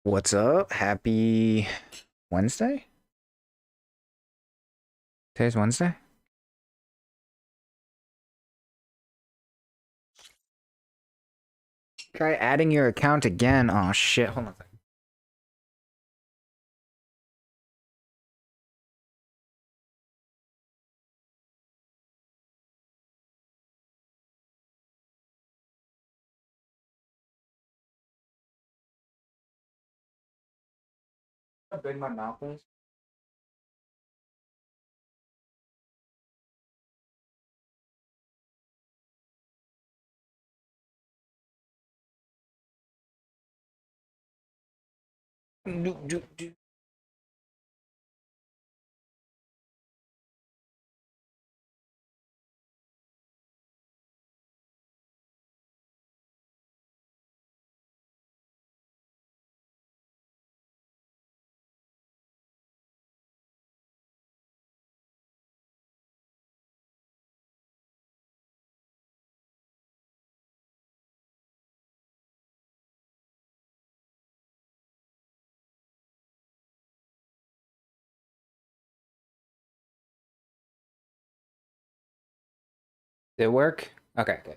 What's up? Happy Wednesday? Today's Wednesday? Try adding your account again. Oh shit, hold on a second. How big my mouth is? Did it work? Okay, good.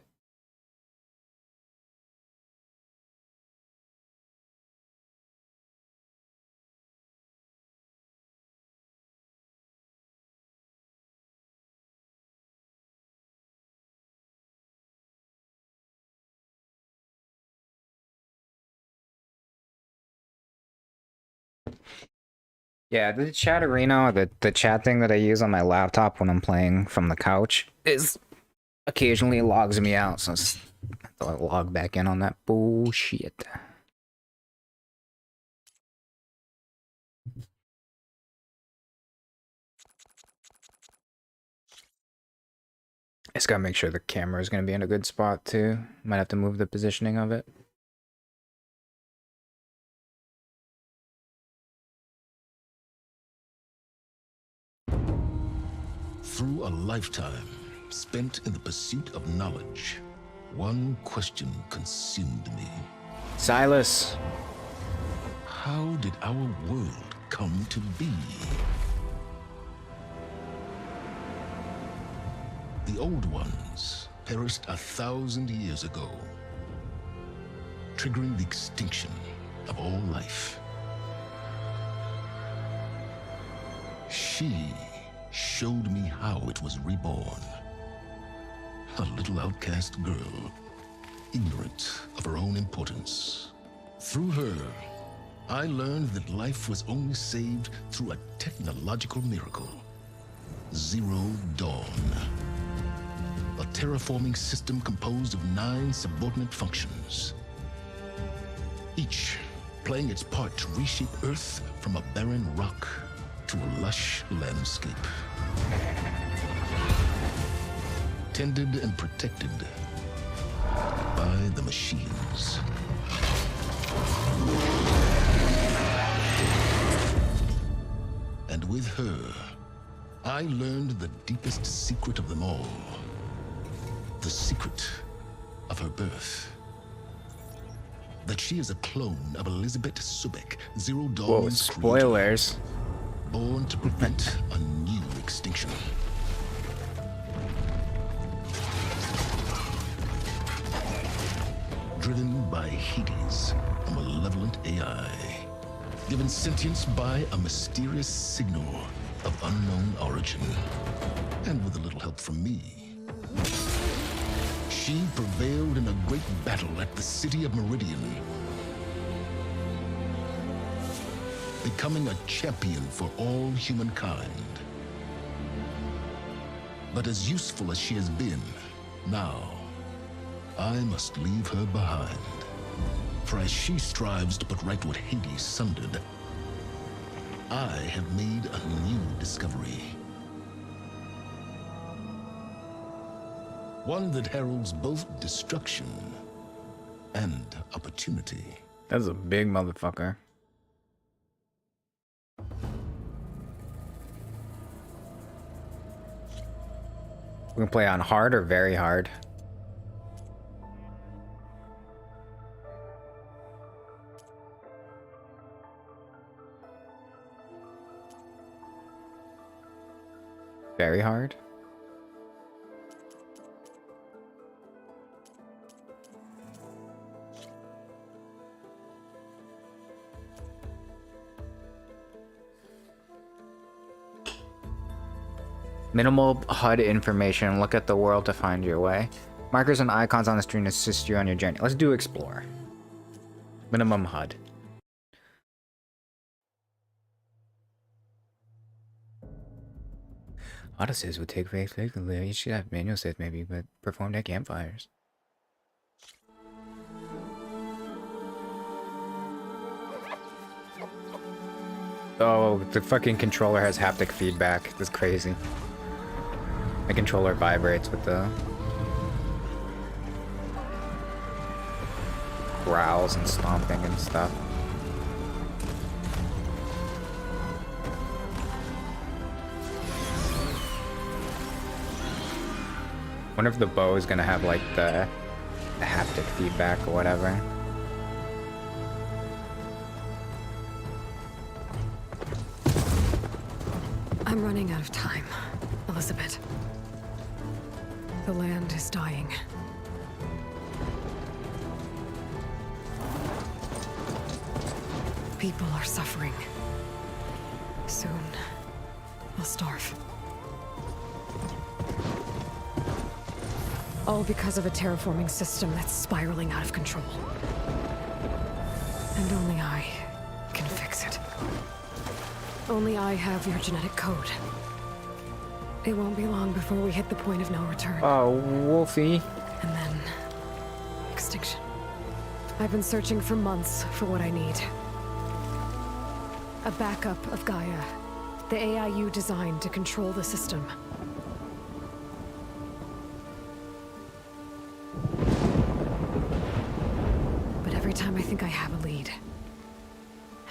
Yeah, the chat arena, the chat thing that I use on my laptop when I'm playing from the couch is occasionally logs me out, so I have to log back in on that bullshit. I just gotta make sure the camera is gonna be in a good spot too. Might have to move the positioning of it. Through a lifetime spent in the pursuit of knowledge, one question consumed me. Silas. How did our world come to be? The old ones perished 1,000 years ago, triggering the extinction of all life. She showed me how it was reborn. A little outcast girl, ignorant of her own importance. Through her, I learned that life was only saved through a technological miracle. Zero Dawn. A terraforming system composed of 9 subordinate functions, each playing its part to reshape Earth from a barren rock to a lush landscape. Tended and protected by the machines. And with her, I learned the deepest secret of them all. The secret of her birth. That she is a clone of Elizabeth Subek, Zero Dawn's Whoa, spoilers. Creator, born to prevent a new extinction. Driven by Hades, a malevolent AI. Given sentience by a mysterious signal of unknown origin. And with a little help from me. She prevailed in a great battle at the city of Meridian, becoming a champion for all humankind. But as useful as she has been, now, I must leave her behind. For as she strives to put right what Hades sundered, I have made a new discovery. One that heralds both destruction and opportunity. That's a big motherfucker. We can play on hard or very hard. Very hard. Minimal HUD information. Look at the world to find your way. Markers and icons on the screen assist you on your journey. Let's do explore. Minimum HUD. Autosaves would take place frequently. You should have manual saves maybe, but performed at campfires. Oh, the fucking controller has haptic feedback. That's crazy. The controller vibrates with the growls and stomping and stuff. Wonder if the bow is gonna have like the haptic feedback or whatever. I'm running out of time, Elizabeth. The land is dying. People are suffering. Soon, they'll starve. All because of a terraforming system that's spiraling out of control. And only I can fix it. Only I have your genetic code. It won't be long before we hit the point of no return. Oh, Wolfie. And then... extinction. I've been searching for months for what I need. A backup of Gaia. The AI you designed to control the system. But every time I think I have a lead,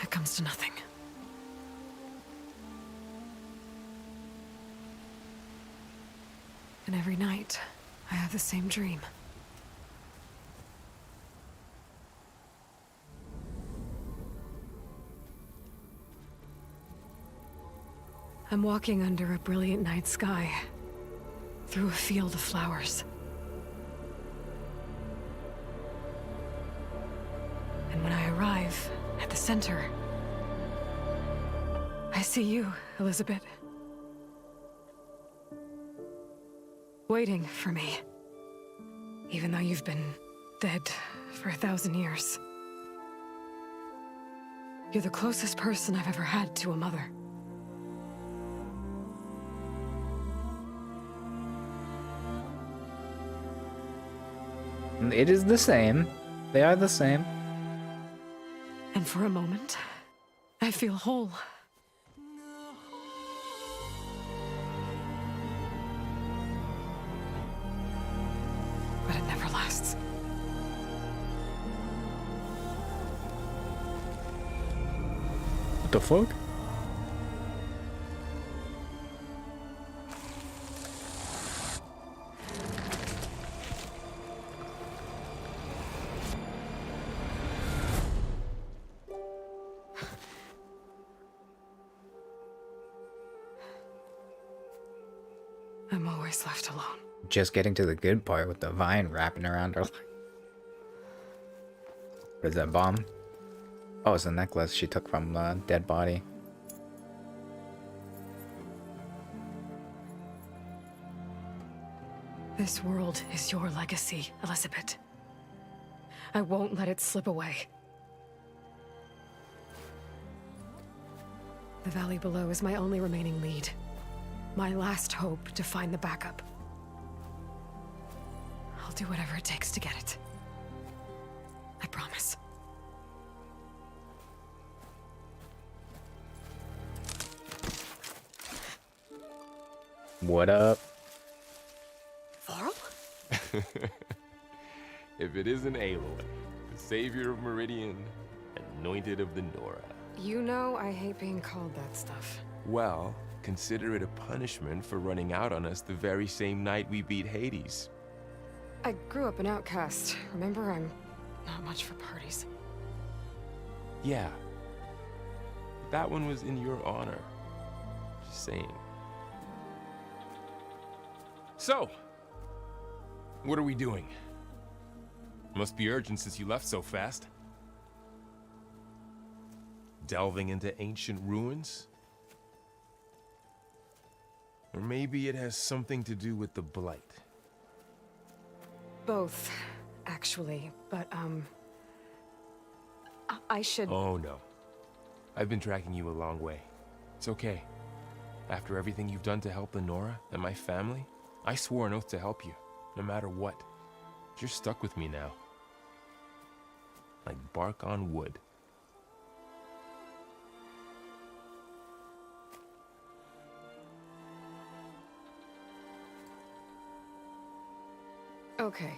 it comes to nothing. And every night, I have the same dream. I'm walking under a brilliant night sky, through a field of flowers. And when I arrive at the center, I see you, Elizabeth. Waiting for me. Even though you've been dead for 1,000 years. You're the closest person I've ever had to a mother. It is the same. They are the same. And for a moment, I feel whole. But it never lasts. What the fuck? I'm always left alone. Just getting to the good part with the vine wrapping around her. Where's that bomb? Oh, it's a necklace she took from the dead body. This world is your legacy, Elizabeth. I won't let it slip away. The valley below is my only remaining lead. My last hope to find the backup. I'll do whatever it takes to get it. I promise. What up? Varl? If it isn't Aloy, the savior of Meridian, anointed of the Nora. You know I hate being called that stuff. Well, consider it a punishment for running out on us the very same night we beat Hades. I grew up an outcast. Remember, I'm not much for parties. Yeah. But that one was in your honor. Just saying. So, what are we doing? Must be urgent since you left so fast. Delving into ancient ruins? Or maybe it has something to do with the Blight. Both, actually. But, I should... Oh no. I've been tracking you a long way. It's okay. After everything you've done to help Lenora and my family, I swore an oath to help you, no matter what. You're stuck with me now. Like bark on wood. Okay.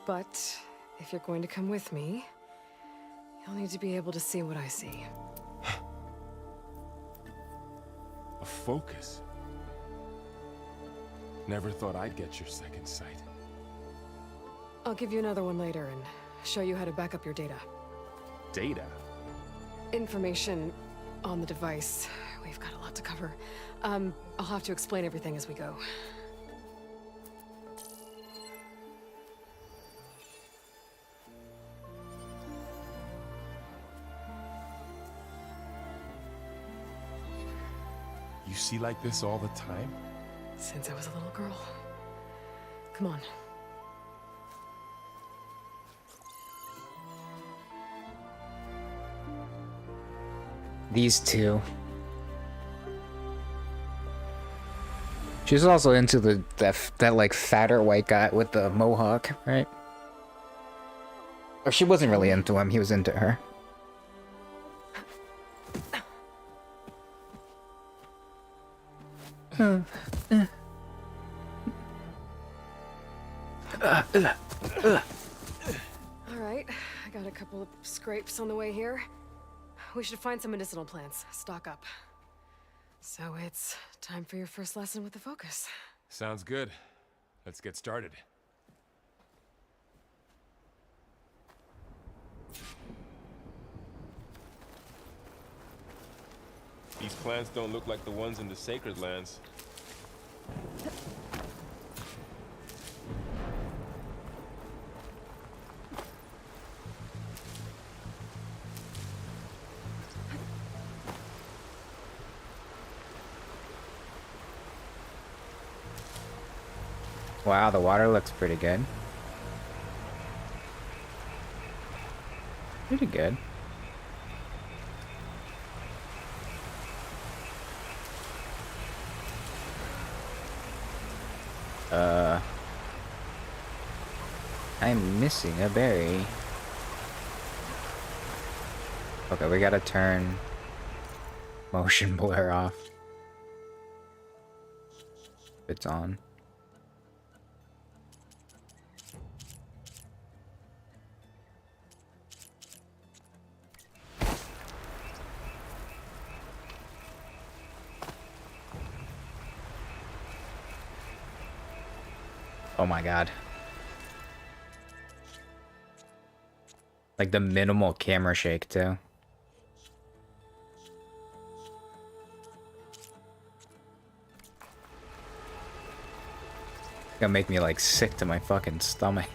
But, if you're going to come with me, you'll need to be able to see what I see. A focus? Never thought I'd get your second sight. I'll give you another one later and show you how to back up your data. Data? Information on the device. We've got a lot to cover. I'll have to explain everything as we go. You see like this all the time? Since I was a little girl. Come on. These two. She's also into that like fatter white guy with the mohawk, right? Or she wasn't really into him, he was into her. Alright, I got a couple of scrapes on the way here. We should find some medicinal plants, stock up. So it's time for your first lesson with the focus. Sounds good. Let's get started. These plants don't look like the ones in the Sacred Lands. Wow, the water looks pretty good. Pretty good. I'm missing a berry. Okay, we gotta turn motion blur off. It's on. Oh my god. Like the minimal camera shake too. It's gonna make me like sick to my fucking stomach.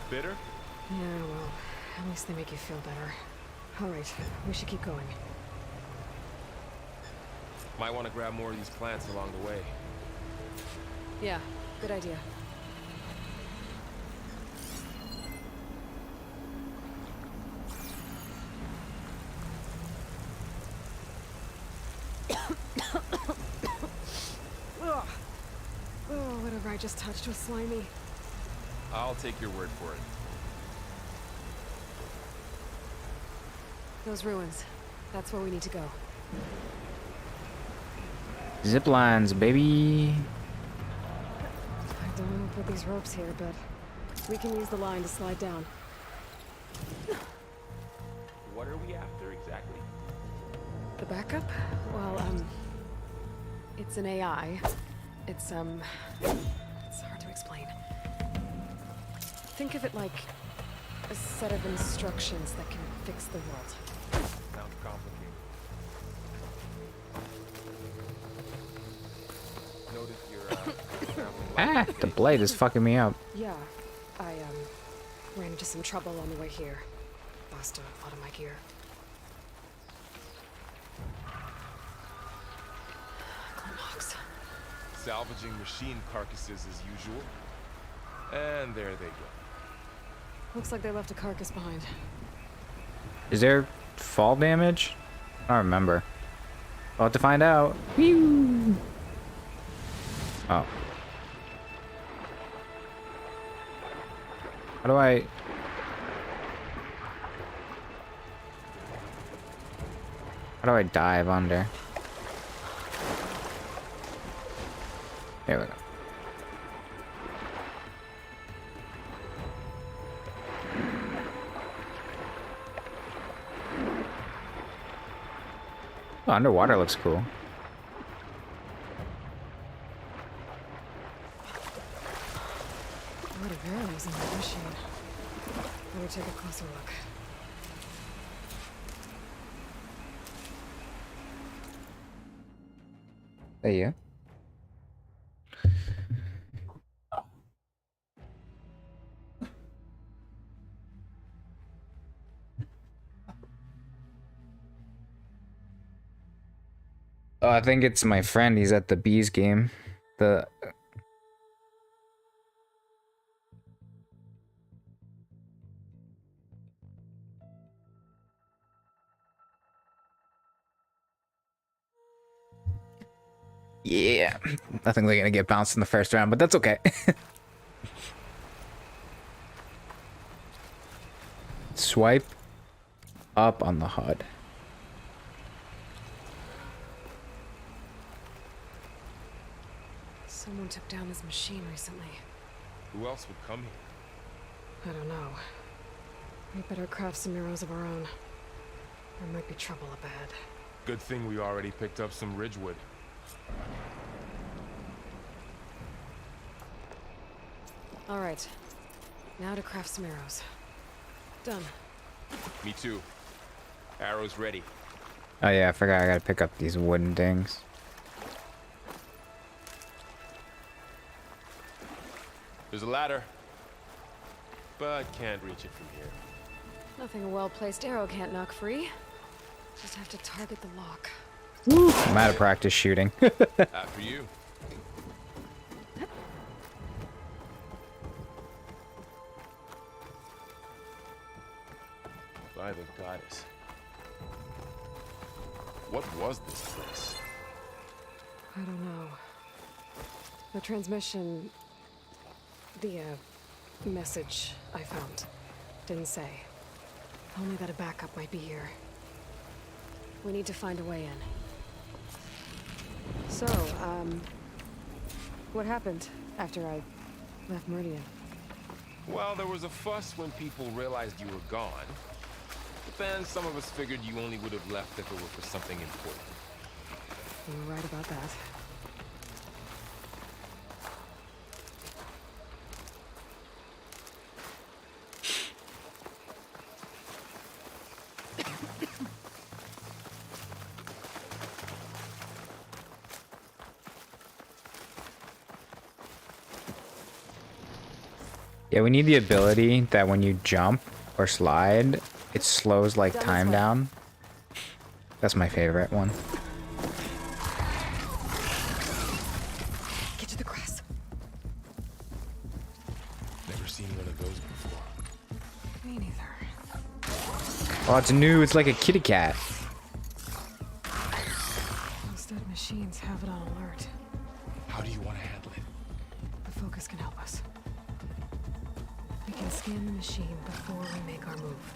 Bitter? Yeah, well, at least they make you feel better. Alright, we should keep going. Might want to grab more of these plants along the way. Yeah, good idea. Ugh. Oh, whatever I just touched was slimy. I'll take your word for it. Those ruins. That's where we need to go. Zip lines, baby. I don't want to put these ropes here, but we can use the line to slide down. What are we after exactly? The backup? Well, it's an AI. It's hard to explain. Think of it like a set of instructions that can fix the world. Sounds complicated. Notice you're traveling Ah, the blade is fucking me up. Yeah, I ran into some trouble on the way here. Lost a lot of my gear. Glenlocks. salvaging machine carcasses as usual. And there they go. Looks like they left a carcass behind. Is there fall damage? I don't remember. I'll have to find out. Whew. Oh. How do I... How do I dive under? There we go. Oh, underwater looks cool. A lot of arrows in that machine. Better take a closer look. There you go. Oh, I think it's my friend. He's at the bees game. The yeah, I think they're gonna get bounced in the first round, but that's okay. Swipe up on the HUD. Someone took down his machine recently. Who else would come here? I don't know. We better craft some arrows of our own. There might be trouble up ahead. Good thing we already picked up some ridgewood. All right. Now to craft some arrows. Done. Me too. Arrows ready. Oh yeah, I forgot I gotta pick up these wooden things. There's a ladder, but can't reach it from here. Nothing a well-placed arrow can't knock free. Just have to target the lock. Woo! I'm out of practice shooting. After you. By the goddess. What was this place? I don't know. The transmission... The, message I found didn't say. Only that a backup might be here. We need to find a way in. So, what happened after I left Meridian? Well, there was a fuss when people realized you were gone. But then some of us figured you only would have left if it were for something important. You were right about that. Yeah, we need the ability that when you jump or slide, it slows like Down this time way. down. That's my favorite one. Get to the grass. Never seen one of those before. Me neither. Oh, it's new. It's like a kitty cat. Those dead machines have it on alert. How do you want to handle it? The focus can help us. We can scan the machine before we make our move.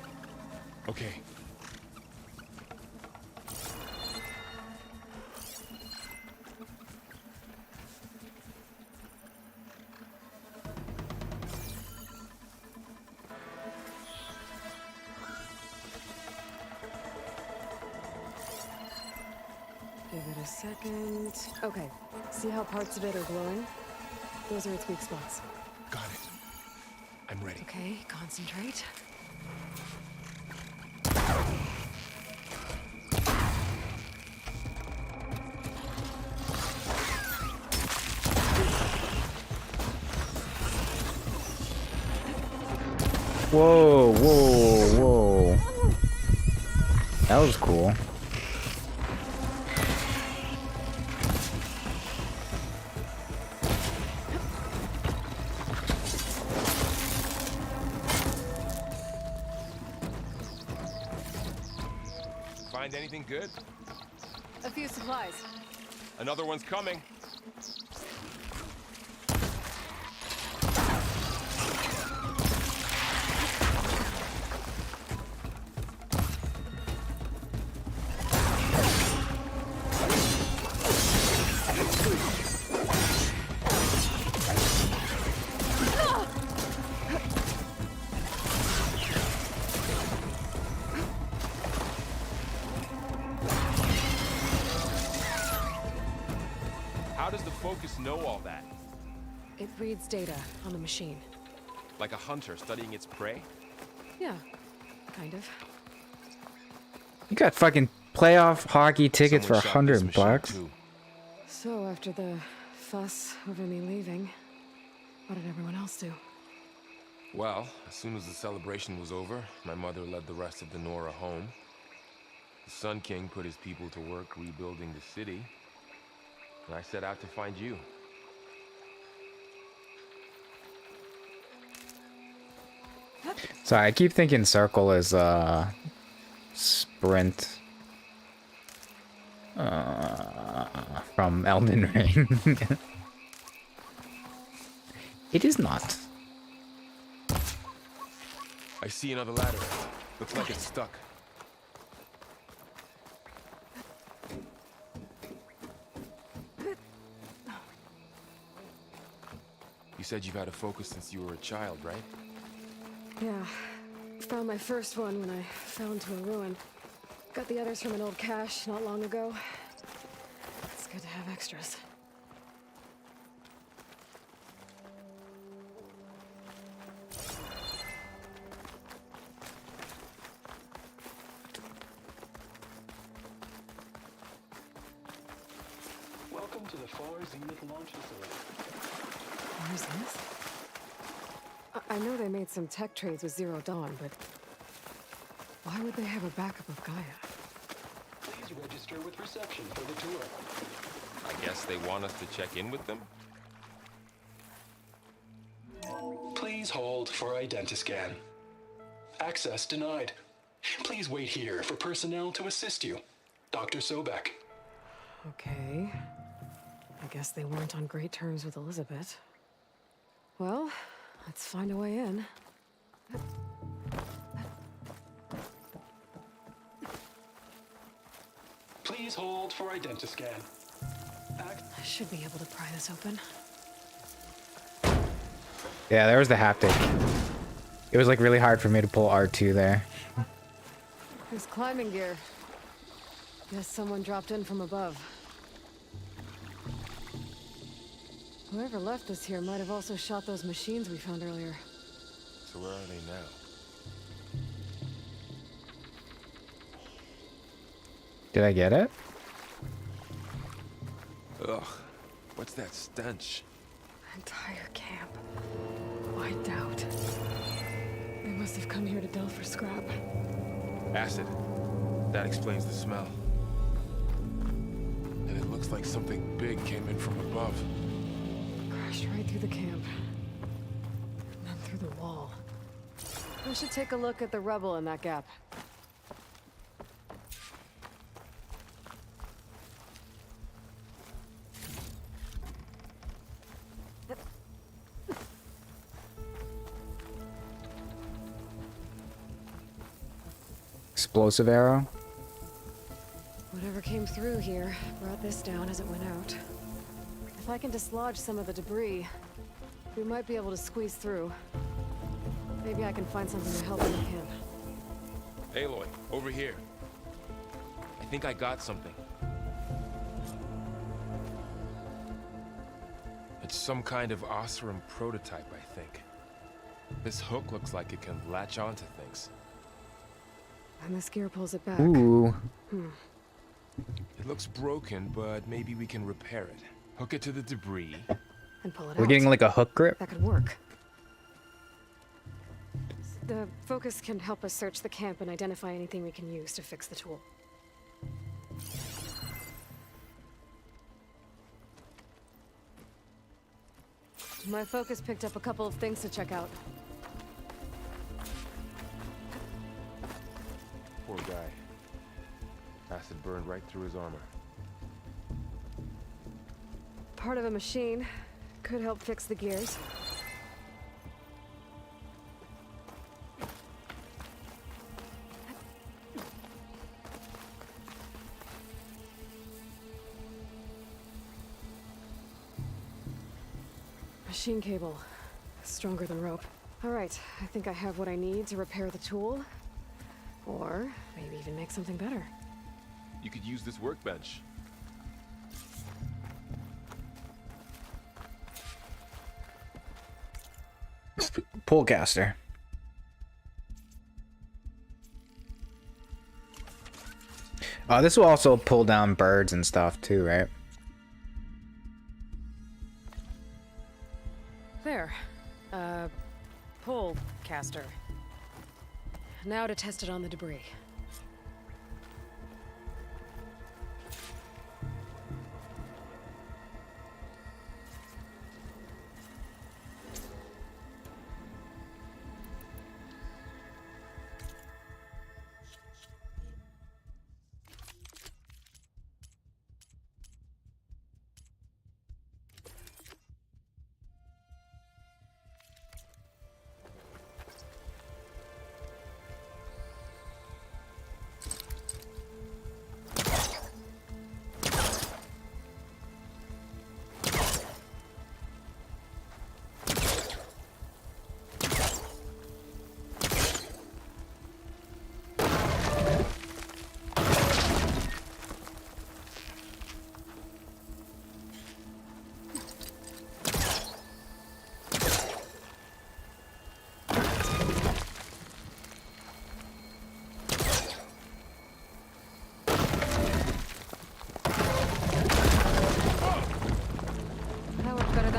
Okay. Give it a second. Okay. See how parts of it are glowing? Those are its weak spots. Got it. I'm ready. Okay, concentrate. Whoa, whoa, whoa. That was cool. Find anything good? A few supplies. Another one's coming. How does the Focus know all that? It reads data on the machine. Like a hunter studying its prey? Yeah, kind of. You got fucking playoff hockey tickets Someone for shot this machine $100. too. So after the fuss over me leaving, what did everyone else do? Well, as soon as the celebration was over, my mother led the rest of the Nora home. The Sun King put his people to work rebuilding the city, and I set out to find you. Sorry, I keep thinking circle is sprint from Elden Ring. It is not. I see another ladder. Looks like it's stuck. You said you've had a Focus since you were a child, right? Yeah, found my first one when I fell into a ruin. Got the others from an old cache not long ago. It's good to have extras. Welcome to the Far Zenith launch facility. Where's this? I know they made some tech trades with Zero Dawn, but why would they have a backup of Gaia? Please register with reception for the tour. I guess they want us to check in with them? Please hold for identiscan. Access denied. Please wait here for personnel to assist you. Dr. Sobek. Okay. I guess they weren't on great terms with Elizabeth. Well, let's find a way in. Please hold for identiscan. I should be able to pry this open. Yeah, there was the haptic. It was like really hard for me to pull R2 there. There's climbing gear. Guess someone dropped in from above. Whoever left us here might have also shot those machines we found earlier. So where are they now? Did I get it? Ugh, what's that stench? Entire camp. Wiped out. They must have come here to delve for scrap. Acid. That explains the smell. And it looks like something big came in from above. Crashed right through the camp. And then through the wall. I should take a look at the rubble in that gap. Explosive arrow. Whatever came through here brought this down as it went out. If I can dislodge some of the debris, we might be able to squeeze through. Maybe I can find something to help in the camp. Aloy, over here. I think I got something. It's some kind of Osram prototype, I think. This hook looks like it can latch onto things. And this gear pulls it back. Ooh. It looks broken, but maybe we can repair it. Hook it to the debris. And pull it We're out. getting like a hook grip. That could work. The focus can help us search the camp and identify anything we can use to fix the tool. My focus picked up a couple of things to check out. Poor guy. Acid burned right through his armor. Part of a machine. Could help fix the gears. Machine cable. Stronger than rope. Alright, I think I have what I need to repair the tool. Or maybe even make something better. You could use this workbench. Pullcaster. This will also pull down birds and stuff too, right? There. Pull caster. Now to test it on the debris.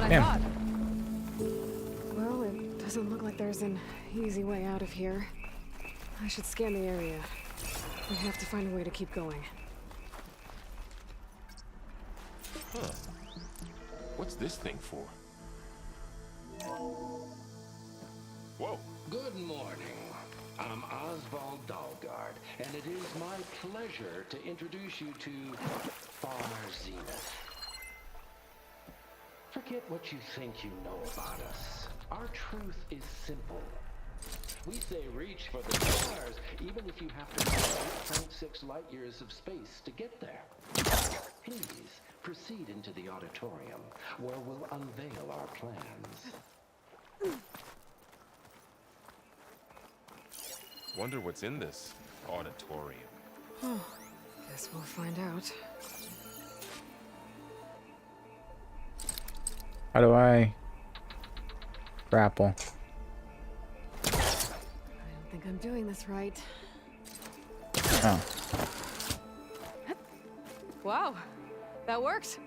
Damn. Well, it doesn't look like there's an easy way out of here. I should scan the area. We have to find a way to keep going. Huh. What's this thing for? Whoa. Good morning. I'm Oswald Dalgard, and it is my pleasure to introduce you to Farmer Zenith. Forget what you think you know about us. Our truth is simple. We say reach for the stars, even if you have to travel 8.6 light years of space to get there. Please, proceed into the auditorium, where we'll unveil our plans. Wonder what's in this auditorium. Guess we'll find out. How do I grapple? I don't think I'm doing this right. Oh. Wow, that worked.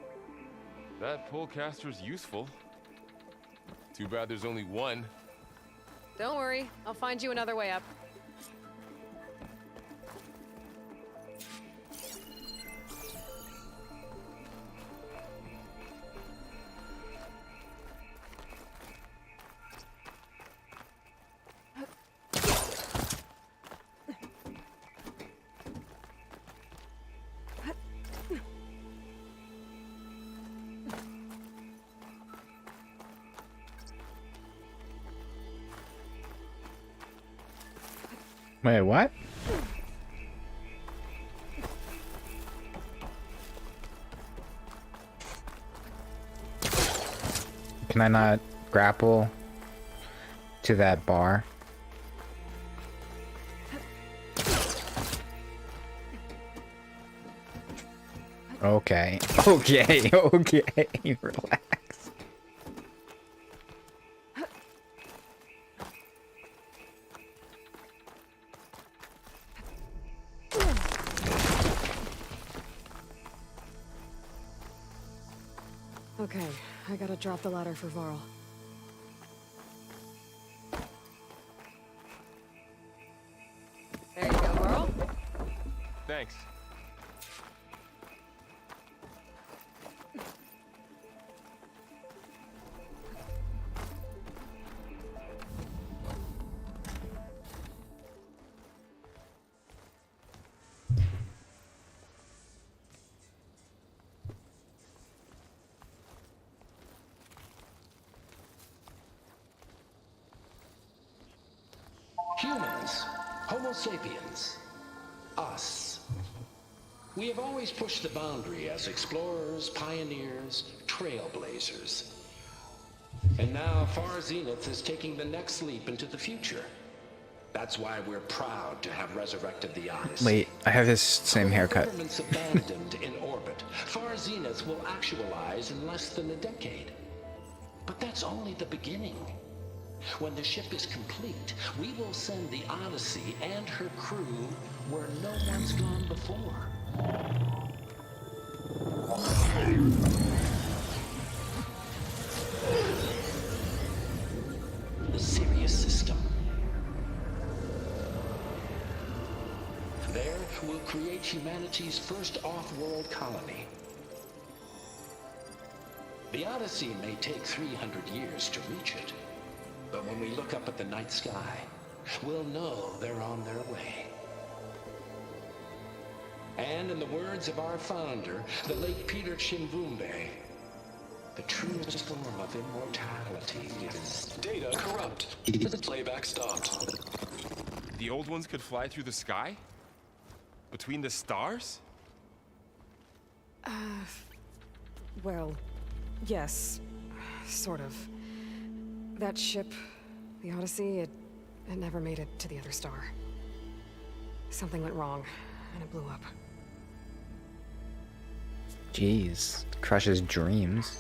That pullcaster's useful. Too bad there's only one. Don't worry, I'll find you another way up. Wait, what? Can I not grapple to that bar? Okay, okay, okay, relax. Okay, I gotta drop the ladder for Varl. There you go, Varl. Thanks. Humans, Homo sapiens, us. We have always pushed the boundary as explorers, pioneers, trailblazers. And now Far Zenith is taking the next leap into the future. That's why we're proud to have resurrected the Odyssey. Wait, I have his same With haircut. governments abandoned in orbit, Far Zenith will actualize in less than a decade. But that's only the beginning. When the ship is complete, we will send the Odyssey and her crew where no one's gone before. The Sirius system. There, we'll create humanity's first off-world colony. The Odyssey may take 300 years to reach it. But when we look up at the night sky, we'll know they're on their way. And in the words of our founder, the late Peter Chimbumbe, the truest form of immortality is Data corrupt. Playback stopped. The old ones could fly through the sky? Between the stars? Well, yes. Sort of. That ship, the Odyssey, it never made it to the other star. Something went wrong, and it blew up. Jeez, crushes dreams.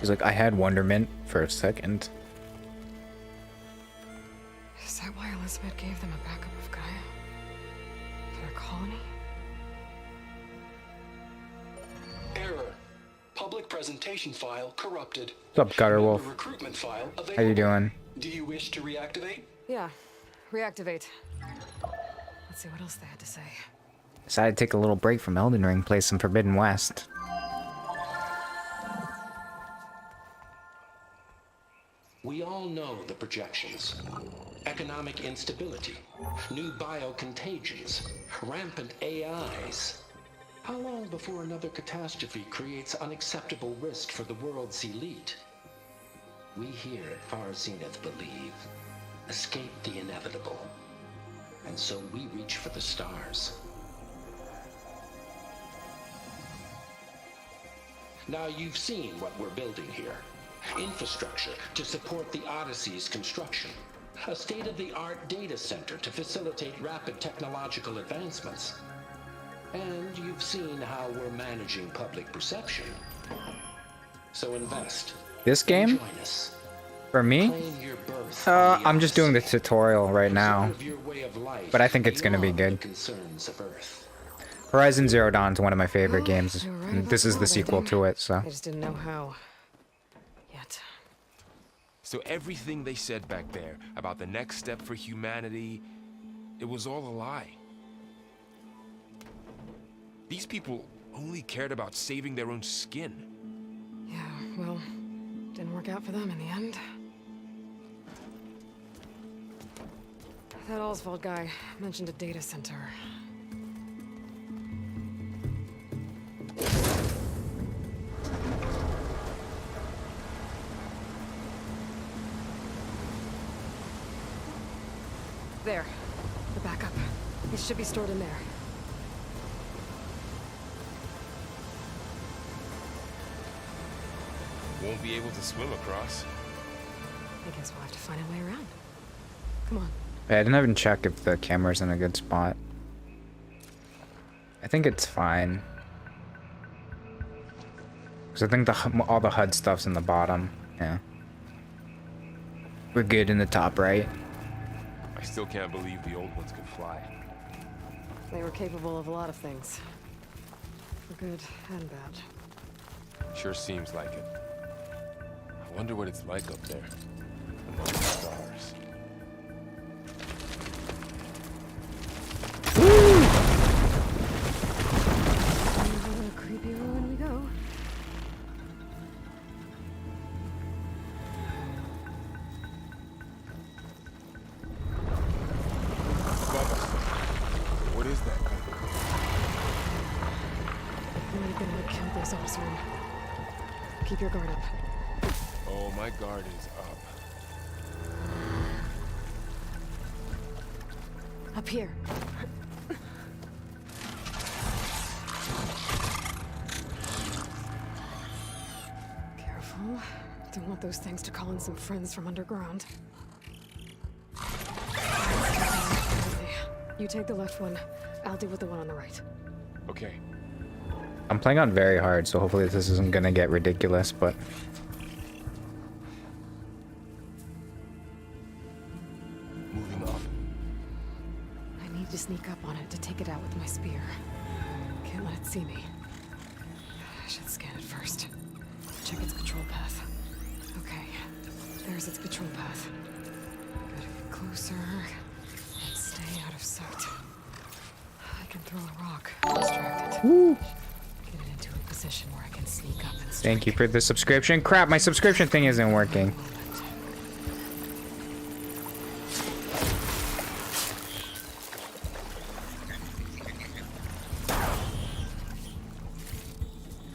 He's like, I had wonderment for a second. Is that why Elizabeth gave them a backup of Gaia? For their colony? Error. Public presentation file corrupted. What's up, Gutterwolf? Member recruitment file available. How you doing? Do you wish to reactivate? Yeah. Reactivate. Let's see what else they had to say. Decided to take a little break from Elden Ring, play some Forbidden West. We all know the projections. Economic instability, new biocontagions, rampant AIs. How long before another catastrophe creates unacceptable risk for the world's elite? We here at Far Zenith believe, escape the inevitable. And so we reach for the stars. Now you've seen what we're building here. Infrastructure to support the Odyssey's construction. A state-of-the-art data center to facilitate rapid technological advancements. And you've seen how we're managing public perception. So invest. This game? Join us. For me? Claim your berth on the I'm just doing the Odyssey. tutorial right now. Preserve your way of life but I think it's gonna be beyond good. the concerns of Earth. Horizon Zero Dawn is one of my favorite games. You're right And about this is the that, I sequel think. to it, so. I just didn't know how. Yet. So everything they said back there about the next step for humanity, it was all a lie. These people only cared about saving their own skin. Yeah, well, didn't work out for them in the end. That Oswald guy mentioned a data center. There. The backup. It should be stored in there. Won't be able to swim across. I guess we'll have to find a way around. Come on. Yeah, I didn't even check if the camera's in a good spot. I think it's fine. Because I think all the HUD stuff's in the bottom. Yeah. We're good in the top right. I still can't believe the old ones could fly. They were capable of a lot of things. For good and bad. Sure seems like it. I wonder what it's like up there, among the stars. Creepy when we go. Bubba, what is that? We're gonna kill this Osram. Keep your guard up. Oh, my guard is up. Up here. Careful. Don't want those things to call in some friends from underground. You take the left one. I'll deal with the one on the right. Okay. I'm playing on very hard, so hopefully this isn't gonna get ridiculous, but Moving up. I need to sneak up on it to take it out with my spear. Can't let it see me. I should scan it first. Check its patrol path. Okay, there's its patrol path. Gotta get closer and stay out of sight. I can throw a rock, distract it. Get it into a position where I can sneak up and strike. thank you for the subscription. Crap, my subscription thing isn't working.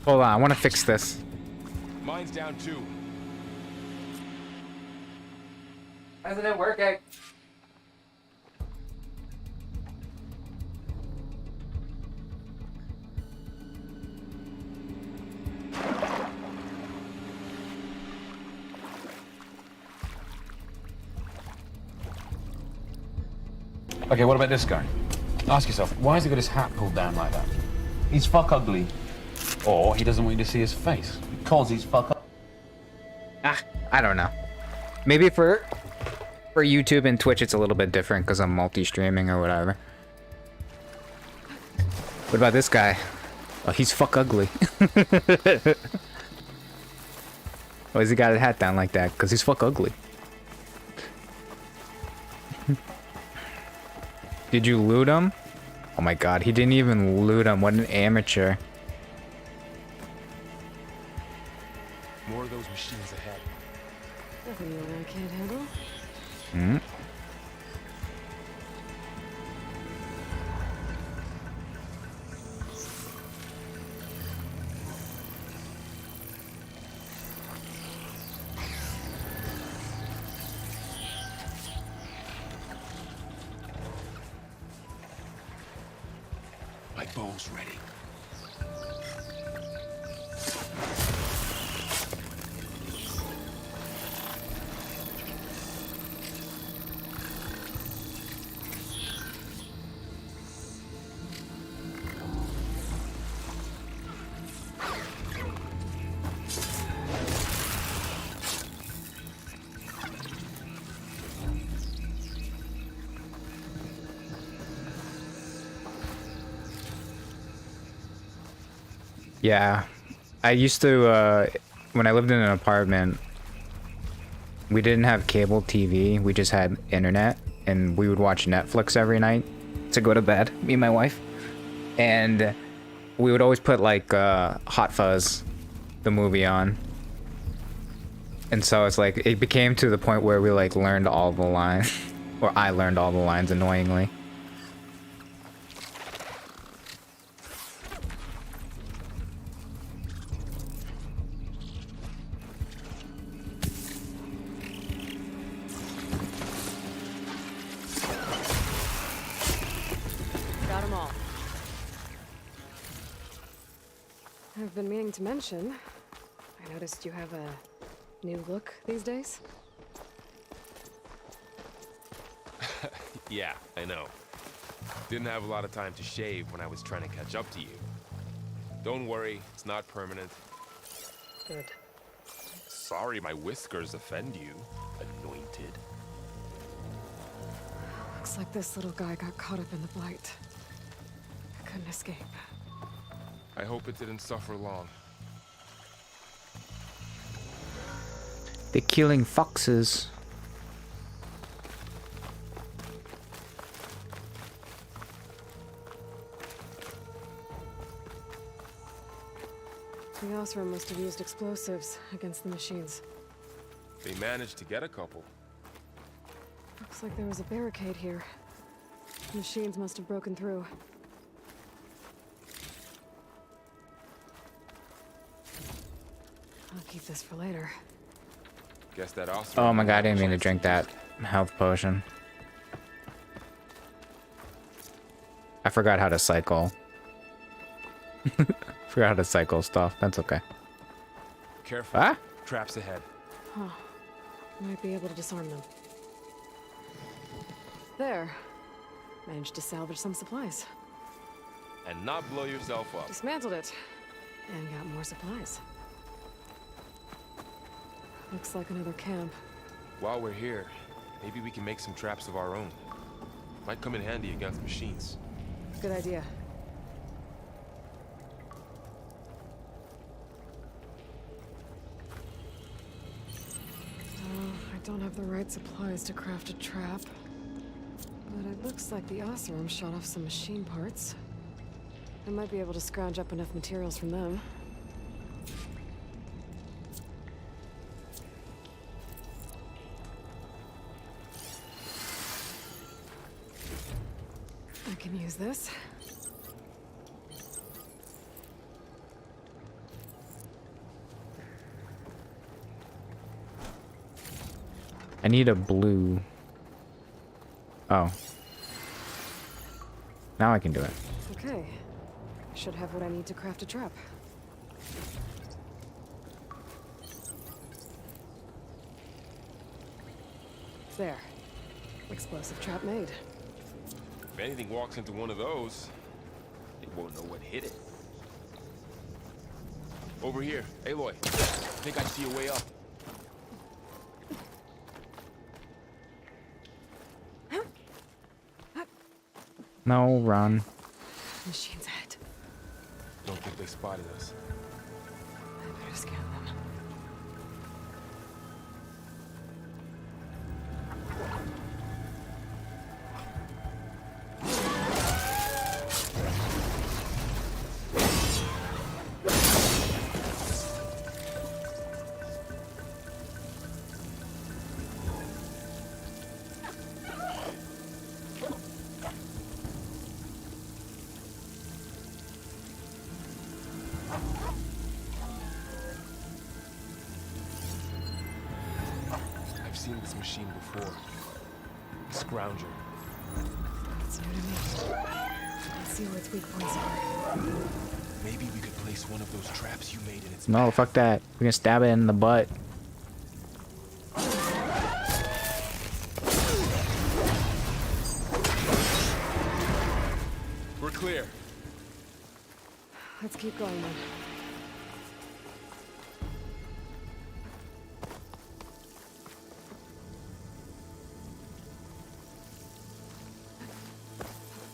Hold on, I want to fix this. Mine's down too. Why isn't it working? Okay, what about this guy? Ask yourself, why has he got his hat pulled down like that? He's fuck ugly. Or he doesn't want you to see his face. Because he's fuck ugly. Ah, I don't know. Maybe for YouTube and Twitch it's a little bit different because I'm multi-streaming or whatever. What about this guy? Oh, he's fuck ugly. Why has he got his hat down like that? Because he's fuck ugly. Did you loot him? Oh my god, he didn't even loot him. What an amateur. More of those machines ahead. Nothing you and I can't handle. Hmm? My bow's ready. Yeah, I used to, when I lived in an apartment, we didn't have cable TV, we just had internet, and we would watch Netflix every night to go to bed, me and my wife. And we would always put, like, Hot Fuzz, the movie, on. And so it's like, it became to the point where we, like, learned all the lines, or I learned all the lines, annoyingly. Got 'em all. I've been meaning to mention, I noticed you have a new look these days. Yeah, I know. Didn't have a lot of time to shave when I was trying to catch up to you. Don't worry, it's not permanent. Good. Sorry my whiskers offend you, anointed. Looks like this little guy got caught up in the blight. Couldn't escape. I hope it didn't suffer long. They're killing foxes. The Osram must have used explosives against the machines. They managed to get a couple. Looks like there was a barricade here. The machines must have broken through. I'll keep this for later. Guess that also. Oh my god, I didn't mean to drink that health potion. I forgot how to cycle. Forgot how to cycle stuff. That's okay. Careful. Ah? Traps ahead. Huh. Might be able to disarm them. There. Managed to salvage some supplies. And not blow yourself up. Dismantled it. And got more supplies. Looks like another camp. While we're here, maybe we can make some traps of our own. Might come in handy against machines. Good idea. I don't have the right supplies to craft a trap. But it looks like the Osram shot off some machine parts. I might be able to scrounge up enough materials from them. I can use this. I need a blue. Oh. Now I can do it. Okay. Should have what I need to craft a trap. There. Explosive trap made. If anything walks into one of those, it won't know what hit it. Over here. Aloy, I think I see a way up. No, run. Machine's ahead. Don't think they spotted us. I better scan them. I've seen this machine before. Scrounger. It's new to me. Let's see where its weak points are. Maybe we could place one of those traps you made in its No, fuck that. We're gonna stab it in the butt. We're clear. Let's keep going then.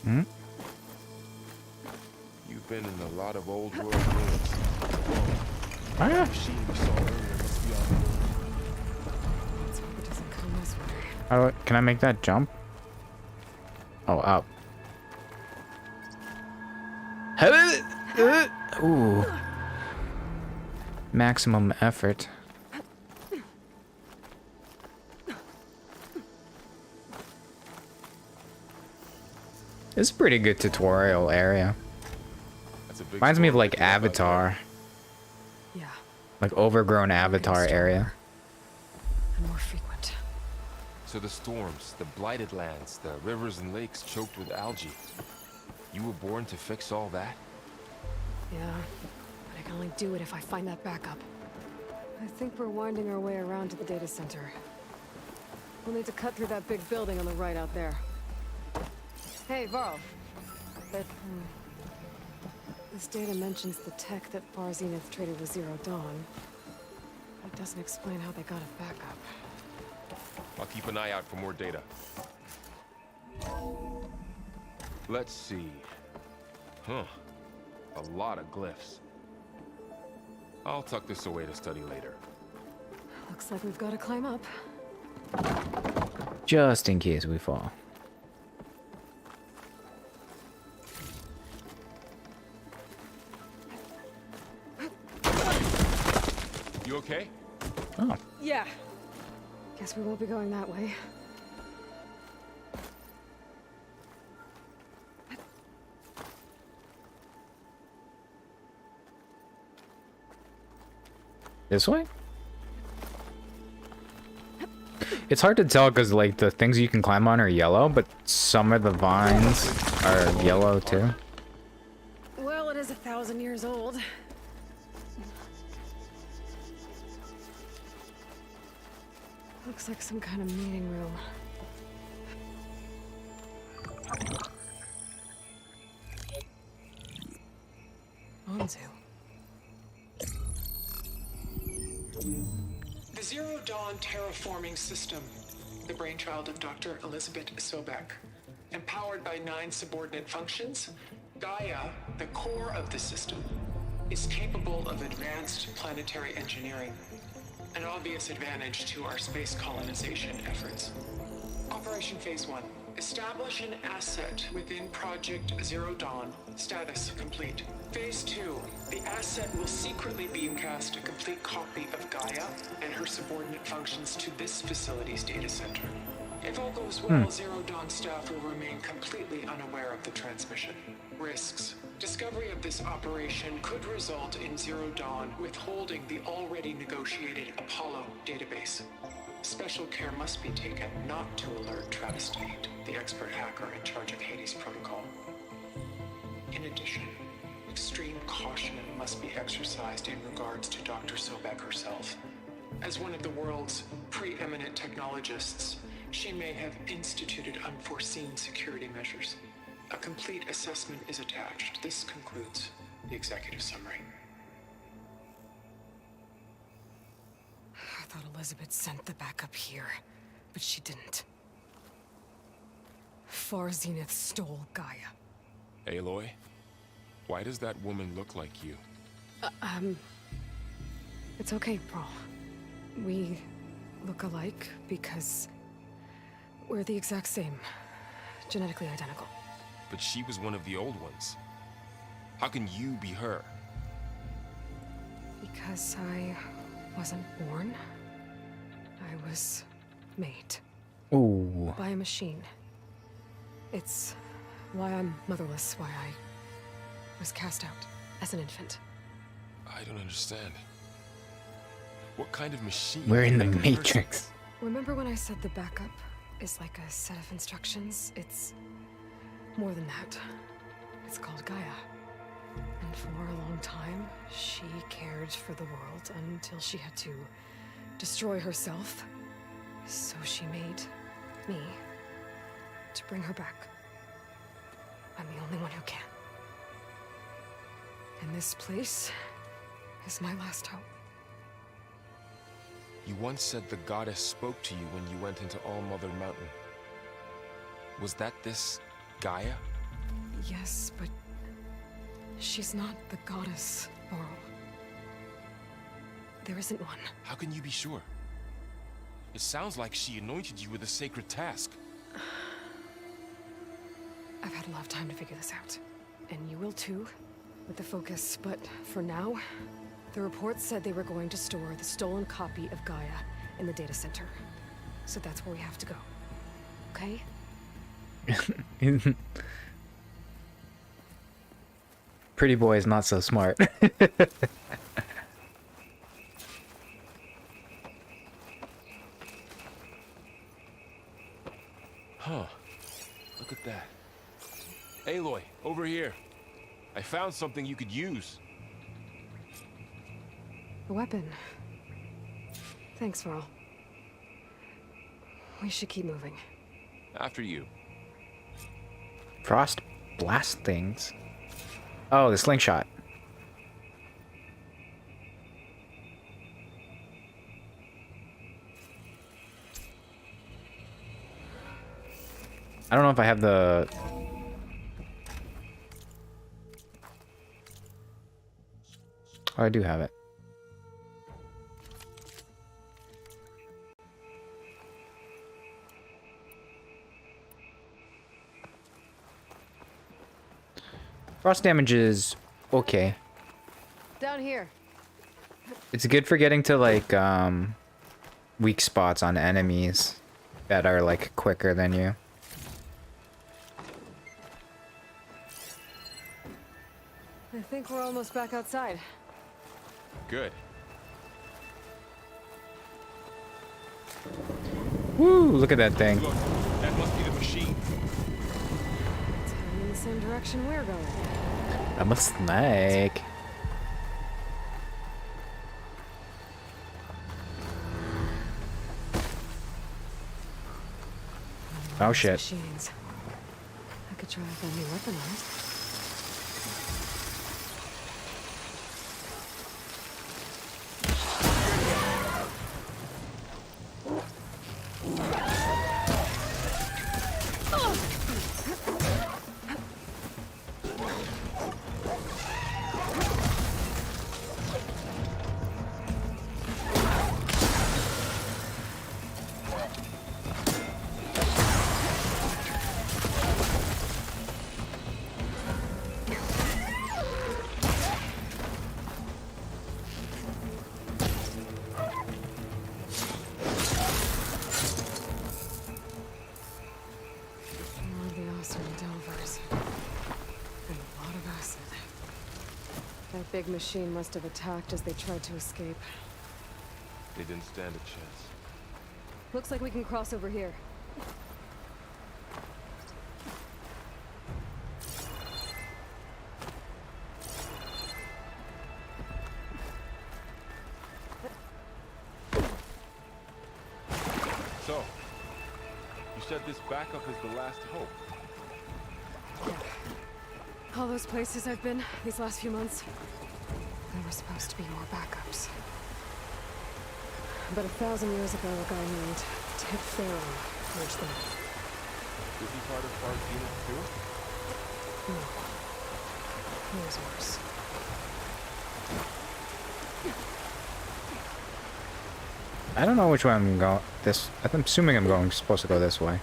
Hmm? You've been in a lot of old world ruins. Ah. The machine we saw earlier must be on the move. Let's hope it doesn't come this way. How do can I make that jump? Oh, up. Ooh. Maximum effort. It's a pretty good tutorial area. That's a big Reminds me of story like to know about Avatar. Yeah, Like overgrown Avatar area. and more frequent. So the storms, the blighted lands, the rivers and lakes choked with algae. You were born to fix all that? Yeah, but I can only do it if I find that backup. I think we're winding our way around to the data center. We'll need to cut through that big building on the right out there. Hey, Varl. This data mentions the tech that Far Zenith traded with Zero Dawn. It doesn't explain how they got it back up. I'll keep an eye out for more data. Let's see. Huh. A lot of glyphs. I'll tuck this away to study later. Looks like we've got to climb up. Just in case we fall. You okay? Oh, Yeah. Guess we won't be going that way. this way? It's hard to tell because like the things you can climb on are yellow, but some of the vines are yellow too. Well, it is 1,000 years old. Looks like some kind of meeting room. Onto. The Zero Dawn terraforming system, the brainchild of Dr. Elizabeth Sobek. Empowered by 9 subordinate functions, Gaia, the core of the system, is capable of advanced planetary engineering, an obvious advantage to our space colonization efforts. Operation Phase 1. Establish an asset within Project Zero Dawn. Status complete. Phase 2. The asset will secretly beamcast a complete copy of Gaia and her subordinate functions to this facility's data center. If all goes well, Zero Dawn staff will remain completely unaware of the transmission. Risks. Discovery of this operation could result in Zero Dawn withholding the already negotiated Apollo database. Special care must be taken not to alert Travis Tate, the expert hacker in charge of Hades Protocol. In addition, extreme caution must be exercised in regards to Dr. Sobek herself. As one of the world's preeminent technologists, she may have instituted unforeseen security measures. A complete assessment is attached. This concludes the executive summary. I thought Elizabeth sent the backup here, but she didn't. Far Zenith stole Gaia. Aloy, why does that woman look like you? It's okay, Pearl. We look alike because we're the exact same. Genetically identical. But she was one of the old ones. How can you be her? Because I wasn't born. I was made. ooh. By a machine. It's why I'm motherless, why I was cast out as an infant. I don't understand. What kind of machine? We're in the can make a person? Matrix. Remember when I said the backup is like a set of instructions? It's more than that. It's called Gaia. And for a long time, she cared for the world until she had to destroy herself. So she made me to bring her back. I'm the only one who can. And this place is my last hope. You once said the goddess spoke to you when you went into All Mother Mountain. Was that this Gaia? Yes, but she's not the goddess, Laurel. There isn't one. How can you be sure? It sounds like she anointed you with a sacred task. I've had a lot of time to figure this out. And you will too, with the focus. But for now, the report said they were going to store the stolen copy of Gaia in the data center. So that's where we have to go. Okay? Pretty boy is not so smart. Huh. Look at that. Aloy, over here. I found something you could use. A weapon. Thanks, Varl. We should keep moving. After you. Frost blast things. Oh, the slingshot. I don't know if I have the... Oh, I do have it. Frost damage is okay. Down here. It's good for getting to like weak spots on enemies that are like quicker than you. I think we're almost back outside. Good. Woo! Look at that thing. Look, that must be the machine. It's heading in the same direction we're going. I'm a snake. Oh shit. Machines. I could try if they'll be weaponized. That big machine must have attacked as they tried to escape. They didn't stand a chance. Looks like we can cross over here. So, you said this backup is the last hope. All those places I've been these last few months, there were supposed to be more backups. But 1,000 years ago, a guy named Ted Farron merged them. Is he part of Far's unit too? No. He was worse. I don't know which way I'm going. I'm assuming I'm supposed to go this way.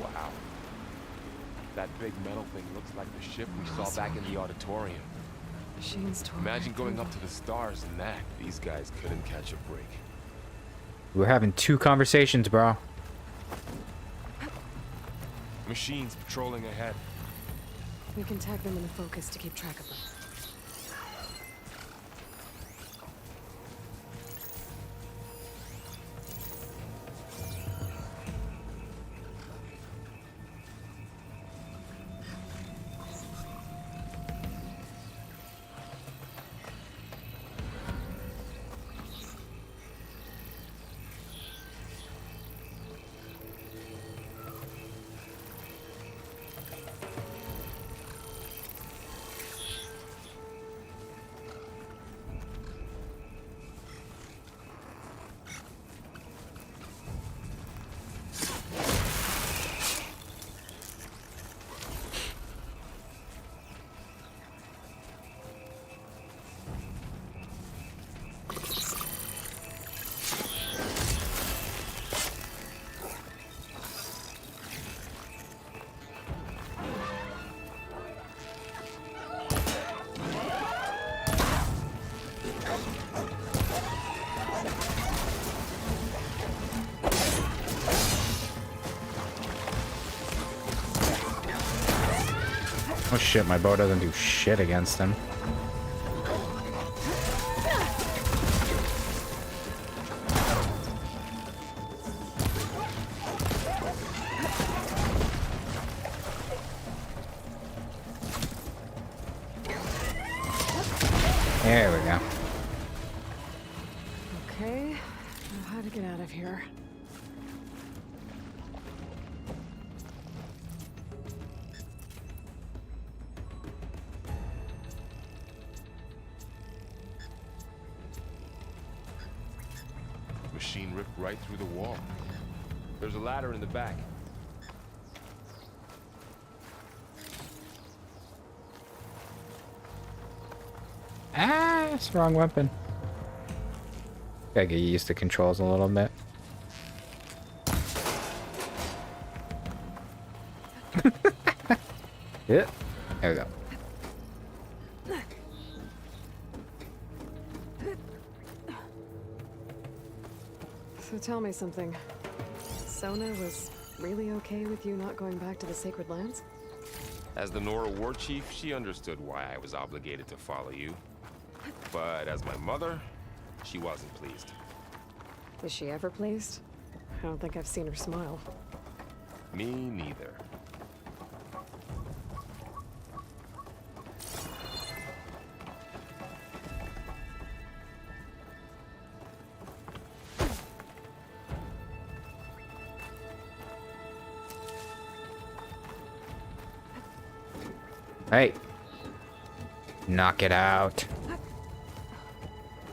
Wow. That big metal thing looks like the ship we saw back in the auditorium. Machines tore Imagine right going through up to the stars in that. These guys couldn't catch a break. We're having two conversations, bro. Machines patrolling ahead. We can tag them in the focus to keep track of them. Oh shit, my bow doesn't do shit against him. There we go. Okay, now how to get out of here. Machine ripped right through the wall. There's a ladder in the back. Ah, it's the wrong weapon. Gotta get used to controls a little bit. Yeah. There we go. So tell me something. Sona was really okay with you not going back to the Sacred Lands? As the Nora war chief, she understood why I was obligated to follow you. But as my mother, she wasn't pleased. Is she ever pleased? I don't think I've seen her smile. Me neither. Hey. Knock it out.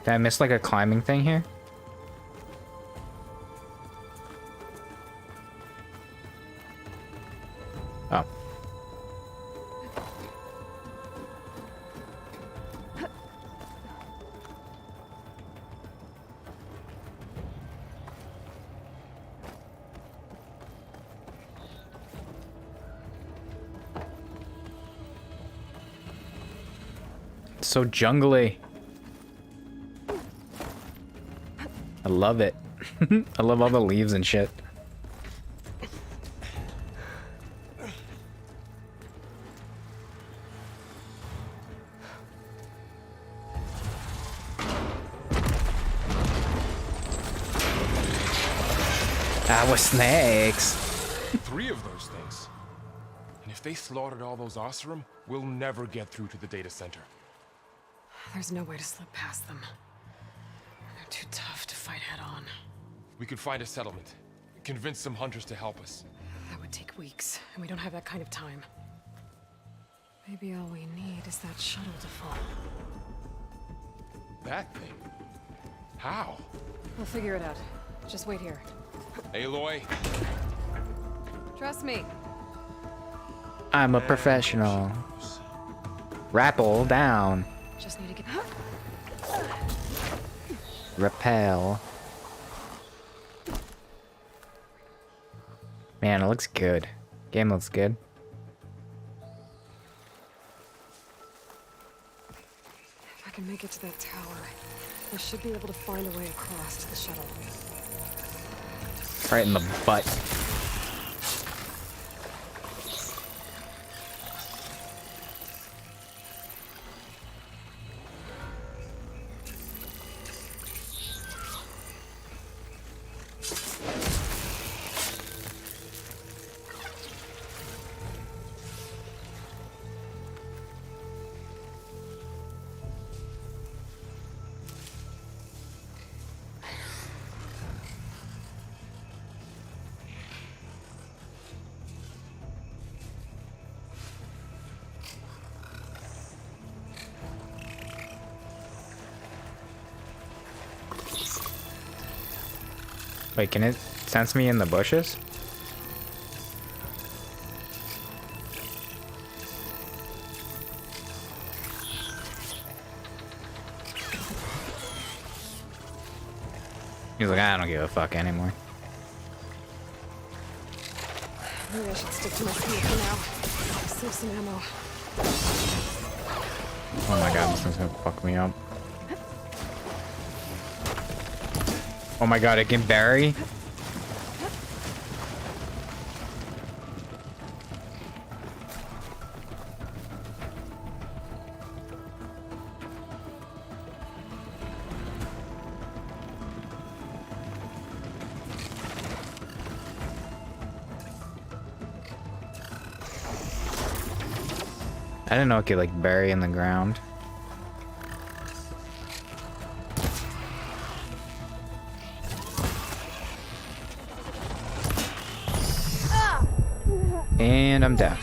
Did I miss like a climbing thing here? Oh. It's so jungly. I love it. I love all the leaves and shit. Ah, with snakes. 3 of those things. And if they slaughtered all those Oseram, we'll never get through to the data center. There's no way to slip past them. They're too tough to fight head on. We could find a settlement. Convince some hunters to help us. That would take weeks, and we don't have that kind of time. Maybe all we need is that shuttle to fall. That thing? How? We'll figure it out. Just wait here. Aloy, Trust me. I'm a professional. Rappel down. Just need to get... Repel. Man, it looks good. Game looks good. If I can make it to that tower, I should be able to find a way across to the shuttle. Right in the butt. Wait, can it sense me in the bushes? He's like, I don't give a fuck anymore. Maybe I should stick to my feet for now. Save some ammo. Oh my god, this thing's gonna fuck me up. Oh my god, it can bury? I didn't know it could like bury in the ground. And I'm down.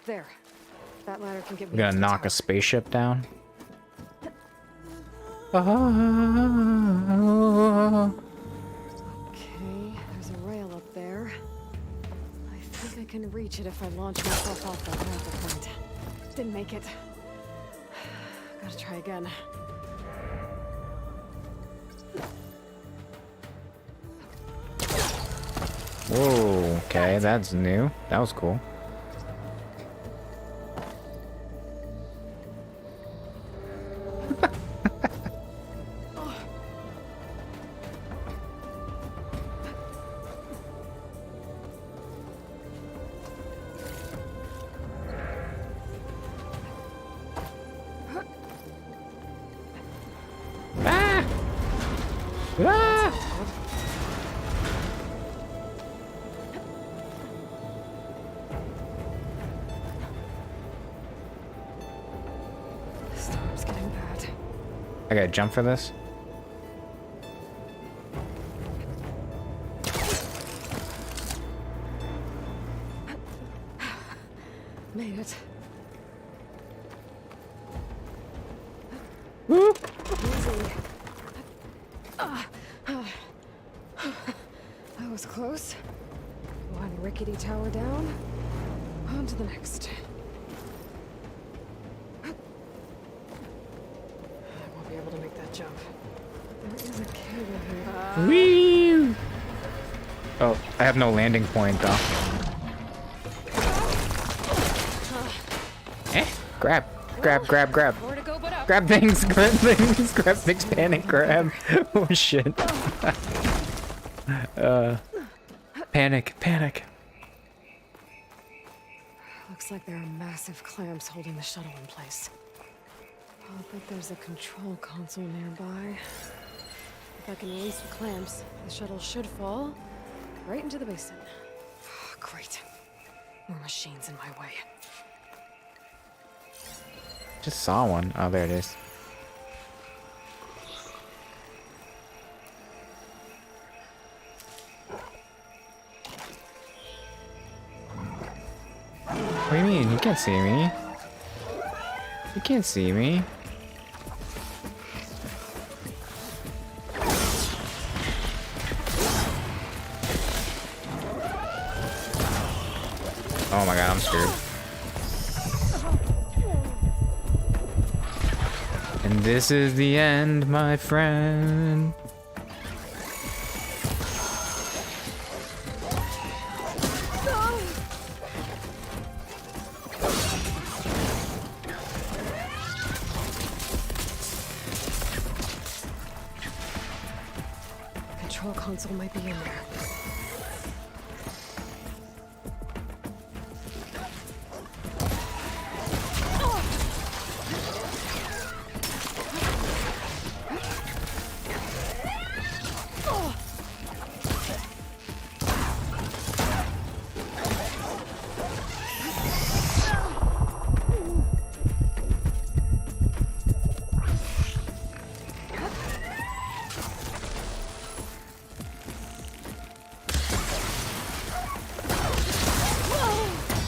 There. That ladder can get me. We're gonna up to the knock tower. a spaceship down. Okay, there's a rail up there. I think I can reach it if I launch myself off that grapple point. Didn't make it. Gotta try again. Whoa, okay, that's new. That was cool. Ah! Ah! The storm's getting bad. I gotta jump for this. Made it. Woo! Easy. That was close. One rickety tower down. On to the next. I won't be able to make that jump. There is a cable here. Whee! Oh, I have no landing point though. Grab. Where to go but up? Grab things, grab things, grab things, panic, grab. Oh shit. Panic. Looks like there are massive clamps holding the shuttle in place. I'll bet there's a control console nearby. If I can release the clamps, the shuttle should fall right into the basin. Great. More machines in my way. Just saw one. Oh, there it is. What do you mean? You can't see me. You can't see me. Oh my god, I'm screwed. And this is the end, my friend. Control console might be in there.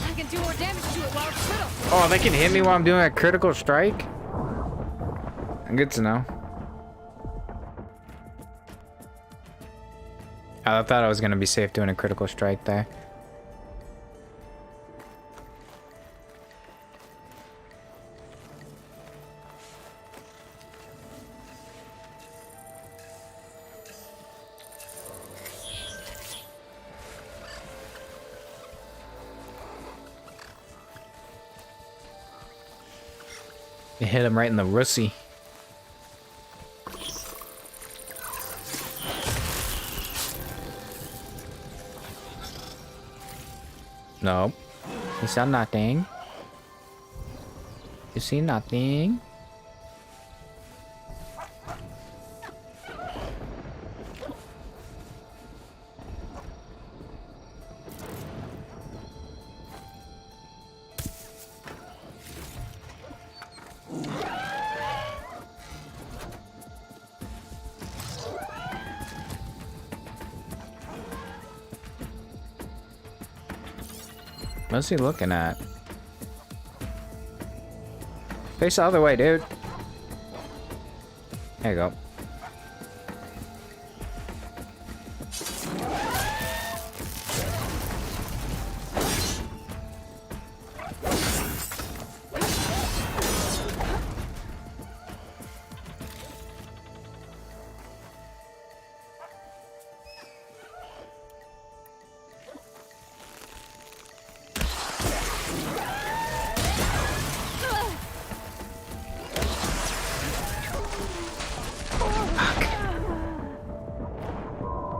I can do more damage to it while it's brittle. Oh, they can hit me while I'm doing a critical strike? Good to know. I thought I was gonna be safe doing a critical strike there. You hit him right in the russy. Nope. You saw nothing. You see nothing. What's he looking at? Face the other way, dude. There you go.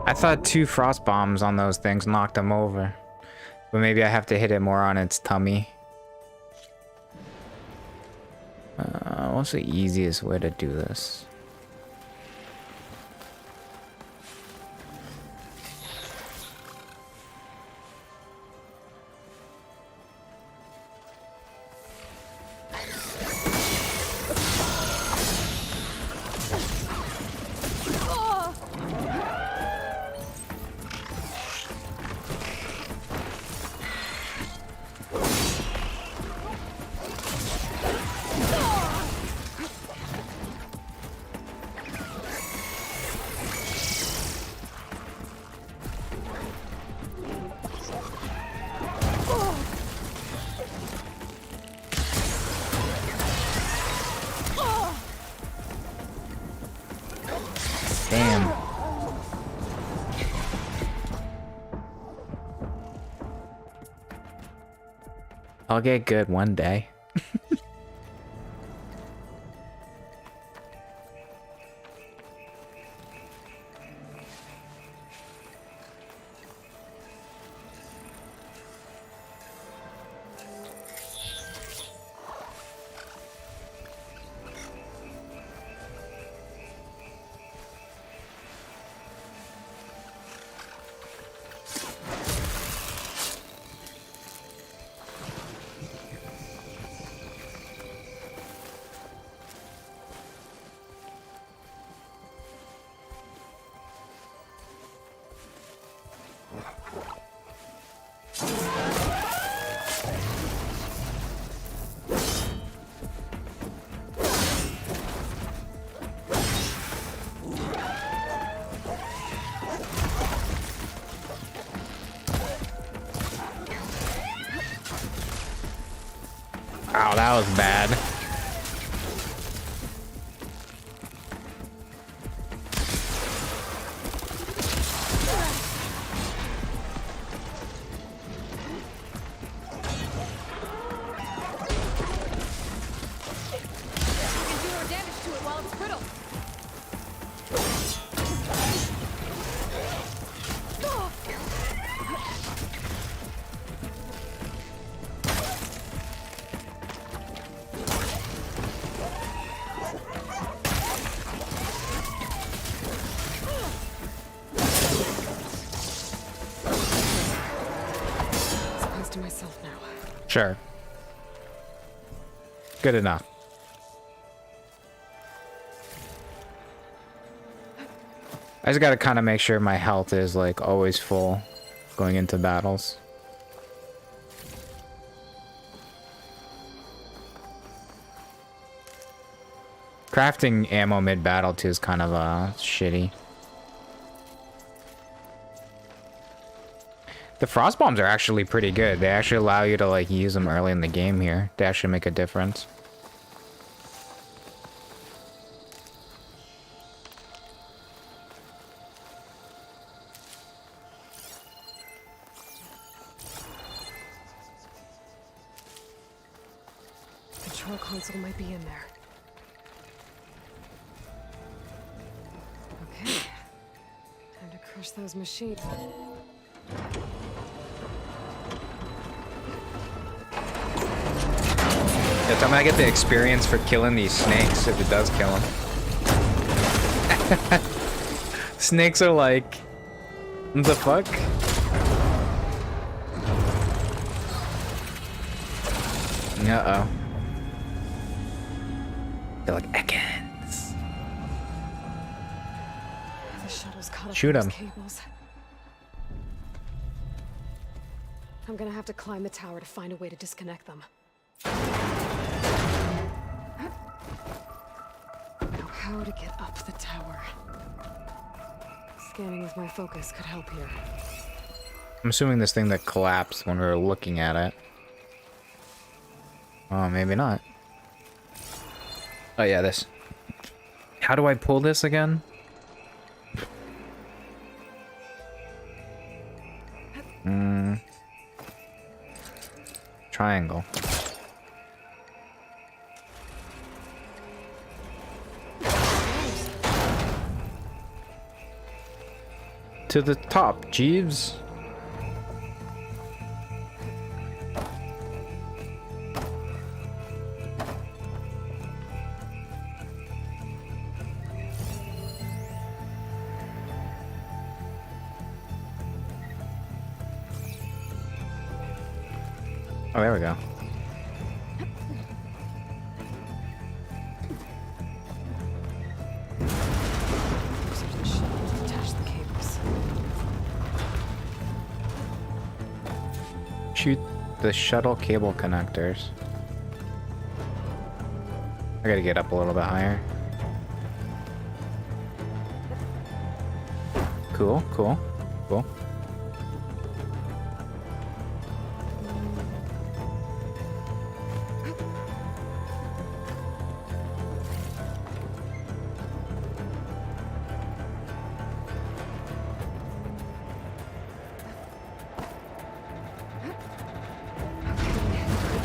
I thought 2 frost bombs on those things knocked them over. But maybe I have to hit it more on its tummy. What's the easiest way to do this? Damn. I'll get good one day. Wow, that was bad. Sure. Good enough. I just gotta kind of make sure my health is like always full going into battles. Crafting ammo mid-battle too is kind of shitty. The frost bombs are actually pretty good. They actually allow you to like use them early in the game here. They actually make a difference. Control console might be in there. Okay. Time to crush those machines. Yeah, tell me I get the experience for killing these snakes if it does kill them. Snakes are like, what the fuck? Uh-oh. They're like Ekans. The shuttle's caught up Shoot to those 'em. cables. I'm gonna have to climb the tower to find a way to disconnect them. how to get up the tower. Scanning with my focus could help here. I'm assuming this thing that collapsed when we were looking at it. Oh, maybe not. Oh yeah, this. How do I pull this again? Triangle. To the top, Jeeves. Oh, there we go. Attach the cables. Shoot the shuttle cable connectors. I gotta get up a little bit higher. Cool, cool, cool.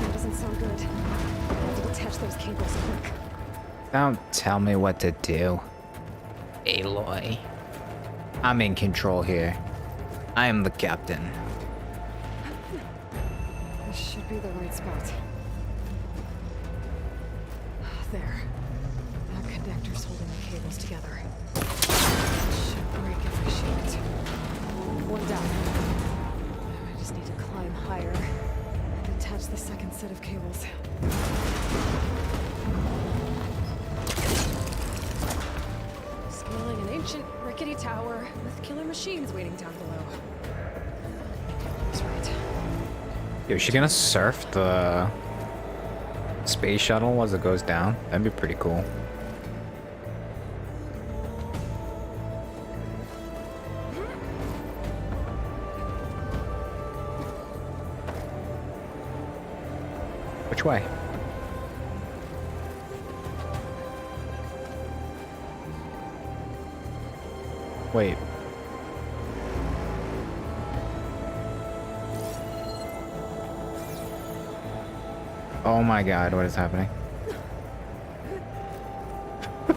That doesn't sound good. I have to detach those cables quick. Don't tell me what to do, Aloy. I'm in control here. I am the captain. This should be the right spot. There. That connector's holding the cables together. Should break if I shake it. One down. I just need to climb higher and attach the second set of cables. Scaling an ancient, rickety tower with killer machines waiting down below. That's right. Yo, is she gonna surf the space shuttle as it goes down? That'd be pretty cool. Which way? Wait. Oh my god, what is happening? I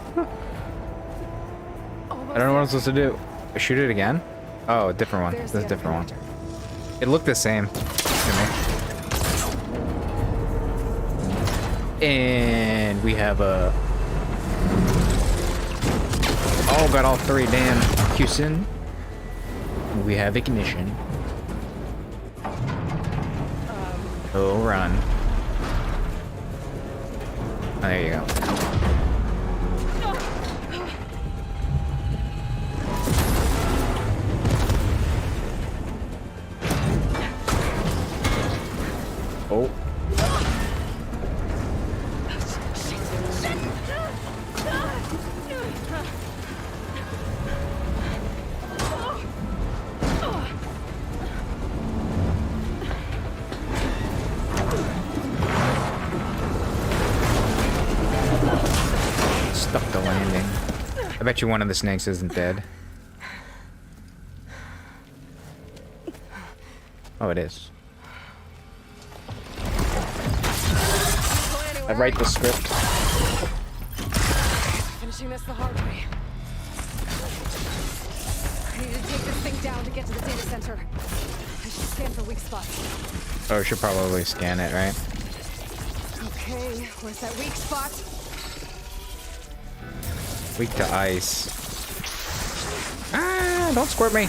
don't know what I'm supposed to do. Shoot it again? Oh, a different one. There's This is a the different one. connector. It looked the same to me. And we have a... Oh, got all three. Damn. Houston. We have ignition. Oh, run. Oh, there you go. Oh. Stuck the landing. I bet you one of the snakes isn't dead. Oh, it is. I write the script. Finishing this the hard way. I need to take this thing down to get to the data center. I should scan for weak spots. Oh, we should probably scan it, right? Okay, where's that weak spot? Weak to ice. Ah, don't squirt me.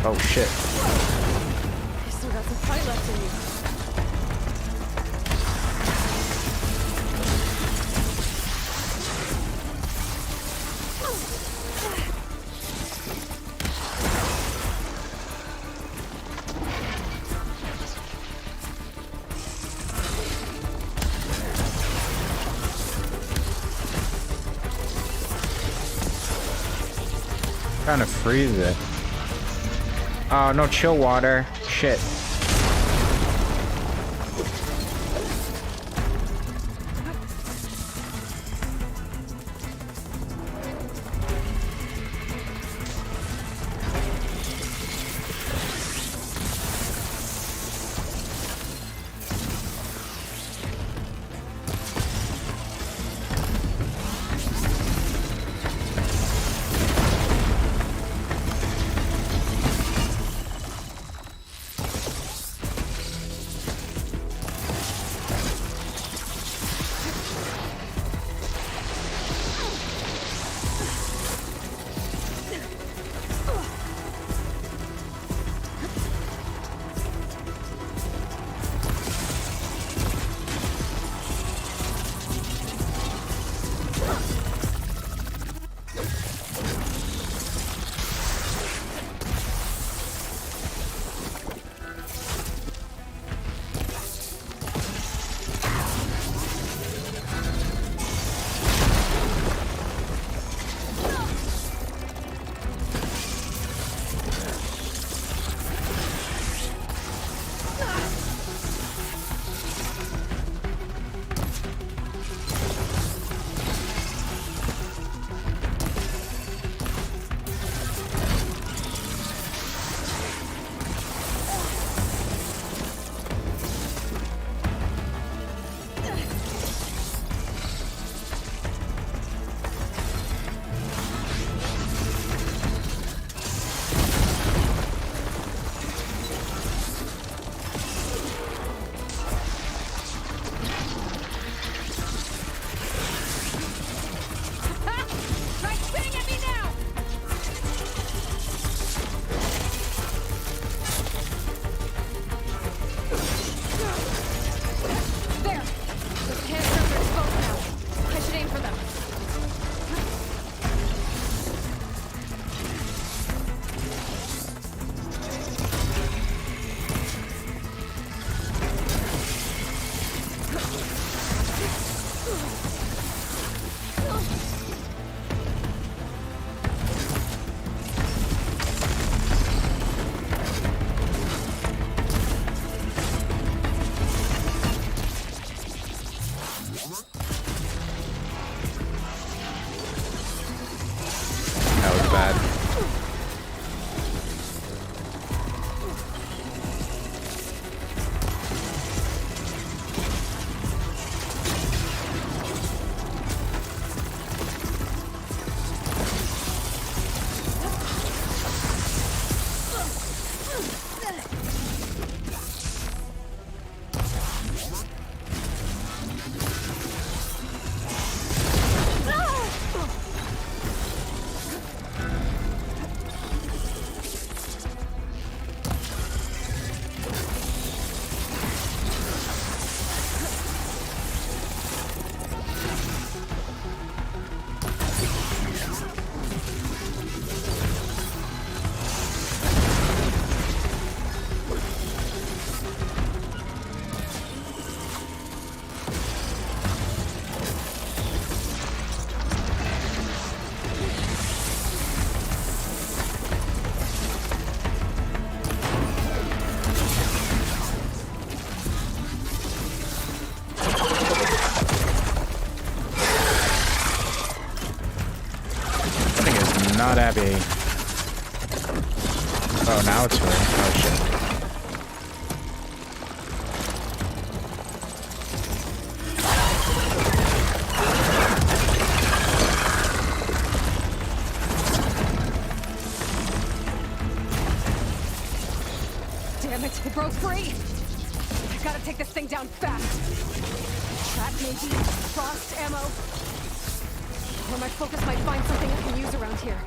Oh shit. I still got some fight light left in you. Trying to freeze it. Oh, no chill water. Shit. Not Abby. Oh, now it's her. Oh, shit. Damn it, it broke free! I gotta take this thing down fast. Trap maybe? Frost ammo? Or my focus might find something I can use around here.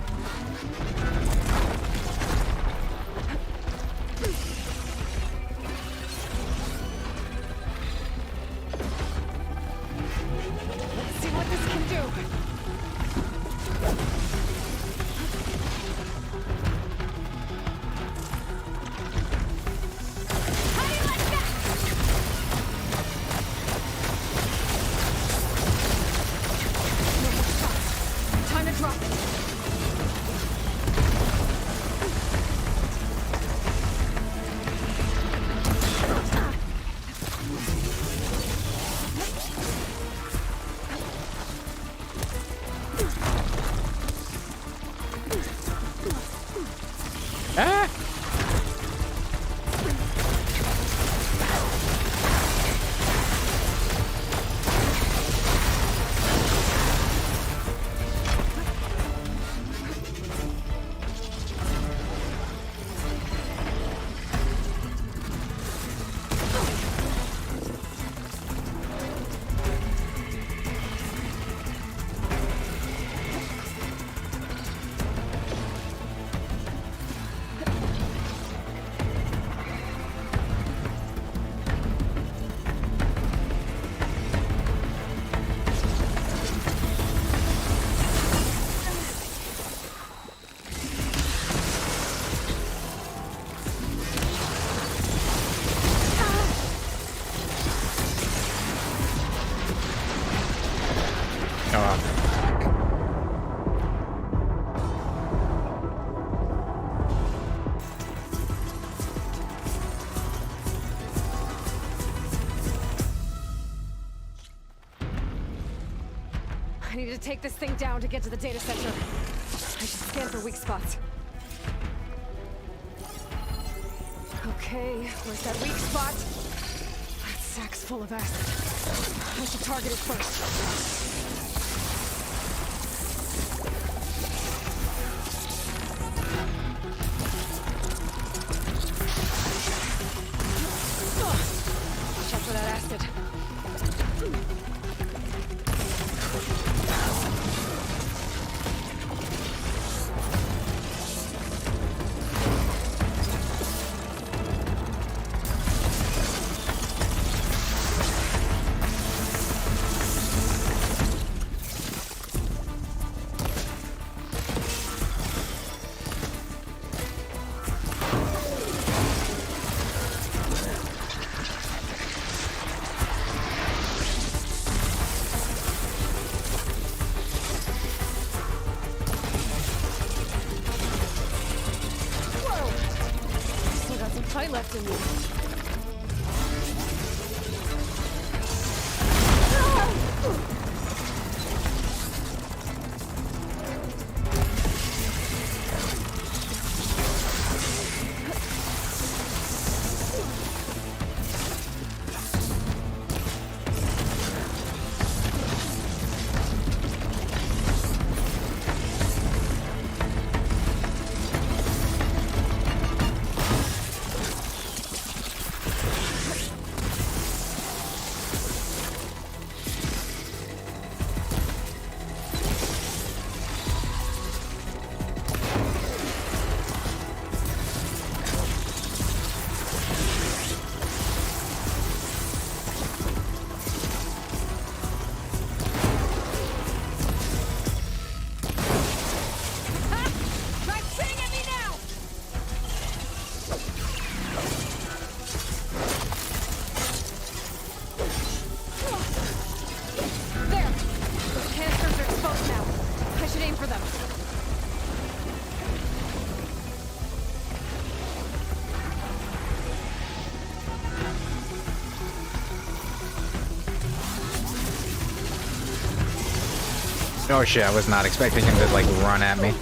Ah! I need to take this thing down to get to the data center. I should scan for weak spots. Okay, where's that weak spot? That sack's full of acid. I should target it first. Watch out for that acid. Fight left in you. Oh shit, I was not expecting him to like run at me.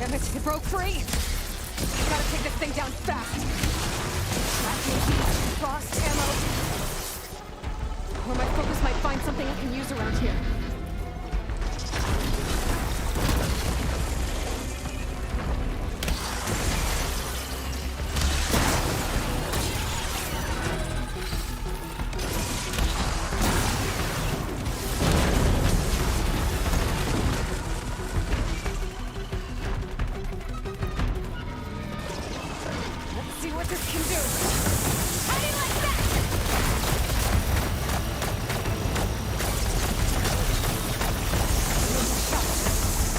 Damn it, it broke free! I gotta take this thing down fast! RPG, frost, ammo... Or my focus might find something I can use around here. Let's see what this can do. How do you like that?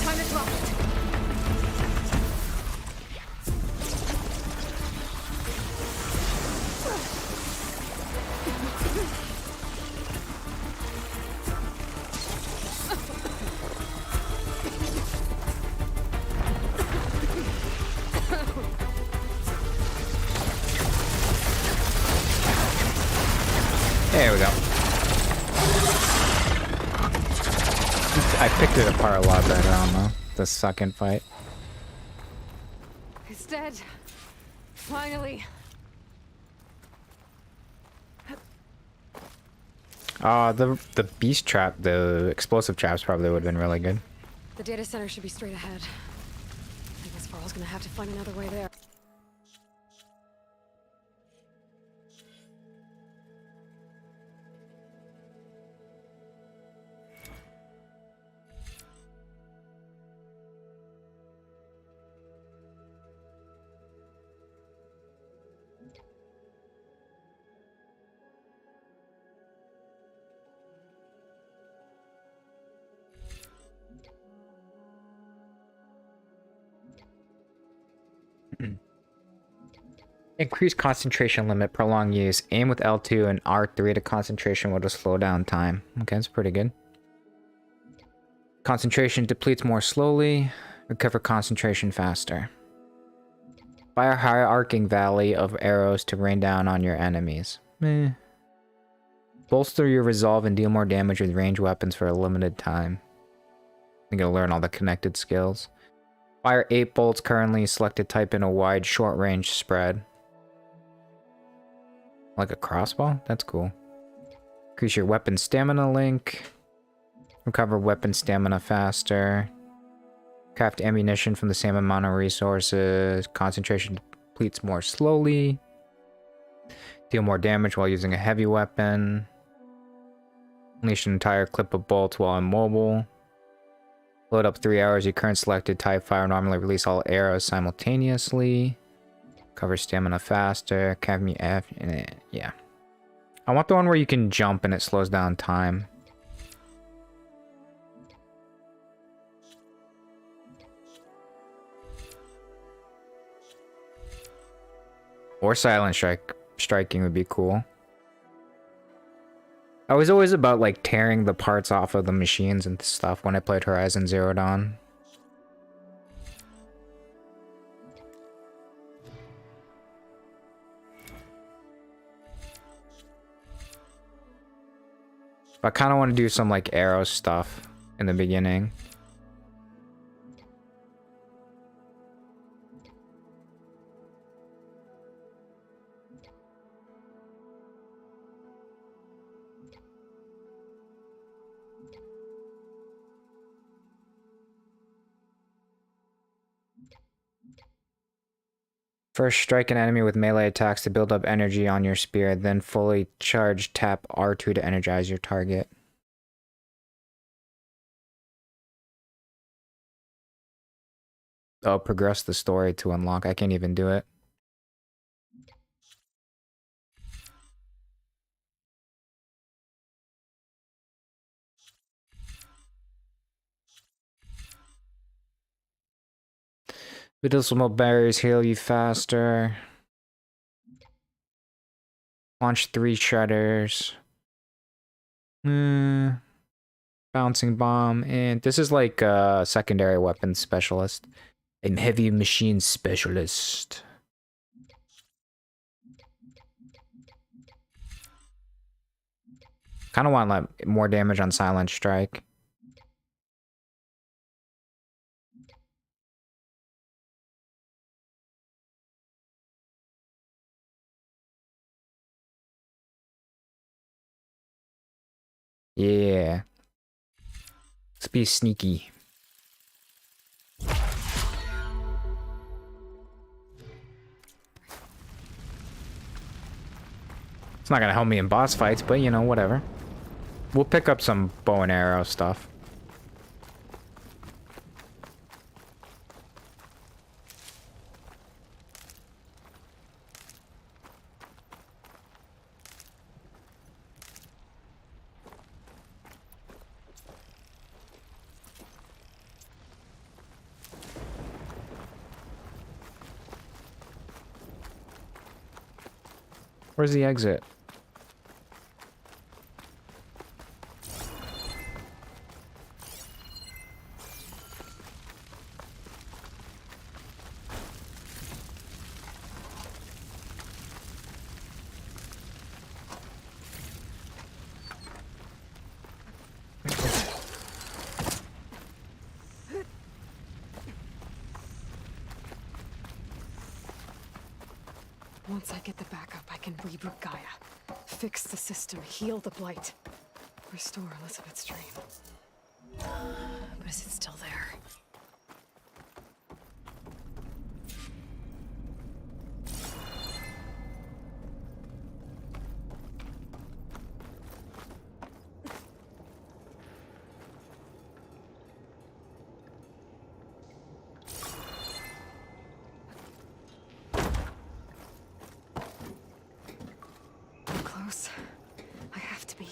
Time to drop it. There we go. I picked it apart a lot better on the second fight. It's dead. Finally. The beast trap, the explosive traps probably would have been really good. The data center should be straight ahead. I guess Varl's gonna have to find another way there. Increase concentration limit, prolong use. Aim with L2 and R3 to concentration will just slow down time. Okay, that's pretty good. Concentration depletes more slowly. Recover concentration faster. Fire hierarching volley of arrows to rain down on your enemies. Meh. Bolster your resolve and deal more damage with ranged weapons for a limited time. I'm gonna learn all the connected skills. Fire 8 bolts currently selected type in a wide short range spread. Like a crossbow? That's cool. Increase your weapon stamina link. Recover weapon stamina faster. Craft ammunition from the same amount of resources. Concentration depletes more slowly. Deal more damage while using a heavy weapon. Unleash an entire clip of bolts while immobile. Load up 3 arrows. Your current selected type fire normally release all arrows simultaneously. Cover stamina faster. Academy F. Yeah. I want the one where you can jump and it slows down time. Or silent striking would be cool. I was always about like tearing the parts off of the machines and stuff when I played Horizon Zero Dawn. I kind of want to do some like arrow stuff in the beginning. First, strike an enemy with melee attacks to build up energy on your spear, then fully charge tap R2 to energize your target. Oh, progress the story to unlock. I can't even do it. Medicinal berries heal you faster. Launch 3 shredders. Bouncing bomb. And this is like a secondary weapons specialist. I'm heavy machine specialist. Kind of want like more damage on silent strike. Yeah. Let's be sneaky. It's not gonna help me in boss fights, but you know, whatever. We'll pick up some bow and arrow stuff. Where's the exit? Once I get the backup, I can reboot Gaia. Fix the system, heal the blight. Restore Elizabeth's dream. But is it still there? I'm close. I have to be.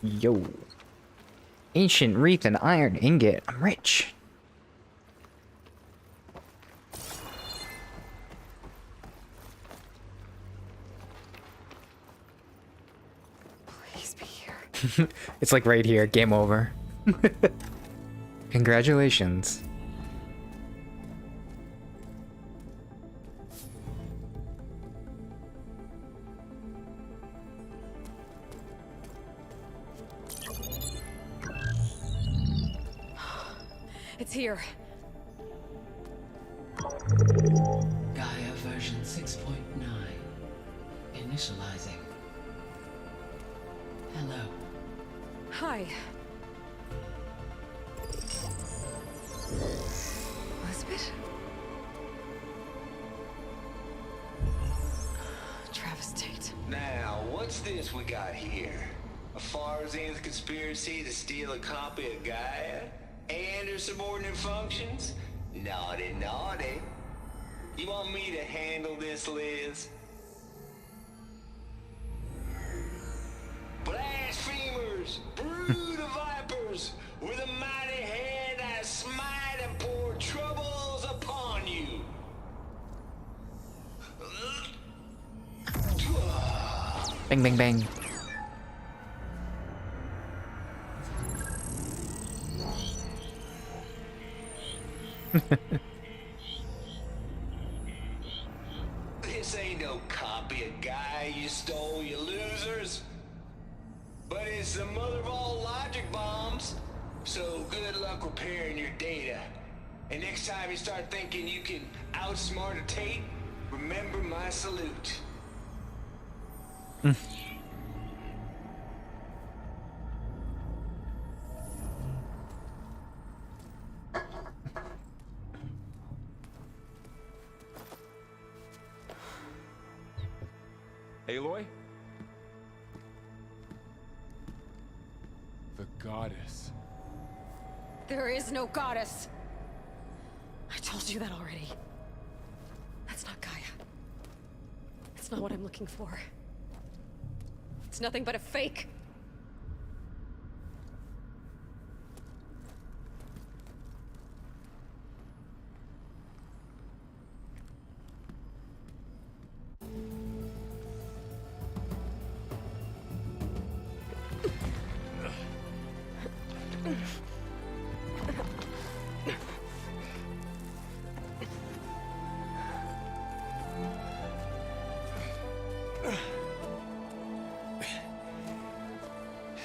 Yo. Ancient wreath and iron ingot. I'm rich. Please be here. It's like right here. Game over. Congratulations. It's here. Gaia version 6.9. Initializing. Hello. Hi. Elizabeth? Travis Tate. Now, what's this we got here? A Farzan's conspiracy to steal a copy of Gaia? And her subordinate functions? Naughty, naughty. You want me to handle this, Liz? Blasphemers! Brood of vipers! With a mighty hand I smite and pour troubles upon you! Bang, bang, bang. This ain't no copy of Gaia you stole, you losers. But it's the mother of all logic bombs. So good luck repairing your data. And next time you start thinking you can outsmart a Tate, remember my salute. Aloy? The goddess. There is no goddess. I told you that already. That's not Gaia. It's not what I'm looking for. It's nothing but a fake.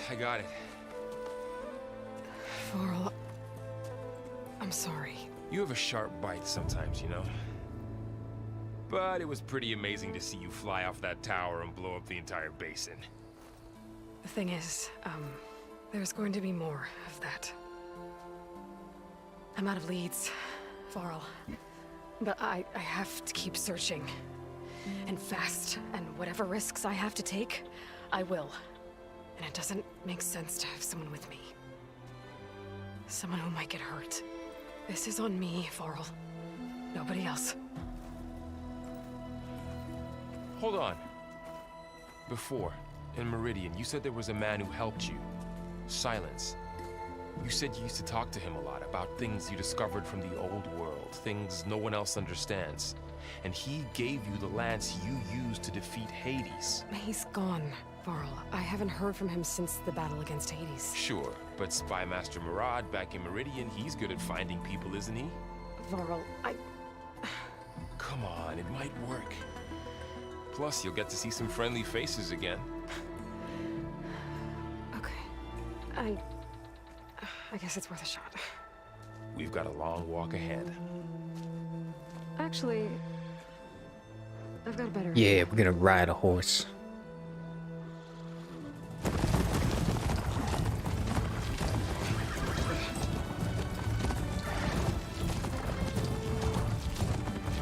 I got it. Varl, I'm sorry. You have a sharp bite sometimes, you know? But it was pretty amazing to see you fly off that tower and blow up the entire basin. The thing is, there's going to be more of that. I'm out of leads, Varl. But I have to keep searching. And fast, and whatever risks I have to take, I will. And it doesn't make sense to have someone with me. Someone who might get hurt. This is on me, Varl. Nobody else. Hold on. Before, in Meridian, you said there was a man who helped you. Silence. You said you used to talk to him a lot about things you discovered from the old world, things no one else understands. And he gave you the lance you used to defeat Hades. He's gone, Varl. I haven't heard from him since the battle against Hades. Sure, but Spy Master Murad back in Meridian, he's good at finding people, isn't he? Varl, Come on, it might work. Plus, you'll get to see some friendly faces again. Okay. I guess it's worth a shot. We've got a long walk ahead. Actually, I've got a better Yeah, we're gonna ride a horse.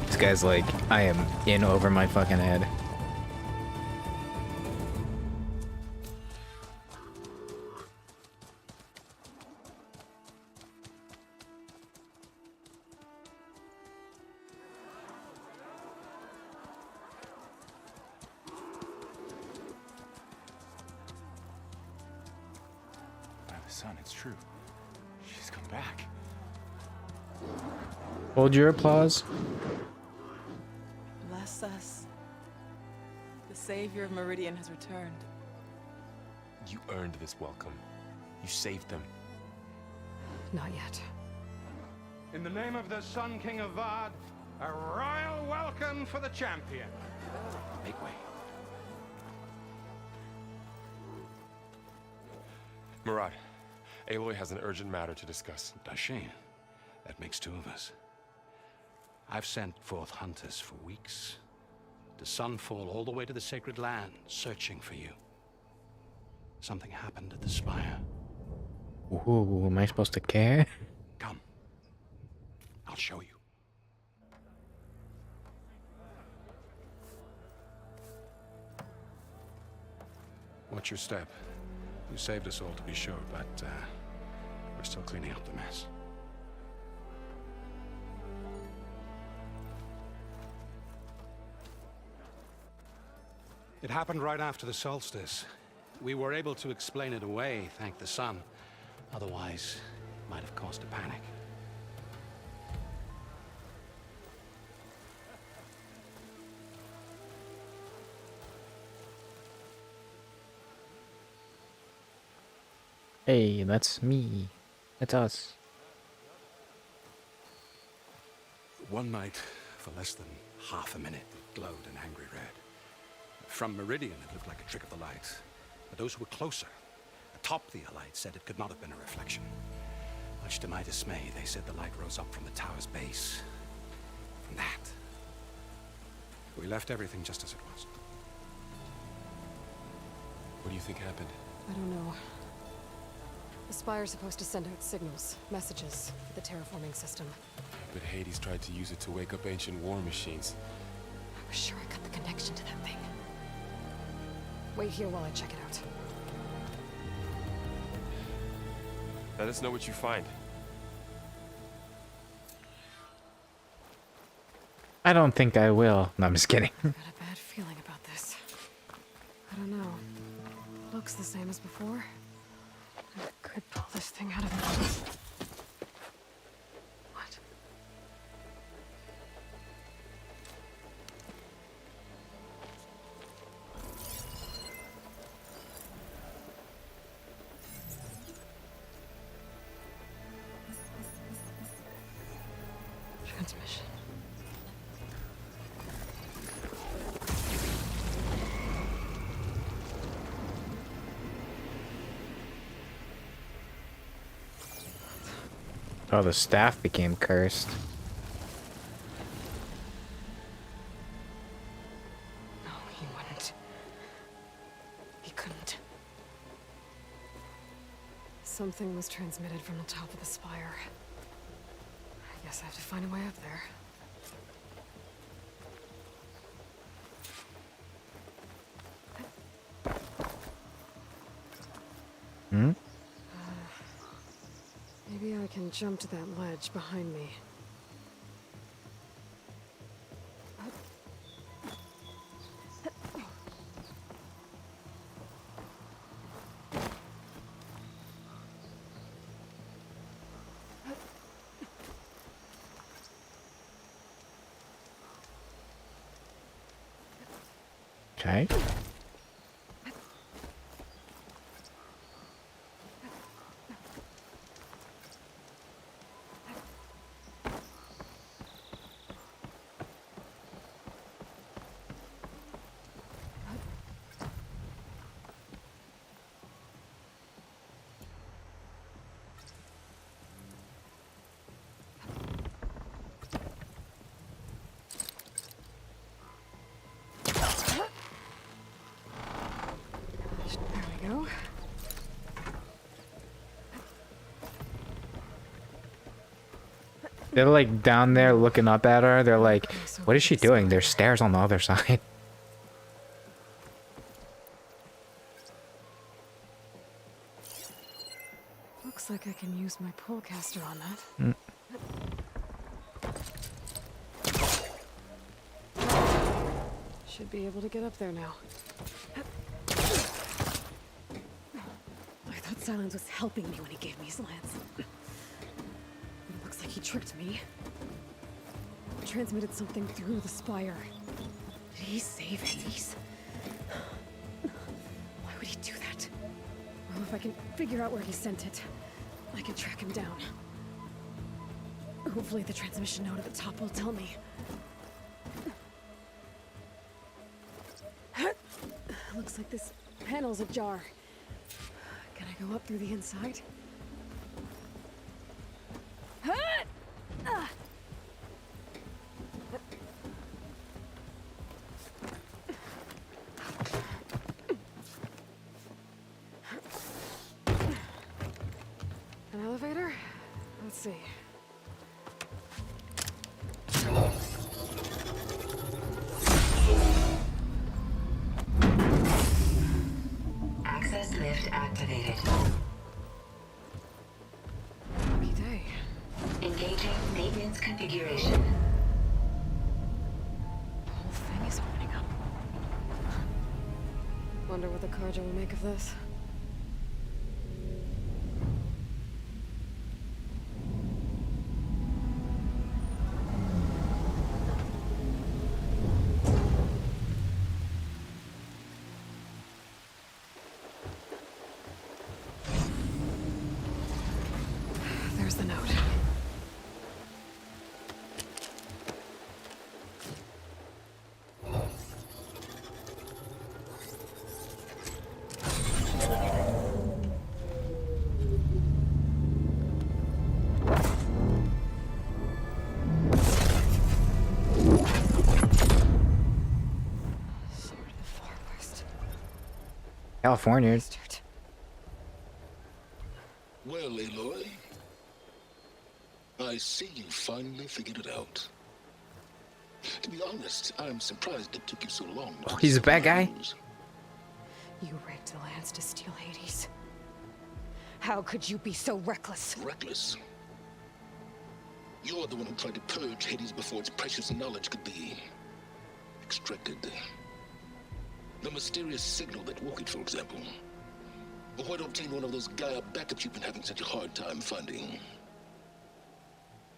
This guy's like, I am in over my fucking head. Son, it's true. She's come back. Hold your applause. Bless us. The savior of Meridian has returned. You earned this welcome. You saved them. Not yet. In the name of the Sun King of Vard, a royal welcome for the champion. Make way. Murad, Aloy has an urgent matter to discuss. Dashane, that makes two of us. I've sent forth hunters for weeks, to Sunfall all the way to the Sacred Land, searching for you. Something happened at the Spire. Ooh, am I supposed to care? Come. I'll show you. Watch your step. You saved us all, to be sure, but we're still cleaning up the mess. It happened right after the solstice. We were able to explain it away, thank the sun. Otherwise, it might have caused a panic. Hey, that's me. That's us. One night, for less than half a minute, it glowed an angry red. From Meridian, it looked like a trick of the light. But those who were closer, atop the light, said it could not have been a reflection. Much to my dismay, they said the light rose up from the tower's base. From that. We left everything just as it was. What do you think happened? I don't know. The Spire's supposed to send out signals, messages for the terraforming system. But Hades tried to use it to wake up ancient war machines. I was sure I got the connection to that thing. Wait here while I check it out. Let us know what you find. I don't think I will. No, I'm just kidding. I got a bad feeling about this. I don't know. Looks the same as before. I could pull this thing out of it. What? Transmission. Oh, the staff became cursed. No, he wouldn't. He couldn't. Something was transmitted from the top of the spire. I guess I have to find a way up there. Hmm? Maybe I can jump to that ledge behind me. Okay. There we go. They're like down there looking up at her. They're like, what is she doing? There's stairs on the other side. Looks like I can use my pullcaster on that. Mm. Should be able to get up there now. I thought Silence was helping me when he gave me his lance. It looks like he tricked me. Transmitted something through the spire. Did he save Hades? Why would he do that? Well, if I can figure out where he sent it, I can track him down. Hopefully the transmission node at the top will tell me. Looks like this panel's ajar. Can I go up through the inside? An elevator? Let's see. Access lift activated. Lucky day. Engaging maintenance configuration. The whole thing is opening up. Wonder what the Carja will make of this. There's the note. Sword of the Far West. California. Bastard. Well, Aloy, I see you finally figured it out. To be honest, I'm surprised it took you so long. Oh, he's a bad guy? You rigged the lance to steal Hades. How could you be so reckless? Reckless? You're the one who tried to purge Hades before its precious knowledge could be extracted. The mysterious signal that woke it, for example. Or why to obtain one of those Gaia backups you've been having such a hard time finding.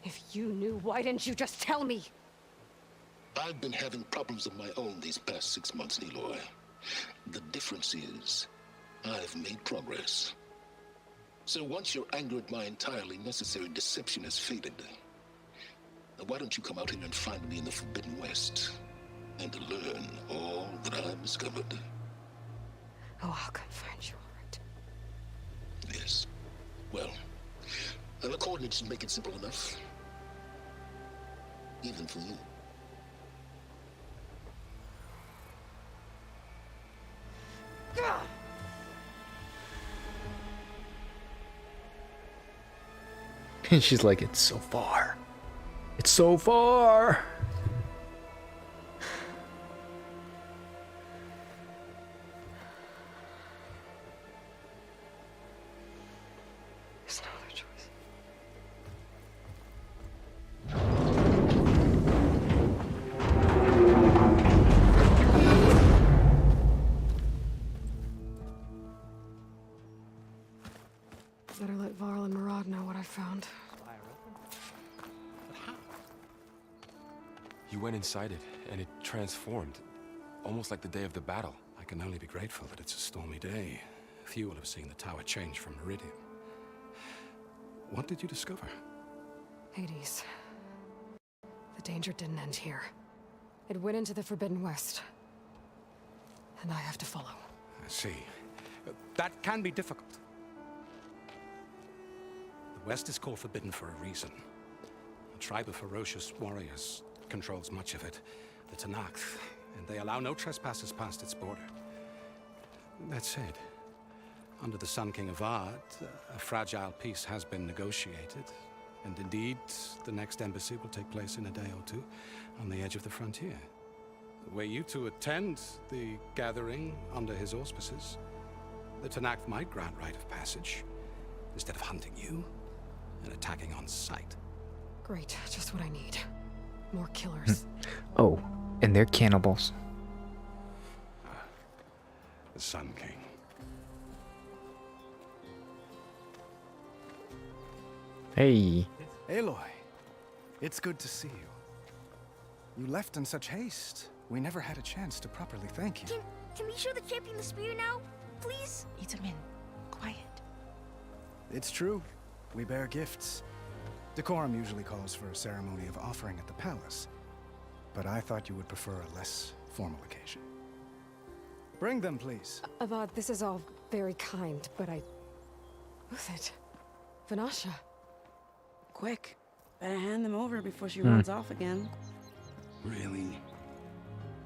If you knew, why didn't you just tell me? I've been having problems of my own these past 6 months, Aloy. The difference is, I've made progress. So once your anger at my entirely necessary deception has faded, why don't you come out here and find me in the Forbidden West, and learn all that I've discovered? Oh, I'll come find you, all right. Yes. Well, And the coordinates make it simple enough. Even for you. And she's like, it's so far. It's so far. There's no other choice. Better let Varl and Murad know what I found. You went inside it, and it transformed. Almost like the day of the battle. I can only be grateful that it's a stormy day. Few will have seen the tower change from Meridian. What did you discover? Hades. The danger didn't end here. It went into the Forbidden West. And I have to follow. I see. That can be difficult. The West is called Forbidden for a reason. A tribe of ferocious warriors controls much of it, the Tenakth, and they allow no trespassers past its border. That said, under the Sun King of Ard, a fragile peace has been negotiated, and indeed, the next embassy will take place in a day or two on the edge of the frontier. Were you to attend the gathering under his auspices, the Tenakth might grant right of passage, instead of hunting you and attacking on sight. Great, just what I need. More killers. Oh, and they're cannibals. The Sun King. Hey. Aloy, it's good to see you. You left in such haste. We never had a chance to properly thank you. Can we show the champion the spear now, please? Itamin, quiet. It's true. We bear gifts. Decorum usually calls for a ceremony of offering at the palace, but I thought you would prefer a less formal occasion. Bring them, please. Avad, this is all very kind, but Who's it? Vanasha. Quick. Better hand them over before she runs off again. Really?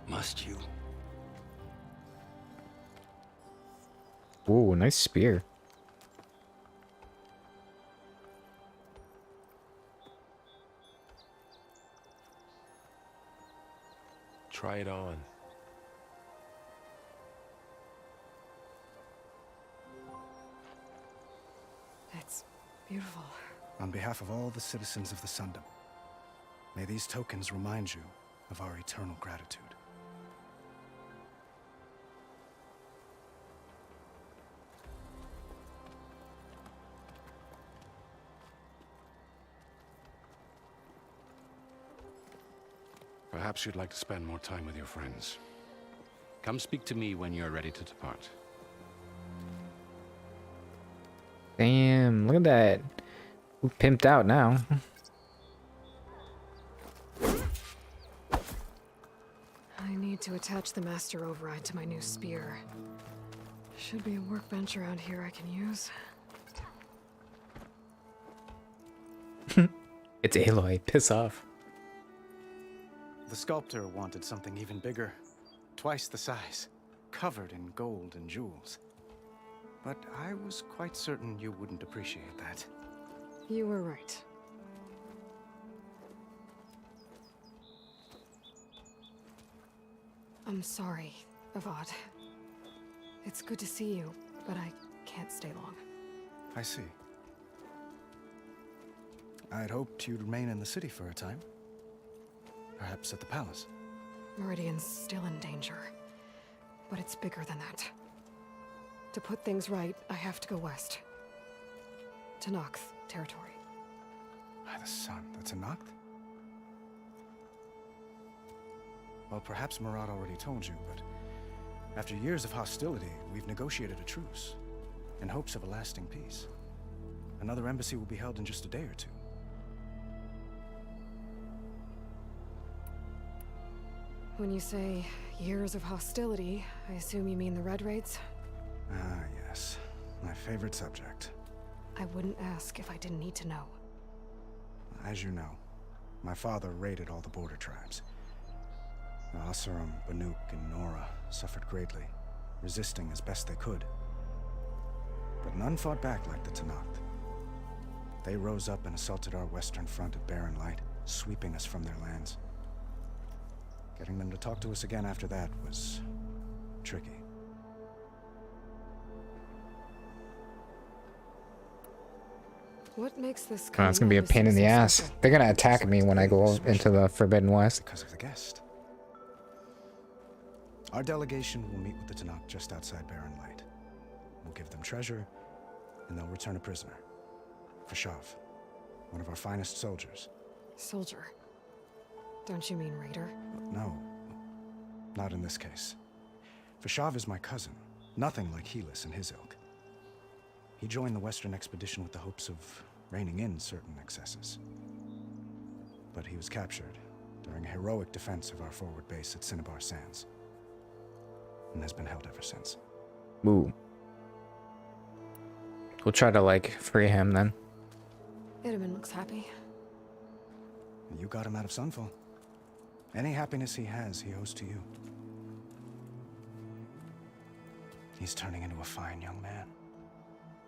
Must you? Ooh, nice spear. Try it on. It's beautiful. On behalf of all the citizens of the Sundom, may these tokens remind you of our eternal gratitude. Perhaps you'd like to spend more time with your friends. Come speak to me when you're ready to depart. Damn, look at that. We're pimped out now. I need to attach the master override to my new spear. Should be a workbench around here I can use. It's Aloy. Piss off. The sculptor wanted something even bigger, twice the size, covered in gold and jewels. But I was quite certain you wouldn't appreciate that. You were right. I'm sorry, Avad. It's good to see you, but I can't stay long. I see. I'd hoped you'd remain in the city for a time. Perhaps at the palace. Meridian's still in danger, but it's bigger than that. To put things right, I have to go west. To Nox territory. By the sun, that's a Noct? Well, perhaps Murad already told you, but after years of hostility, we've negotiated a truce, in hopes of a lasting peace. Another embassy will be held in just a day or two. When you say years of hostility, I assume you mean the Red Raids? Ah, yes. My favorite subject. I wouldn't ask if I didn't need to know. As you know, my father raided all the border tribes. Asurum, Banuk, and Nora suffered greatly, resisting as best they could. But none fought back like the Tenakth. They rose up and assaulted our western front at Barren Light, sweeping us from their lands. Getting them to talk to us again after that was tricky. What makes this Oh, it's gonna be a pain in the ass. They're gonna attack me when I go into the Forbidden West. Because of the guest. Our delegation will meet with the Tenakth just outside Barren Light. We'll give them treasure, and they'll return a prisoner. Fashav, one of our finest soldiers. Soldier? Don't you mean raider? No, not in this case. Fashav is my cousin, nothing like Helis and his ilk. He joined the Western expedition with the hopes of reining in certain excesses. But he was captured during a heroic defense of our forward base at Cinnabar Sands, and has been held ever since. Ooh. We'll try to, like, free him then. Itaman looks happy. You got him out of Sunfall. Any happiness he has, he owes to you. He's turning into a fine young man,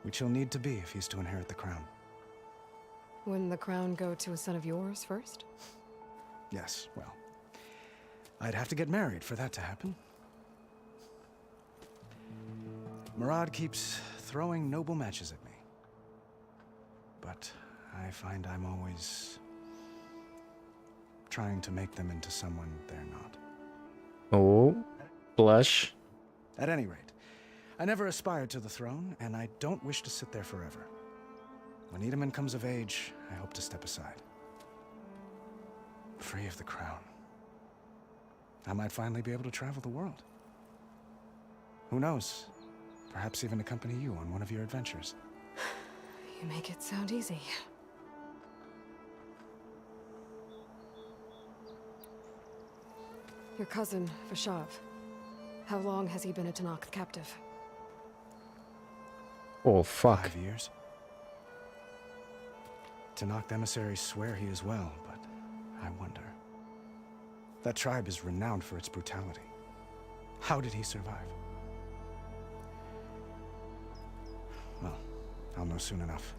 which he'll need to be if he's to inherit the crown. Wouldn't the crown go to a son of yours first? Yes, well, I'd have to get married for that to happen. Murad keeps throwing noble matches at me. But I find I'm always trying to make them into someone they're not. Oh, blush. At any rate, I never aspired to the throne, and I don't wish to sit there forever. When Itaman comes of age, I hope to step aside. Free of the crown. I might finally be able to travel the world. Who knows? Perhaps even accompany you on one of your adventures. You make it sound easy. Your cousin, Fashav. How long has he been a Tenakth captive? Oh, fuck. 5 years. Tenakth emissaries swear he is well, but I wonder. That tribe is renowned for its brutality. How did he survive? Well, I'll know soon enough.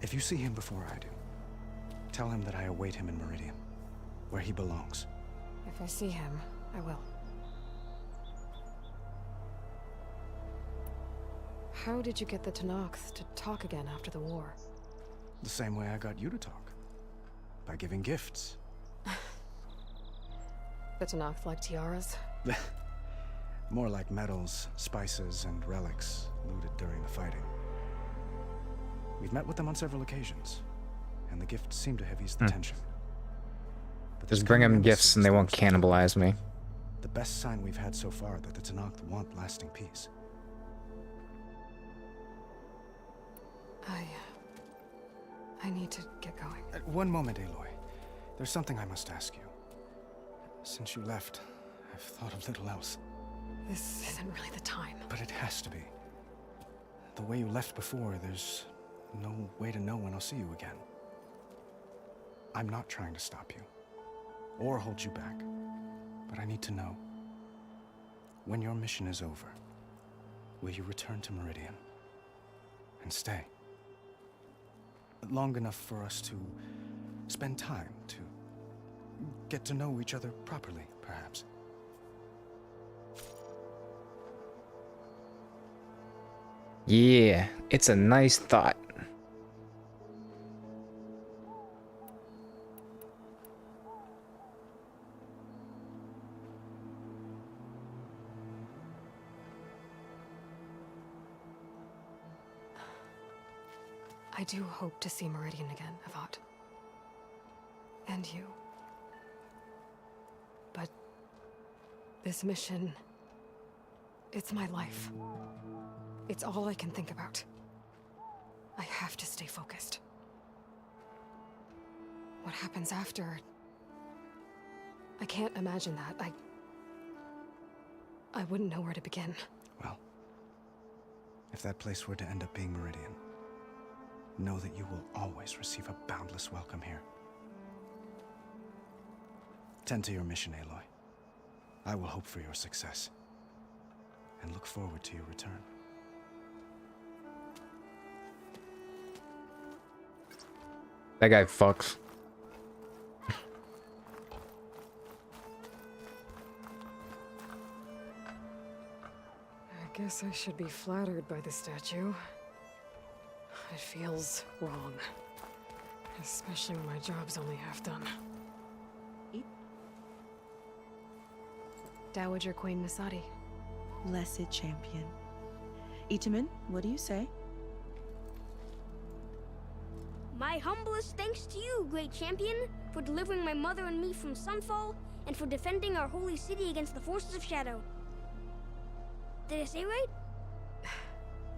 If you see him before I do, tell him that I await him in Meridian, where he belongs. If I see him, I will. How did you get the Tenakth to talk again after the war? The same way I got you to talk. By giving gifts. The Tenakth like tiaras? More like medals, spices, and relics looted during the fighting. We've met with them on several occasions, and the gifts seem to have eased the tension. But Just bring them gifts and they won't cannibalize me. The best sign we've had so far that the Tenakth want lasting peace. I need to get going. One moment, Aloy. There's something I must ask you. Since you left, I've thought of little else. This isn't really the time. But it has to be. The way you left before, there's no way to know when I'll see you again. I'm not trying to stop you, or hold you back, but I need to know. When your mission is over, will you return to Meridian and stay? Long enough for us to spend time, to get to know each other properly, perhaps. Yeah, it's a nice thought. I do hope to see Meridian again, Avad. And you. But this mission, it's my life. It's all I can think about. I have to stay focused. What happens after? I can't imagine that. I wouldn't know where to begin. Well, If that place were to end up being Meridian, know that you will always receive a boundless welcome here. Tend to your mission, Aloy. I will hope for your success, and look forward to your return. That guy fucks. I guess I should be flattered by the statue. It feels wrong. Especially when my job's only half done. Dowager Queen Nasadi. Blessed champion. Itaman, what do you say? My humblest thanks to you, great champion, for delivering my mother and me from Sunfall, and for defending our holy city against the forces of Shadow. Did I say right?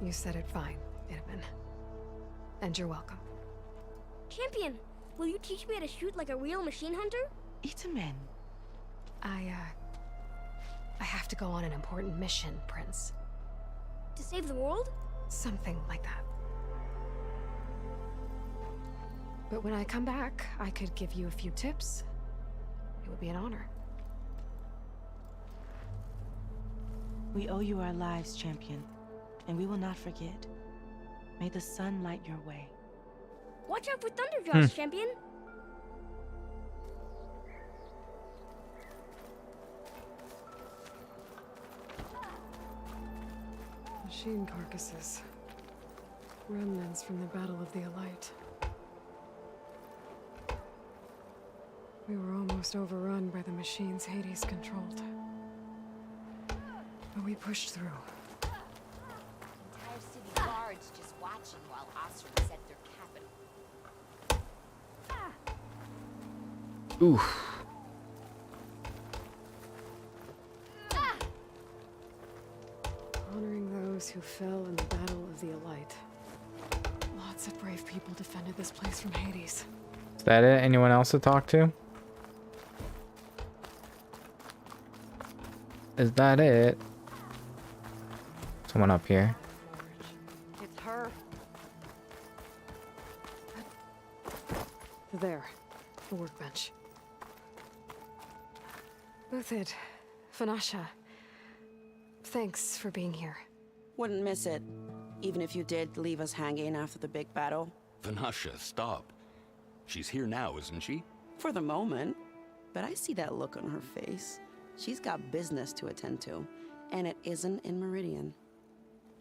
You said it fine, Itaman. And you're welcome. Champion, will you teach me how to shoot like a real machine hunter? Itaman. I have to go on an important mission, Prince. To save the world? Something like that. But when I come back, I could give you a few tips. It would be an honor. We owe you our lives, champion, and we will not forget. May the sun light your way. Watch out for Thunderjaws, champion! Machine carcasses. Remnants from the Battle of the Elite. We were almost overrun by the machines Hades controlled. But we pushed through. Entire city guards just watching while Osir set their capital. Oof. Honoring those who fell in the Battle of the Elite. Lots of brave people defended this place from Hades. Is that it? Anyone else to talk to? Is that it? Someone up here. It's her. There. The workbench. Uthid. Vanasha. Thanks for being here. Wouldn't miss it. Even if you did leave us hanging after the big battle. Vanasha, stop. She's here now, isn't she? For the moment. But I see that look on her face. She's got business to attend to. And it isn't in Meridian.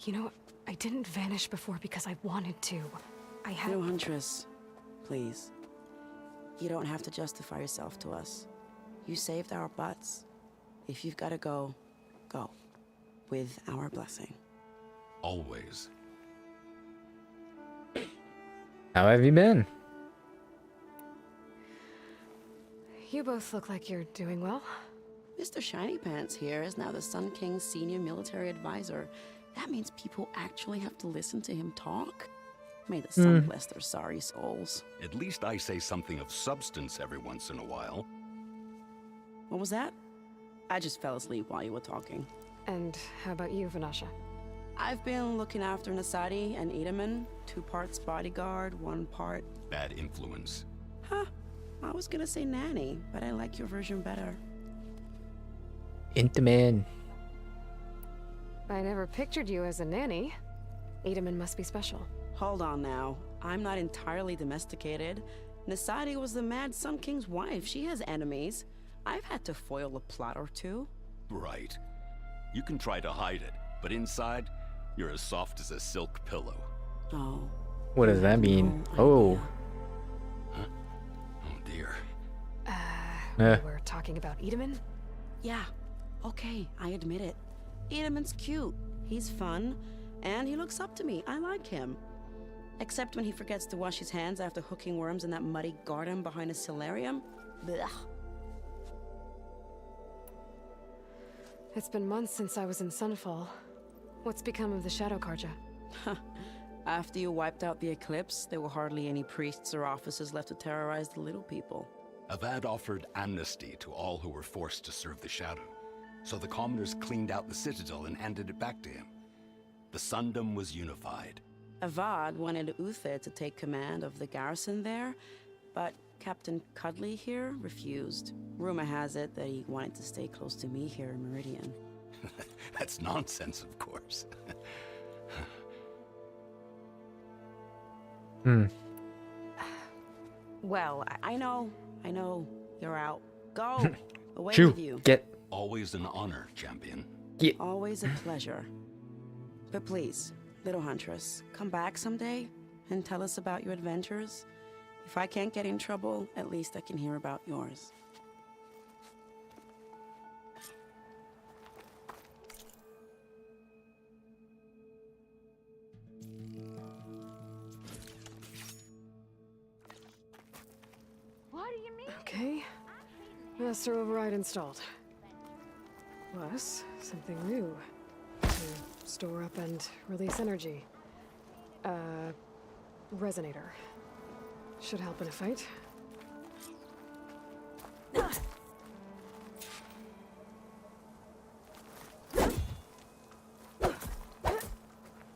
You know, I didn't vanish before because I wanted to. I had... No, Huntress. Please. You don't have to justify yourself to us. You saved our butts. If you've got to go, go. With our blessing. Always. How have you been? You both look like you're doing well. Mr. Shiny Pants here is now the Sun King's senior military advisor. That means people actually have to listen to him talk. May the sun bless their sorry souls. At least I say something of substance every once in a while. What was that? I just fell asleep while you were talking. And how about you, Vanasha? I've been looking after Nasadi and Itaman. 2 parts bodyguard, 1 part... Bad influence. Huh. I was gonna say nanny, but I like your version better. Intaman. I never pictured you as a nanny. Itaman must be special. Hold on now. I'm not entirely domesticated. Nasadi was the Mad Sun King's wife. She has enemies. I've had to foil a plot or 2. Right. You can try to hide it, but inside, you're as soft as a silk pillow. Oh. What does that mean? Oh. Huh? Oh dear. We were talking about Itaman? Yeah. Okay, I admit it. Itaman's cute. He's fun. And he looks up to me. I like him. Except when he forgets to wash his hands after hooking worms in that muddy garden behind a solarium. Blech. It's been months since I was in Sunfall. What's become of the Shadow Karja? After you wiped out the eclipse, there were hardly any priests or officers left to terrorize the little people. Avad offered amnesty to all who were forced to serve the Shadow, so the commoners cleaned out the citadel and handed it back to him. the Sundom was unified. Avad wanted Uther to take command of the garrison there, but Captain Cudley here refused. Rumor has it that he wanted to stay close to me here in Meridian. That's nonsense, of course. Well, I know. You're out. Go. Away Shoo, with you. get. Always an honor, champion. Yeah. Always a pleasure. But please, little huntress, come back someday and tell us about your adventures. If I can't get in trouble, at least I can hear about yours. What do you mean? Okay. Master override installed. Plus, something new. To store up and release energy. Resonator. Should help in a fight.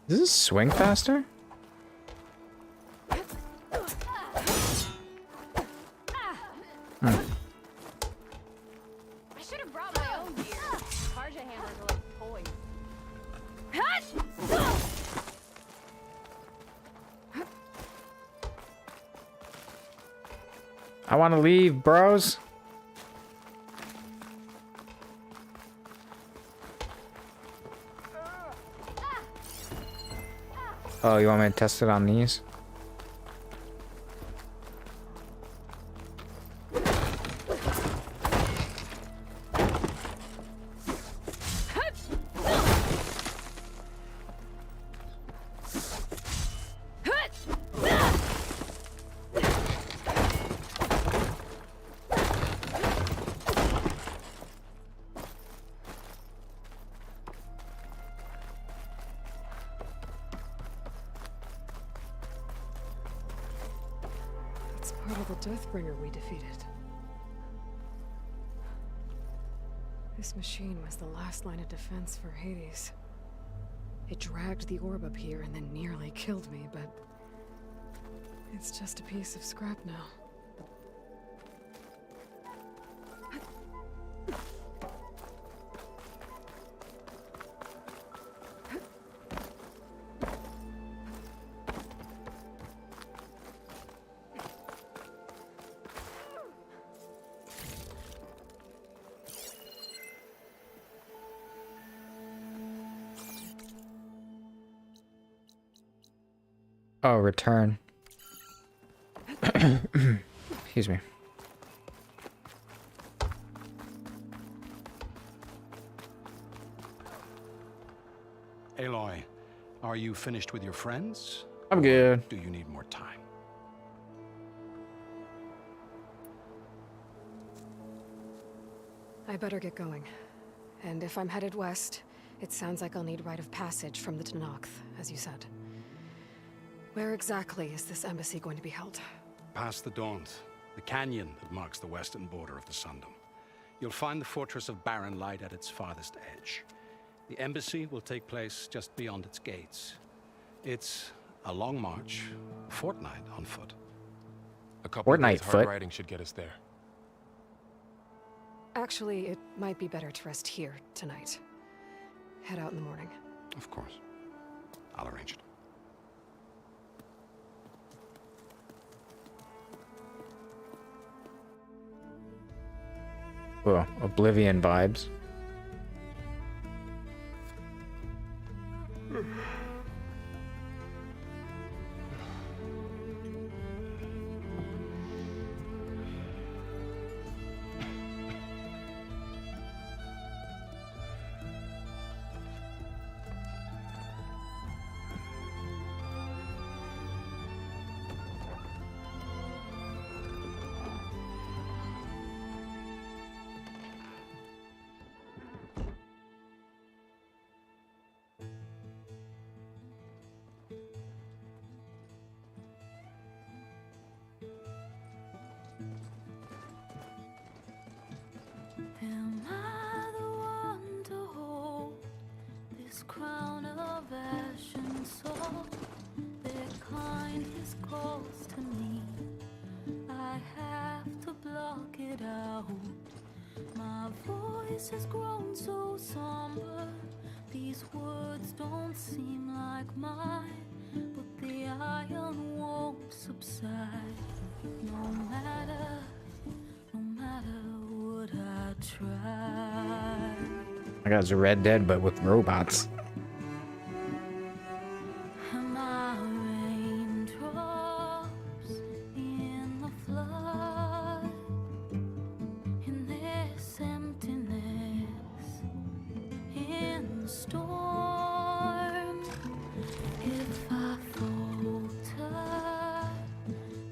Does this swing faster? I should have brought my own gear. Tarja hammers are like toys. I want to leave, bros. Oh, you want me to test it on these? It's part of the Deathbringer we defeated. This machine was the last line of defense for Hades. It dragged the orb up here and then nearly killed me, but it's just a piece of scrap now. Oh, return. Excuse me. Aloy, are you finished with your friends? I'm good. Do you need more time? I better get going. And if I'm headed west, it sounds like I'll need rite of passage from the Tenakth, as you said. Where exactly is this embassy going to be held? Past the Daunt, the canyon that marks the western border of the Sundom. You'll find the fortress of Barren Light at its farthest edge. The embassy will take place just beyond its gates. It's a long march, a fortnight on foot. A couple of Fortnite days hard foot. riding should get us there. Actually, it might be better to rest here tonight. Head out in the morning. Of course. I'll arrange it. Oh, Oblivion vibes. Am I the one to hold this crown of ashes? voice has grown so somber. These words don't seem like mine, but the iron won't subside. No matter what I try. I got a Red Dead, but with robots. My raindrops in the flood, in this emptiness, in the storm. If I falter,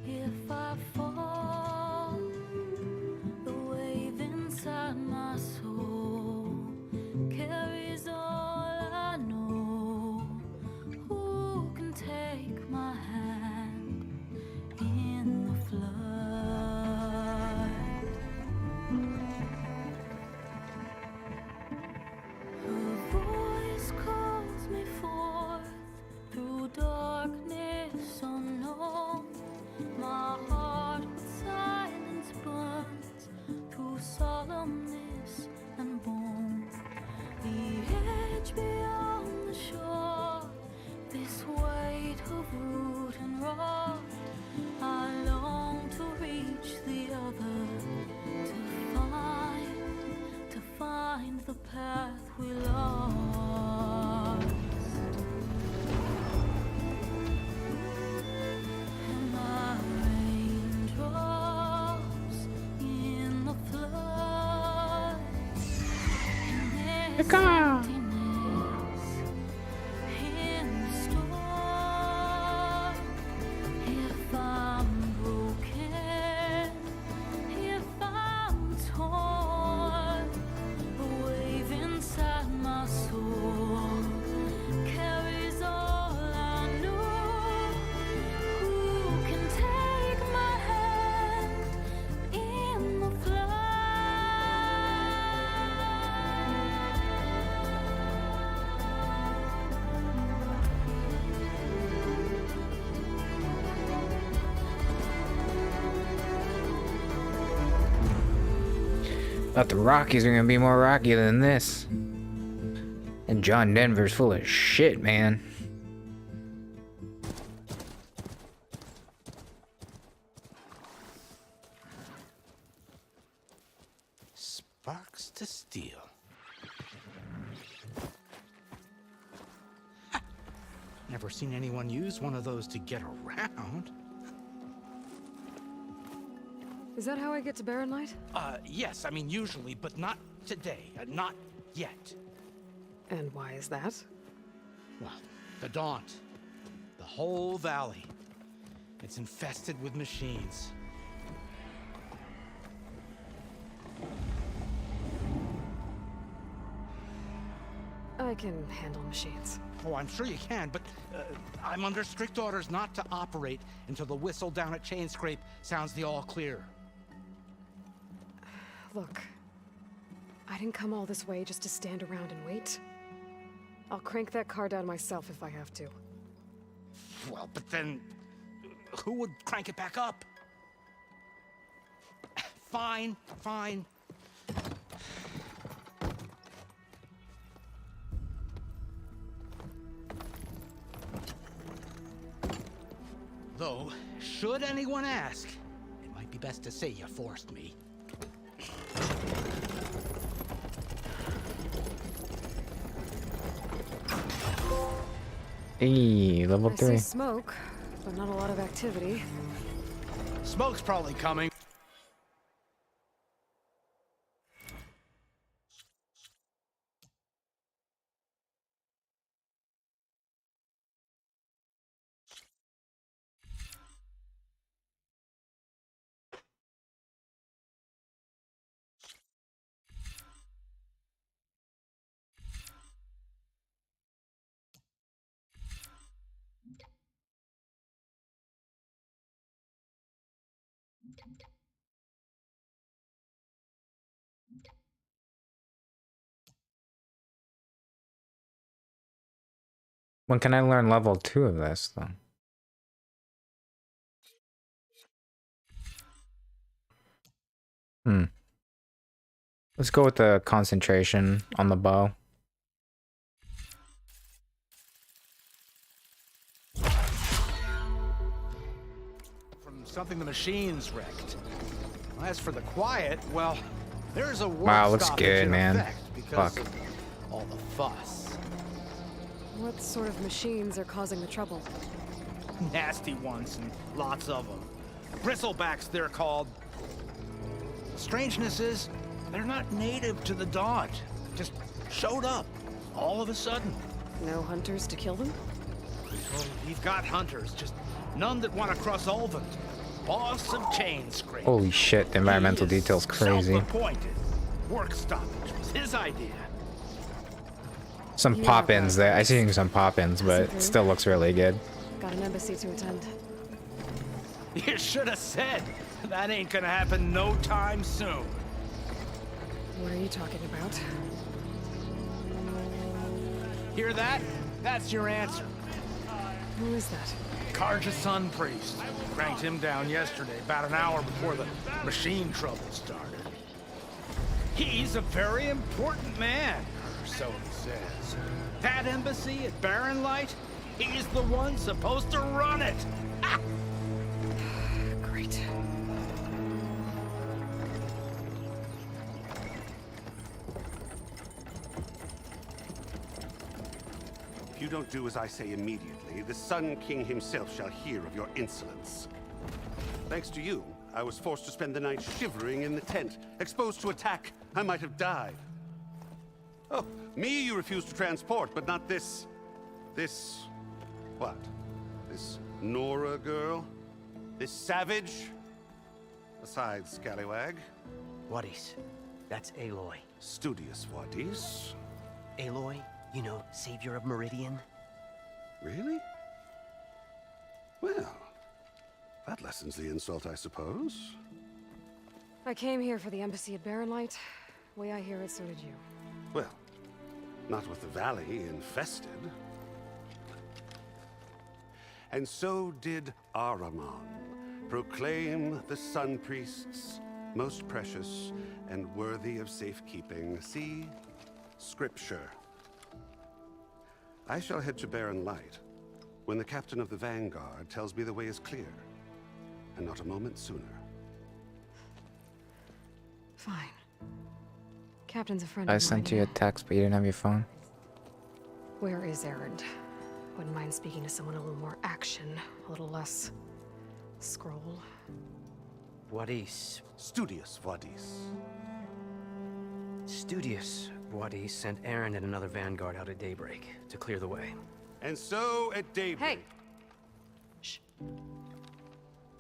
if I fall, the wave inside my soul carries all I know. Who can take my hand in the flood? Her voice calls me forth through darkness unknown. My heart with silence burns through solemnness and bone. The edge beyond the shore, this weight of root and rod. I long to reach the other, to find the path we lost. And my raindrops in the flood, in this emptiness, in the storm. If I'm broken, if I'm torn, the wave inside my soul carries all I know. Who can take my hand in the flood? Thought the Rockies are gonna be more rocky than this. And John Denver's full of shit, man. Sparks to steel. Ha! Never seen anyone use one of those to get around. Is that how I get to Barren Light? Yes, I mean usually, but not today. Not yet. And why is that? Well, the Daunt. The whole valley. It's infested with machines. I can handle machines. Oh, I'm sure you can, but I'm under strict orders not to operate until the whistle down at Chain Scrape sounds the all clear. Look, I didn't come all this way just to stand around and wait. I'll crank that car down myself if I have to. Well, but then who would crank it back up? Fine, fine. Though, should anyone ask, it might be best to say you forced me. Hey, level I 3. see smoke, but not a lot of activity. Smoke's probably coming. When can I learn level 2 of this, though? Hmm. Let's go with the concentration on the bow. From something the machines wrecked. As for the quiet, well, there's a work Wow, looks stoppage good, in man. effect because Fuck. of all the fuss. What sort of machines are causing the trouble? Nasty ones and lots of them. Bristlebacks, they're called. The strangeness is, they're not native to the Dodge. Just showed up, all of a sudden. No hunters to kill them? Oh, we've got hunters, just none that want to cross Ulvund. Boss of chain scrape. Holy shit, the environmental detail's crazy. Self-appointed. Work stoppage was his idea. Some Yeah, pop-ins right. there. I see some pop-ins, but it still looks really good. Got an embassy to attend. You should have said. That ain't gonna happen no time soon. What are you talking about? Hear that? That's your answer. Who is that? Karja's son priest. Cranked him down yesterday, about an hour before the machine trouble started. He's a very important man, or so he says. That embassy at Barren Light, he's the one supposed to run it. Ah! Great. If you don't do as I say immediately, the Sun King himself shall hear of your insolence. Thanks to you, I was forced to spend the night shivering in the tent. Exposed to attack, I might have died. Oh, me you refuse to transport, but not this... what? This Nora girl? This savage? Besides, scallywag. Wadis. That's Aloy. Studious Wadis. Aloy, you know, savior of Meridian. Really? Well, that lessens the insult, I suppose. I came here for the embassy at Barren Light. Way I hear it, so did you. Well, not with the valley infested. And so did Ahriman proclaim the Sun Priests most precious and worthy of safekeeping. See? Scripture. I shall head to Barren Light when the captain of the Vanguard tells me the way is clear, and not a moment sooner. Fine. Captain's a friend I of mine. sent you a text, but you didn't have your phone. Where is Erend? Wouldn't mind speaking to someone a little more action, a little less scroll. Wadis. Studious Wadis. Studious Wadis sent Aaron and another vanguard out at daybreak to clear the way. And so at daybreak... Hey! Shh.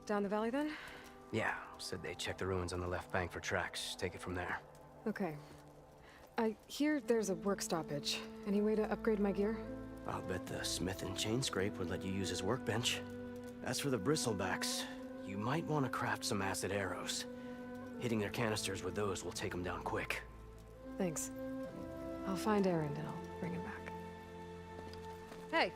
Down the valley, then? Yeah, said they checked the ruins on the left bank for tracks. Take it from there. Okay. I hear there's a work stoppage. Any way to upgrade my gear? I'll bet the smith and chain scrape would let you use his workbench. As for the bristlebacks, you might want to craft some acid arrows. Hitting their canisters with those will take them down quick. Thanks. I'll find Erend and I'll bring him back. Hey!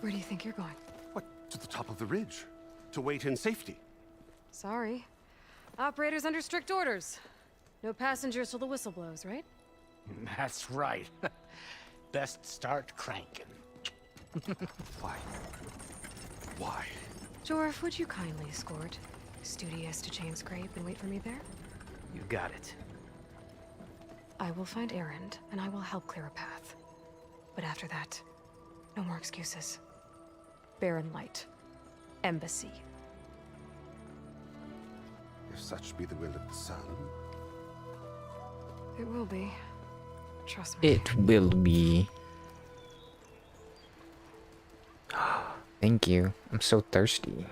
Where do you think you're going? What, to the top of the ridge? To wait in safety? Sorry. Operator's under strict orders. No passengers till the whistle blows, right? That's right. Best start cranking. Why? Why? Jorf, would you kindly escort Studious to Chain Scrape and wait for me there? You got it. I will find Erend, and I will help clear a path. But after that, no more excuses. Barren Light. Embassy. If such be the will of the sun. It will be. Trust me. It will be. Thank you. I'm so thirsty.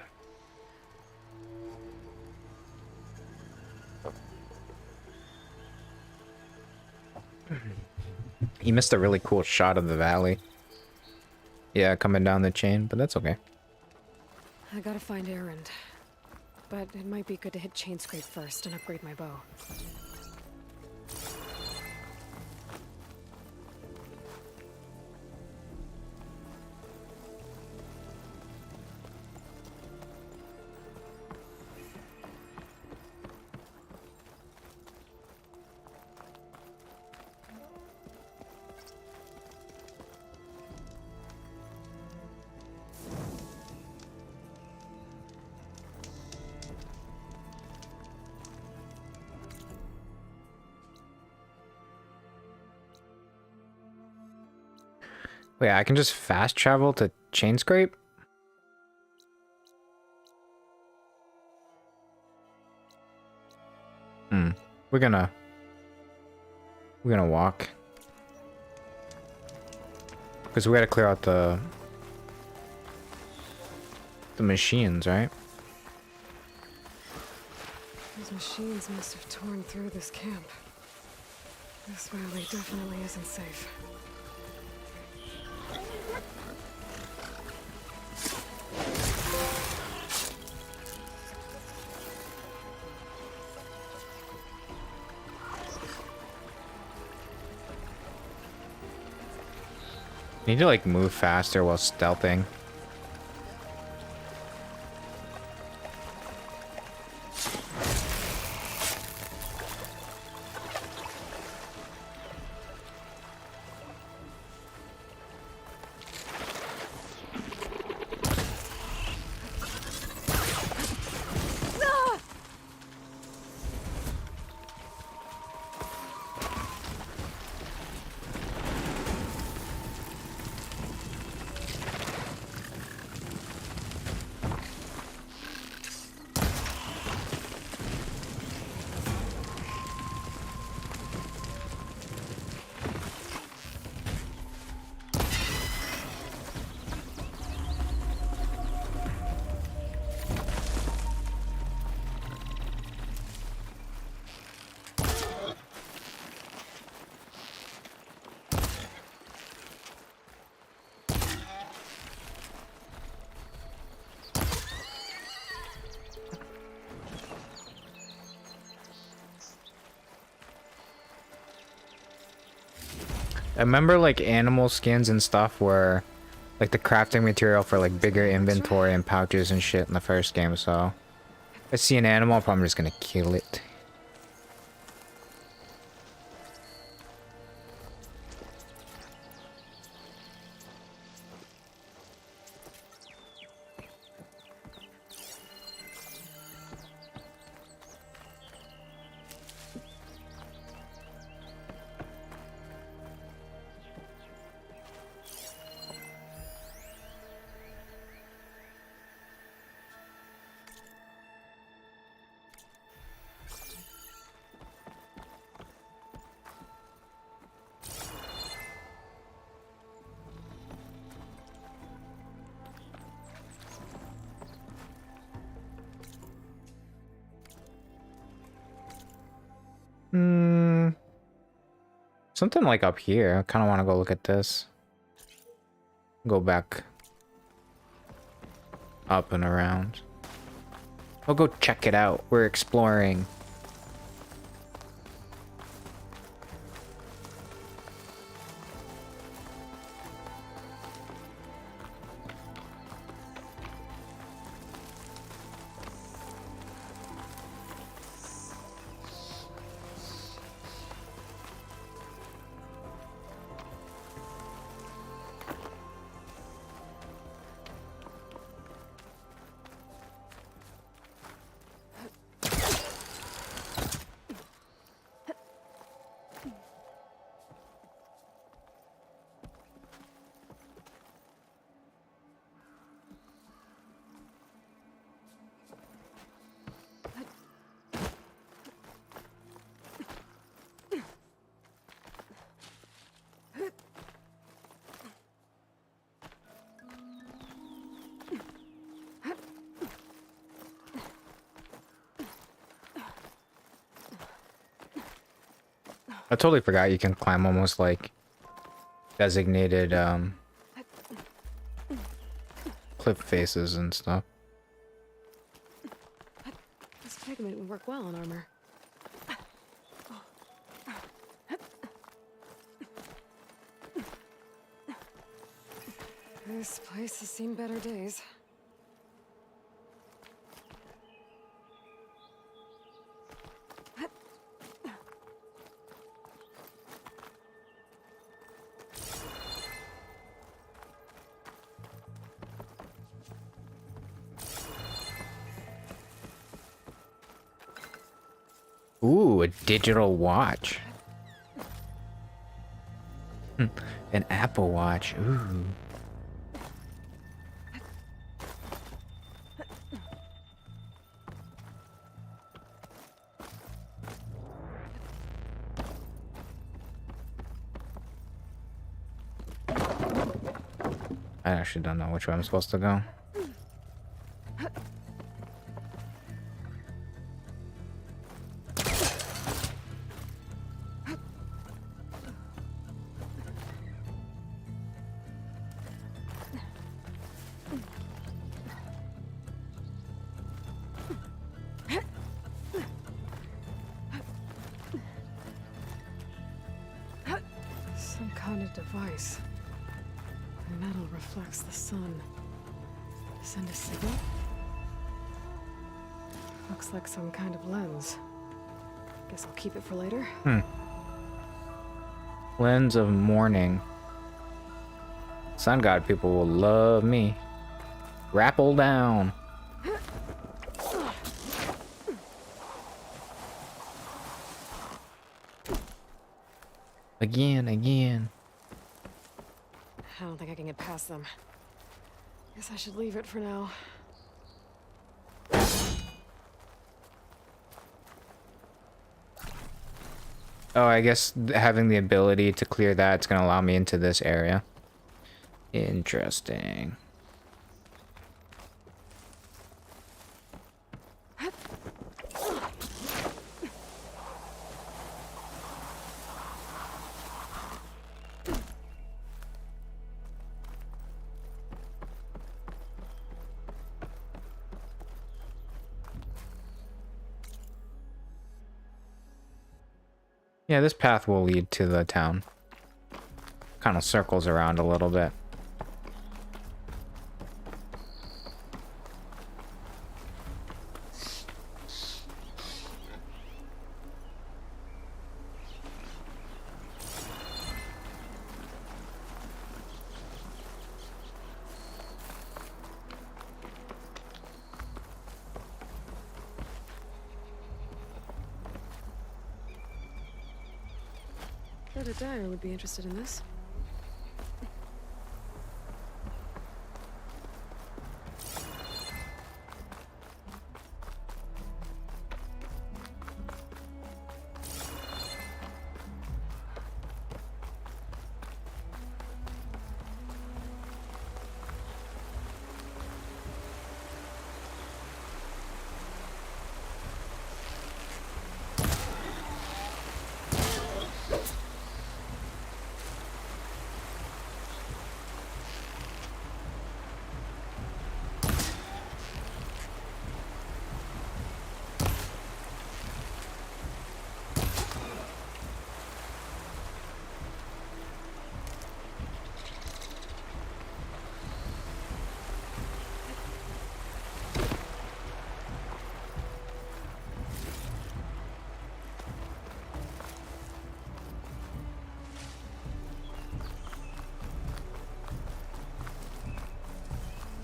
He missed a really cool shot of the valley. Yeah, coming down the chain, but that's okay. I gotta find Erend. But it might be good to hit Chain Scrape first and upgrade my bow. Wait, I can just fast travel to Chain Scrape? We're gonna walk. Because we gotta clear out the machines, right? Those machines must have torn through this camp. This valley definitely isn't safe. Need to like move faster while stealthing. I remember like animal skins and stuff were like the crafting material for like bigger inventory and pouches and shit in the first game, so if I see an animal, I'm probably just gonna kill it. Something like up here. I kind of want to go look at this. Go back up and around. I'll go check it out. We're exploring. I totally forgot you can climb almost like designated cliff faces and stuff. This pigment would work well on armor. This place has seen better days. Ooh, a digital watch. An Apple Watch. Ooh. I actually don't know which way I'm supposed to go. Some kind of device. The metal reflects the sun. Send a signal? Looks like some kind of lens. Guess I'll keep it for later. Lens of morning. Sun God people will love me. Grapple down. Again. I don't think I can get past them. Guess I should leave it for now. Oh, I guess having the ability to clear that is going to allow me into this area. Interesting. Yeah, this path will lead to the town. Kind of circles around a little bit. Bet a dyer would be interested in this.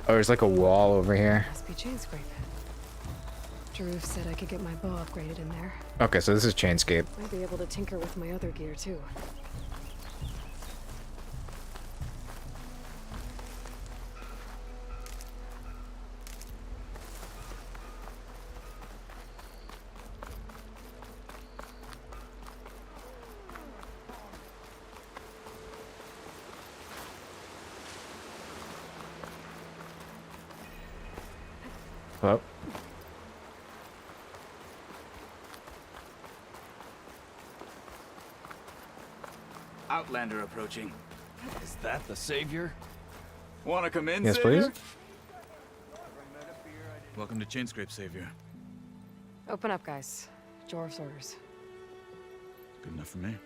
Oh, there's like a wall over here. Must be chain scrape. Drew said I could get my bow upgraded in there. Okay, so this is Chainscape. Might be able to tinker with my other gear too. Well. Outlander approaching. Is that the Savior? Want to come in, Yes, Savior? please. Welcome to Chainscrape, Savior. Open up, guys. Jorv's orders. Good enough for me.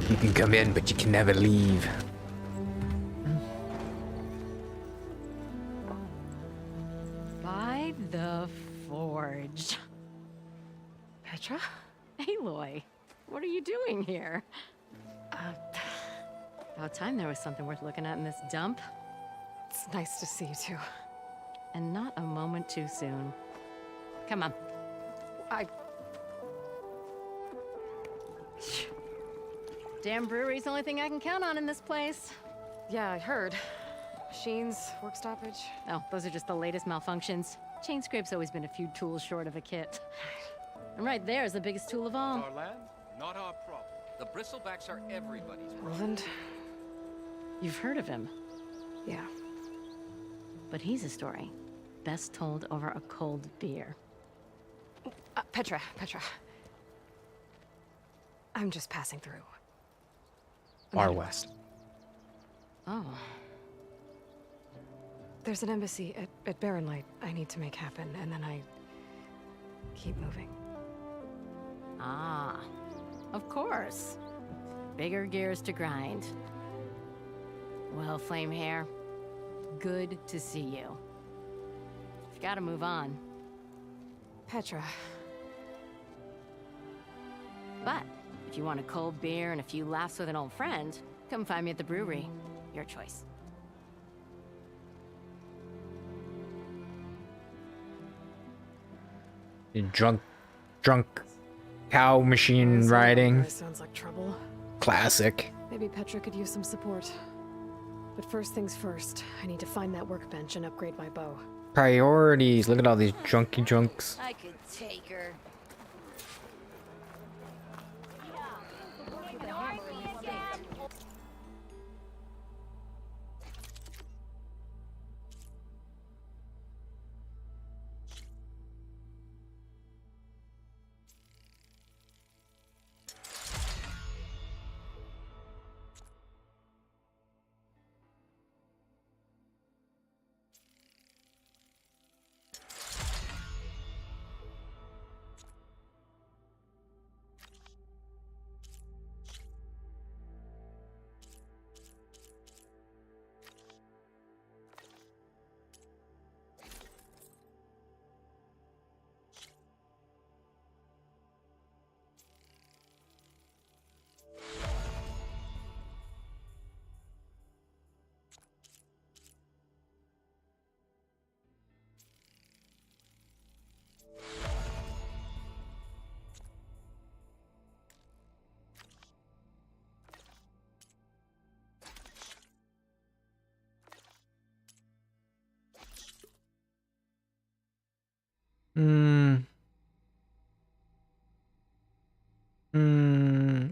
You can come in, but you can never leave. By the forge. Petra? Aloy, what are you doing here? About time there was something worth looking at in this dump. It's nice to see you too. And not a moment too soon. Come on. Damn brewery's the only thing I can count on in this place. Yeah, I heard. Machines, work stoppage. Oh, those are just the latest malfunctions. Chain scrape's always been a few tools short of a kit. And right there is the biggest tool of all. Our land, not our problem. The bristlebacks are everybody's problem. Roland? You've heard of him. Yeah. But he's a story best told over a cold beer. Petra. I'm just passing through. Far west. Oh. There's an embassy at Barren Light I need to make happen, and then I keep moving. Ah, of course. Bigger gears to grind. Well, Flamehair, good to see you. You've got to move on. Petra. But if you want a cold beer and a few laughs with an old friend, come find me at the brewery. Your choice. Drunk cow machine riding. Sounds like trouble. Classic. Maybe Petra could use some support. But first things first, I need to find that workbench and upgrade my bow. Priorities. Look at all these drunks. I could take her.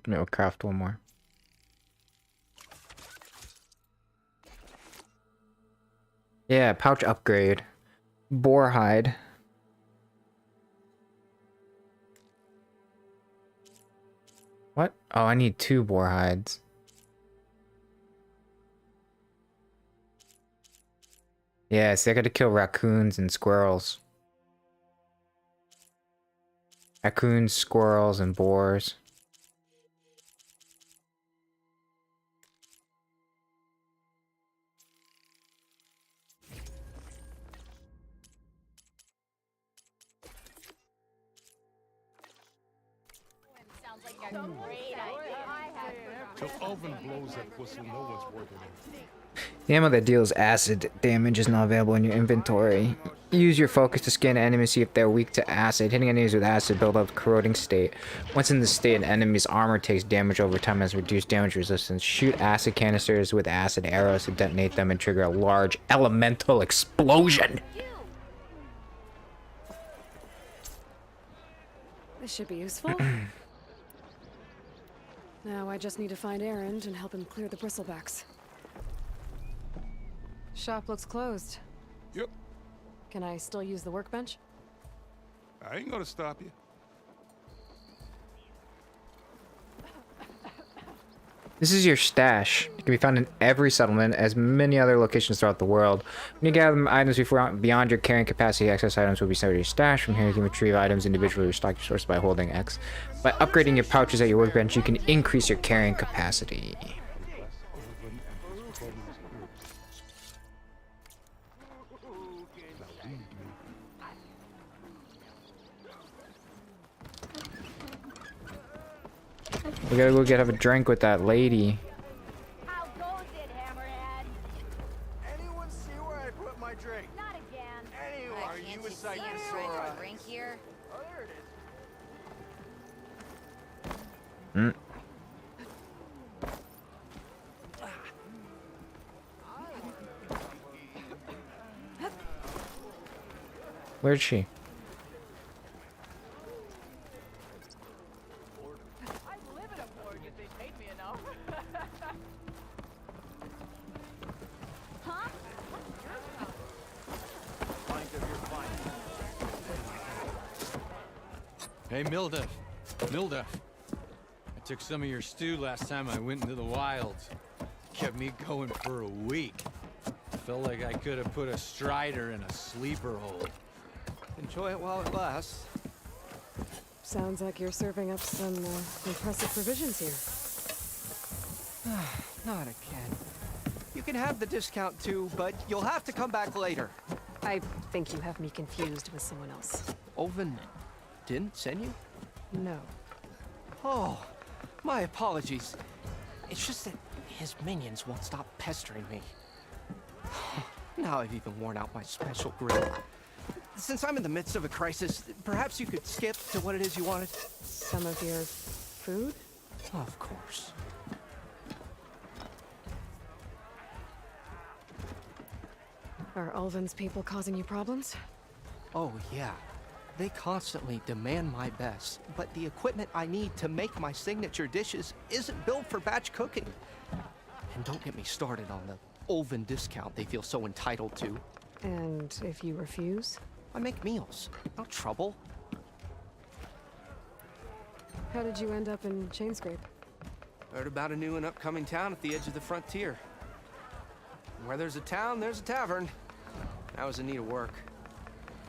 No, craft one more. Yeah, pouch upgrade. Boar hide. What? Oh, I need 2 boar hides. Yeah, see, I gotta kill raccoons and squirrels. Raccoons, squirrels, and boars. Till Oven blows that whistle, no one's working it. The ammo that deals acid damage is not available in your inventory. Use your focus to scan enemies, see if they're weak to acid. Hitting enemies with acid build up corroding state. Once in this state, an enemy's armor takes damage over time and has reduced damage resistance. Shoot acid canisters with acid arrows to detonate them and trigger a large elemental explosion. This should be useful. Now I just need to find Erend and help him clear the bristlebacks. Shop looks closed. Yep. Can I still use the workbench? I ain't gonna stop you. This is your stash. It can be found in every settlement, as many other locations throughout the world. When you gather items beyond your carrying capacity, excess items will be sent to your stash. From here, you can retrieve items individually or stock your source by holding X. By upgrading your pouches at your workbench, you can increase your carrying capacity. We gotta go have a drink with that lady. How goes it, Hammerhead? Anyone see where I put my drink? Not again. Anyone? Are you a See him trying to drink here? Oh, there it is. Where's she? Hey, Milda. Milda. I took some of your stew last time I went into the wilds. Kept me going for a week. Felt like I could have put a strider in a sleeper hole. Enjoy it while it lasts. Sounds like you're serving up some impressive provisions here. Not again. You can have the discount too, but you'll have to come back later. I think you have me confused with someone else. Olvin didn't send you? No. Oh, my apologies. It's just that his minions won't stop pestering me. Now I've even worn out my special grill. Since I'm in the midst of a crisis, perhaps you could skip to what it is you wanted? Some of your food? Of course. Are Ulvin's people causing you problems? Oh, yeah. They constantly demand my best, but the equipment I need to make my signature dishes isn't built for batch cooking. And don't get me started on the Ulvin discount they feel so entitled to. And if you refuse? I make meals, not trouble. How did you end up in Chainscrape? Heard about a new and upcoming town at the edge of the frontier. Where there's a town, there's a tavern. I was in need of work.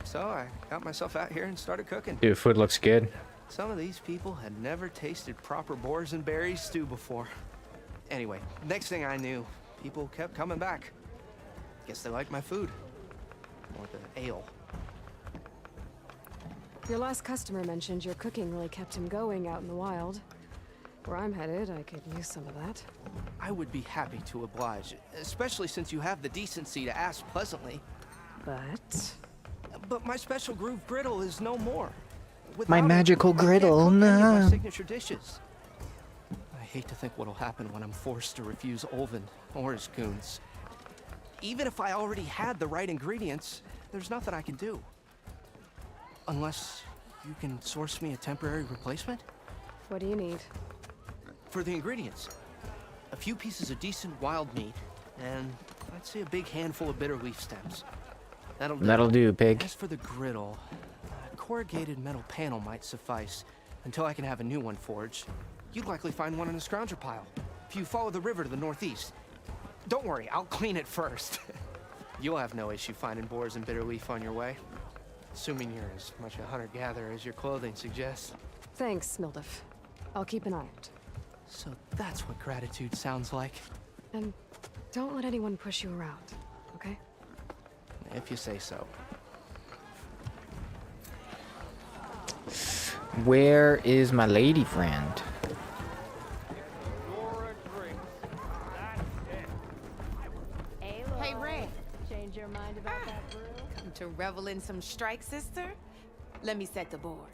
So I got myself out here and started cooking. Dude, food looks good. Some of these people had never tasted proper boars and berries stew before. Anyway, next thing I knew, people kept coming back. Guess they liked my food. Or the ale. Your last customer mentioned your cooking really kept him going out in the wild. Where I'm headed, I could use some of that. I would be happy to oblige, especially since you have the decency to ask pleasantly. But my special groove griddle is no more. My magical griddle, My no. signature dishes. I hate to think what'll happen when I'm forced to refuse Ulvin or his goons. Even if I already had the right ingredients, there's nothing I can do. Unless you can source me a temporary replacement? What do you need? For the ingredients, a few pieces of decent wild meat, and I'd say a big handful of bitter leaf stems. That'll do, pig. As for the griddle, a corrugated metal panel might suffice until I can have a new one forged. You'd likely find one in a scrounger pile if you follow the river to the northeast. Don't worry, I'll clean it first. You'll have no issue finding boars and bitter leaf on your way. Assuming you're as much a hunter-gatherer as your clothing suggests. Thanks, Mildif. I'll keep an eye out. So that's what gratitude sounds like. And don't let anyone push you around, okay? If you say so. Where is my lady friend? Hey, Ray. Change your mind about that brew? Come to revel in some strike, sister? Let me set the board.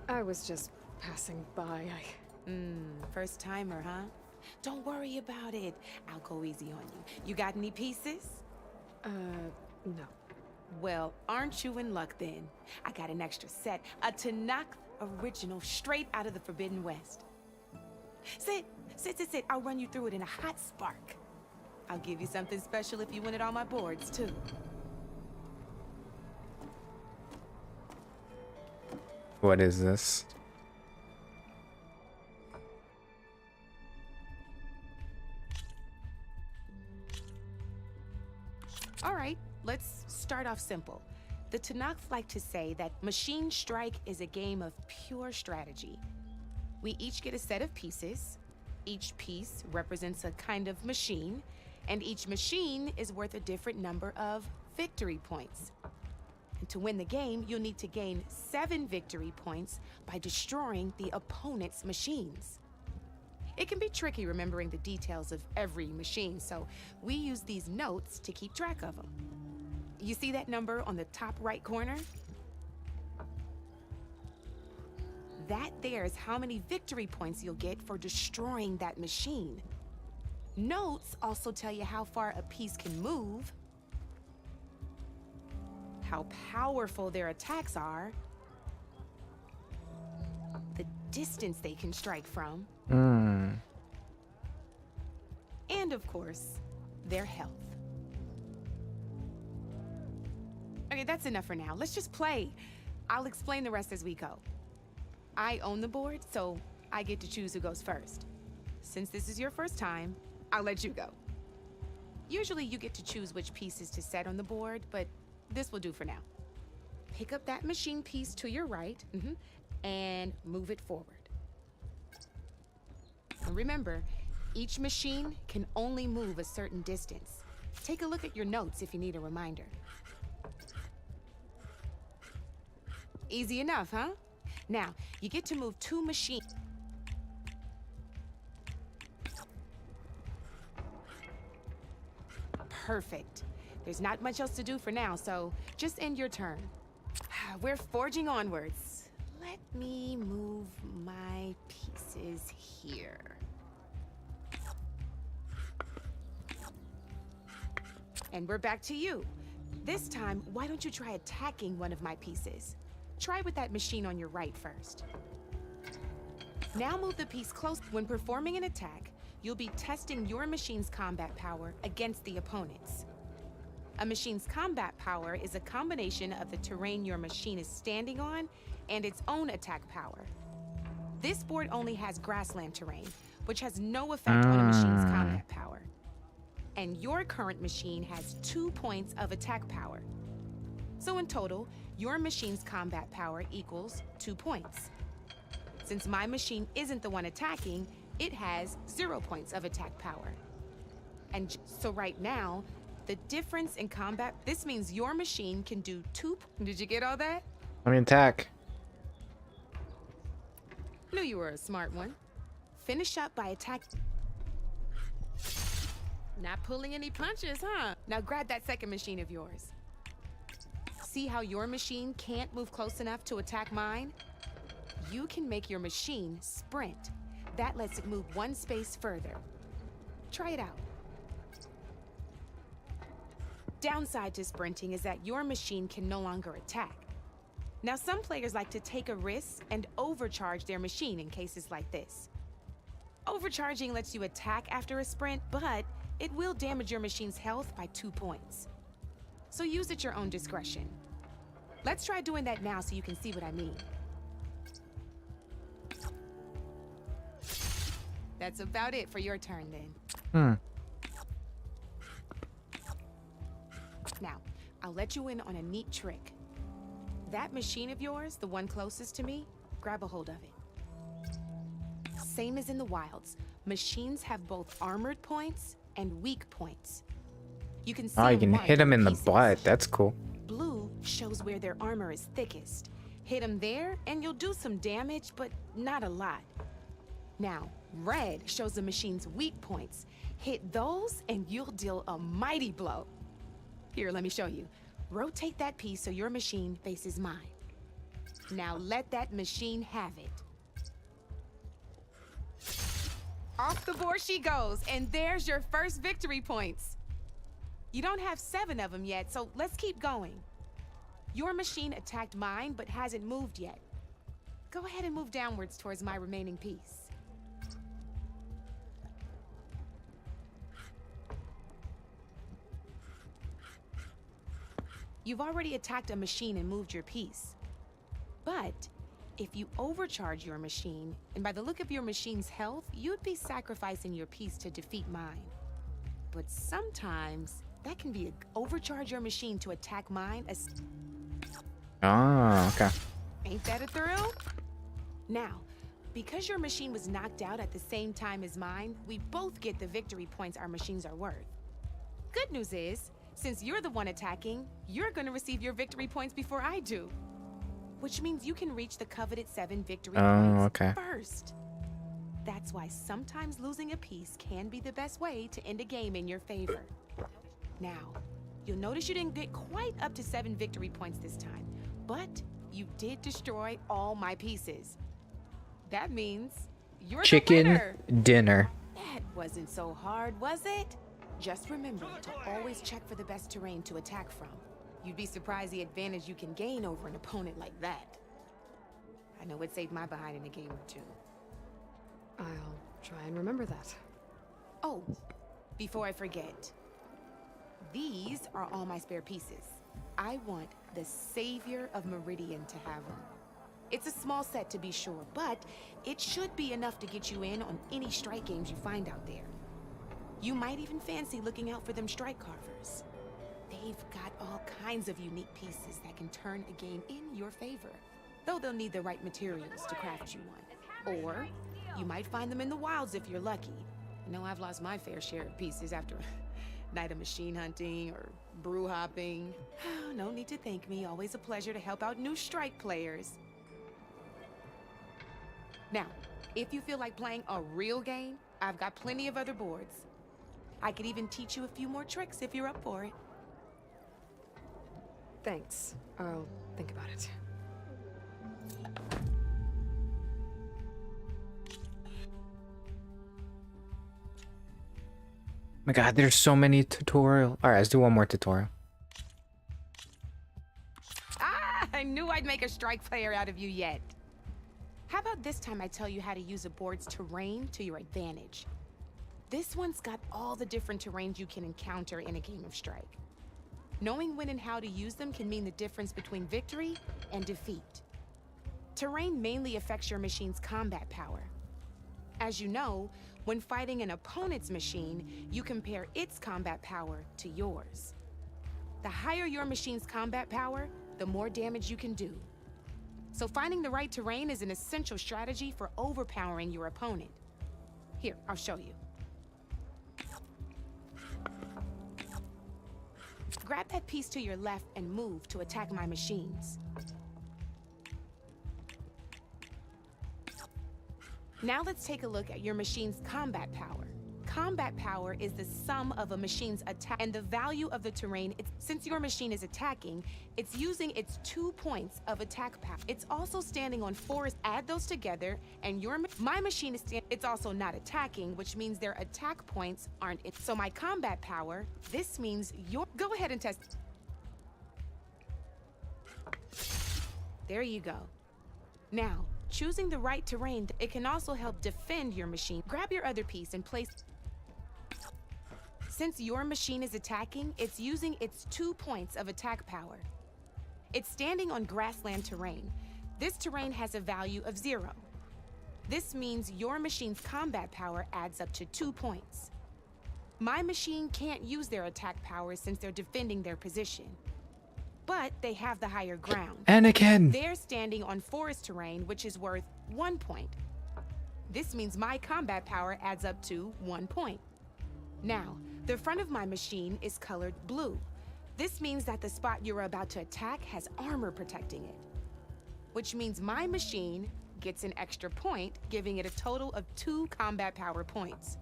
I was just passing by. First timer, huh? Don't worry about it. I'll go easy on you. You got any pieces? No. Well, aren't you in luck then? I got an extra set, a Tanakh original straight out of the Forbidden West. Sit. I'll run you through it in a hot spark. I'll give you something special if you win it on my boards, too. What is this? All right, let's start off simple. The Tanakh like to say that Machine Strike is a game of pure strategy. We each get a set of pieces. Each piece represents a kind of machine, and each machine is worth a different number of victory points. And to win the game, you'll need to gain 7 victory points by destroying the opponent's machines. It can be tricky remembering the details of every machine, so we use these notes to keep track of them. You see that number on the top right corner? That there is how many victory points you'll get for destroying that machine. Notes also tell you how far a piece can move, how powerful their attacks are, the distance they can strike from, and of course, their health. Okay, that's enough for now. Let's just play. I'll explain the rest as we go. I own the board, so I get to choose who goes first. Since this is your first time, I'll let you go. Usually you get to choose which pieces to set on the board, but this will do for now. Pick up that machine piece to your right, and move it forward. And remember, each machine can only move a certain distance. Take a look at your notes if you need a reminder. Easy enough, huh? Now, you get to move 2 machines. Perfect. There's not much else to do for now, so just end your turn. We're forging onwards. Let me move my pieces here. And we're back to you. This time, why don't you try attacking one of my pieces? Try with that machine on your right first. Now move the piece close. When performing an attack, you'll be testing your machine's combat power against the opponent's. A machine's combat power is a combination of the terrain your machine is standing on and its own attack power. This board only has grassland terrain, which has no effect on a machine's combat power. And your current machine has 2 points of attack power. So in total, your machine's combat power equals 2 points. Since my machine isn't the one attacking, it has 0 points of attack power. And so right now, the difference in combat, this means your machine can do 2. Did you get all that? Let me attack. Knew you were a smart one. Finish up by attacking. Not pulling any punches, huh? Now grab that second machine of yours. See how your machine can't move close enough to attack mine? You can make your machine sprint. That lets it move 1 space further. Try it out. Downside to sprinting is that your machine can no longer attack. Now, some players like to take a risk and overcharge their machine in cases like this. Overcharging lets you attack after a sprint, but it will damage your machine's health by 2 points. So use at your own discretion. Let's try doing that now so you can see what I mean. That's about it for your turn then. Now, I'll let you in on a neat trick. That machine of yours, the one closest to me, grab a hold of it. Same as in the wilds, machines have both armored points and weak points. You can see Oh, you can hit them in the butt. That's cool. Blue shows where their armor is thickest. Hit them there and you'll do some damage, but not a lot. Now, red shows the machine's weak points. Hit those and you'll deal a mighty blow. Here, let me show you. Rotate that piece so your machine faces mine. Now let that machine have it. Off the board she goes, and there's your first victory points. You don't have 7 of them yet, so let's keep going. Your machine attacked mine, but hasn't moved yet. Go ahead and move downwards towards my remaining piece. You've already attacked a machine and moved your piece. But if you overcharge your machine, and by the look of your machine's health, you'd be sacrificing your piece to defeat mine. But sometimes that can be overcharge your machine to attack mine. Oh, okay. Ain't that a thrill? Now, because your machine was knocked out at the same time as mine, we both get the victory points our machines are worth. Good news is, since you're the one attacking, you're gonna receive your victory points before I do. Which means you can reach the coveted 7 victory points first. That's why sometimes losing a piece can be the best way to end a game in your favor. Now, you'll notice you didn't get quite up to 7 victory points this time, but you did destroy all my pieces. That means you're the winner. Chicken dinner. That wasn't so hard, was it? Just remember to always check for the best terrain to attack from. You'd be surprised the advantage you can gain over an opponent like that. I know it saved my behind in a game or two. I'll try and remember that. Oh, before I forget, these are all my spare pieces. I want the Savior of Meridian to have them. It's a small set to be sure, but it should be enough to get you in on any strike games you find out there. You might even fancy looking out for them strike carvers. They've got all kinds of unique pieces that can turn a game in your favor. Though they'll need the right materials to craft you one. Or you might find them in the wilds if you're lucky. I know I've lost my fair share of pieces after a night of machine hunting or brew hopping. No need to thank me. Always a pleasure to help out new strike players. Now, if you feel like playing a real game, I've got plenty of other boards. I could even teach you a few more tricks if you're up for it. Thanks. I'll think about it. My god, there's so many tutorial. Alright, let's do one more tutorial. Ah, I knew I'd make a strike player out of you yet. How about this time I tell you how to use a board's terrain to your advantage? This one's got all the different terrains you can encounter in a game of Strike. Knowing when and how to use them can mean the difference between victory and defeat. Terrain mainly affects your machine's combat power. As you know, when fighting an opponent's machine, you compare its combat power to yours. The higher your machine's combat power, the more damage you can do. So finding the right terrain is an essential strategy for overpowering your opponent. Here, I'll show you. Grab that piece to your left and move to attack my machines. Now let's take a look at your machine's combat power. Combat power is the sum of a machine's attack and the value of the terrain. Since your machine is attacking, it's using its 2 points of attack power. It's also standing on 4. Add those together, and my machine is it's also not attacking, which means their attack points aren't it. So my combat power, this means go ahead and test. There you go. Now, choosing the right terrain, it can also help defend your machine. Grab your other piece and place. Since your machine is attacking, it's using its 2 points of attack power. It's standing on grassland terrain. This terrain has a value of 0. This means your machine's combat power adds up to 2 points. My machine can't use their attack power since they're defending their position. But they have the higher ground. Anakin! They're standing on forest terrain, which is worth 1 point. This means my combat power adds up to 1 point. Now, the front of my machine is colored blue. This means that the spot you're about to attack has armor protecting it. Which means my machine gets an extra point, giving it a total of 2 combat power points.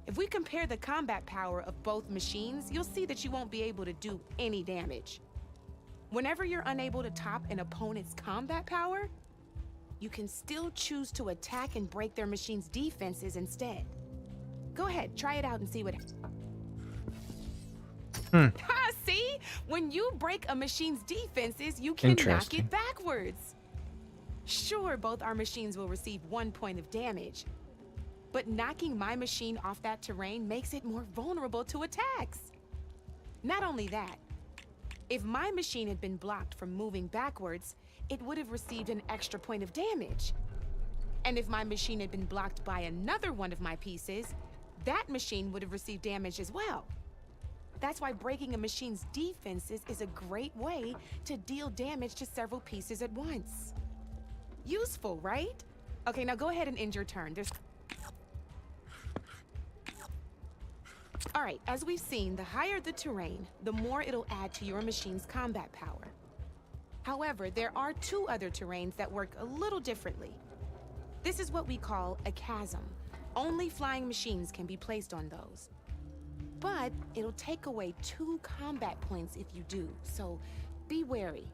If we compare the combat power of both machines, you'll see that you won't be able to do any damage. Whenever you're unable to top an opponent's combat power, you can still choose to attack and break their machine's defenses instead. Go ahead, try it out and see what... See? When you break a machine's defenses, you can knock it backwards. Sure, both our machines will receive 1 point of damage, but knocking my machine off that terrain makes it more vulnerable to attacks. Not only that, if my machine had been blocked from moving backwards, it would have received an extra point of damage. And if my machine had been blocked by another one of my pieces, that machine would have received damage as well. That's why breaking a machine's defenses is a great way to deal damage to several pieces at once. Useful, right? Okay, now go ahead and end your turn. All right, as we've seen, the higher the terrain, the more it'll add to your machine's combat power. However, there are 2 other terrains that work a little differently. This is what we call a chasm. Only flying machines can be placed on those. But it'll take away 2 combat points if you do, so be wary.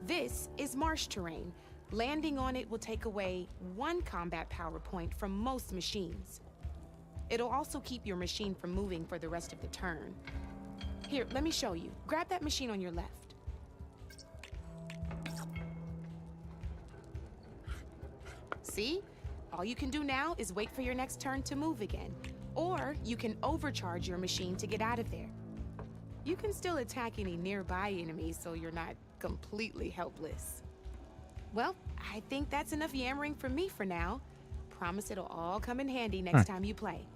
This is marsh terrain. Landing on it will take away 1 combat power point from most machines. It'll also keep your machine from moving for the rest of the turn. Here, let me show you. Grab that machine on your left. See? All you can do now is wait for your next turn to move again. Or you can overcharge your machine to get out of there. You can still attack any nearby enemies so you're not completely helpless. Well, I think that's enough yammering for me for now. Promise it'll all come in handy next time you play.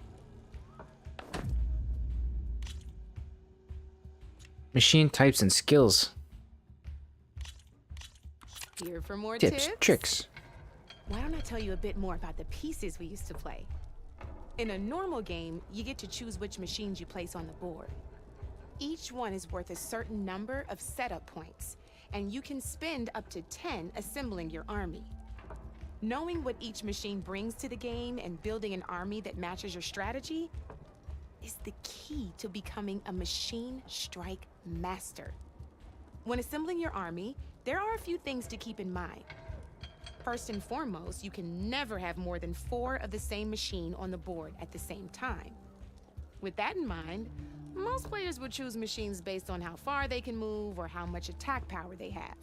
Machine types and skills. Here for more Tips, tricks. Why don't I tell you a bit more about the pieces we used to play? In a normal game, you get to choose which machines you place on the board. Each one is worth a certain number of setup points, and you can spend up to 10 assembling your army. Knowing what each machine brings to the game and building an army that matches your strategy is the key to becoming a machine strike master. When assembling your army, there are a few things to keep in mind. First and foremost, you can never have more than 4 of the same machine on the board at the same time. With that in mind, most players would choose machines based on how far they can move or how much attack power they have.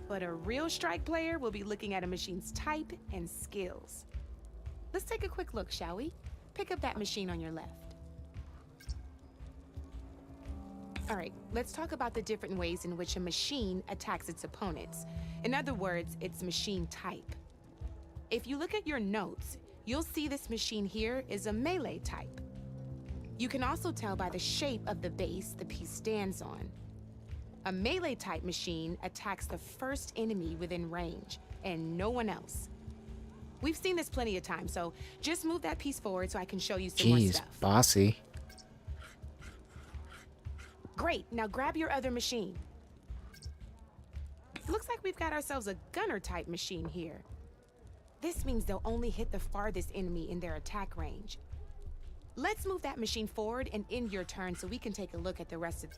But a real strike player will be looking at a machine's type and skills. Let's take a quick look, shall we? Pick up that machine on your left. All right, let's talk about the different ways in which a machine attacks its opponents. In other words, its machine type. If you look at your notes, you'll see this machine here is a melee type. You can also tell by the shape of the base the piece stands on. A melee type machine attacks the first enemy within range, and no one else. We've seen this plenty of times, so just move that piece forward so I can show you some more Jeez, stuff. bossy. Great, now grab your other machine. Looks like we've got ourselves a gunner type machine here. This means they'll only hit the farthest enemy in their attack range. Let's move that machine forward and end your turn so we can take a look at the rest of...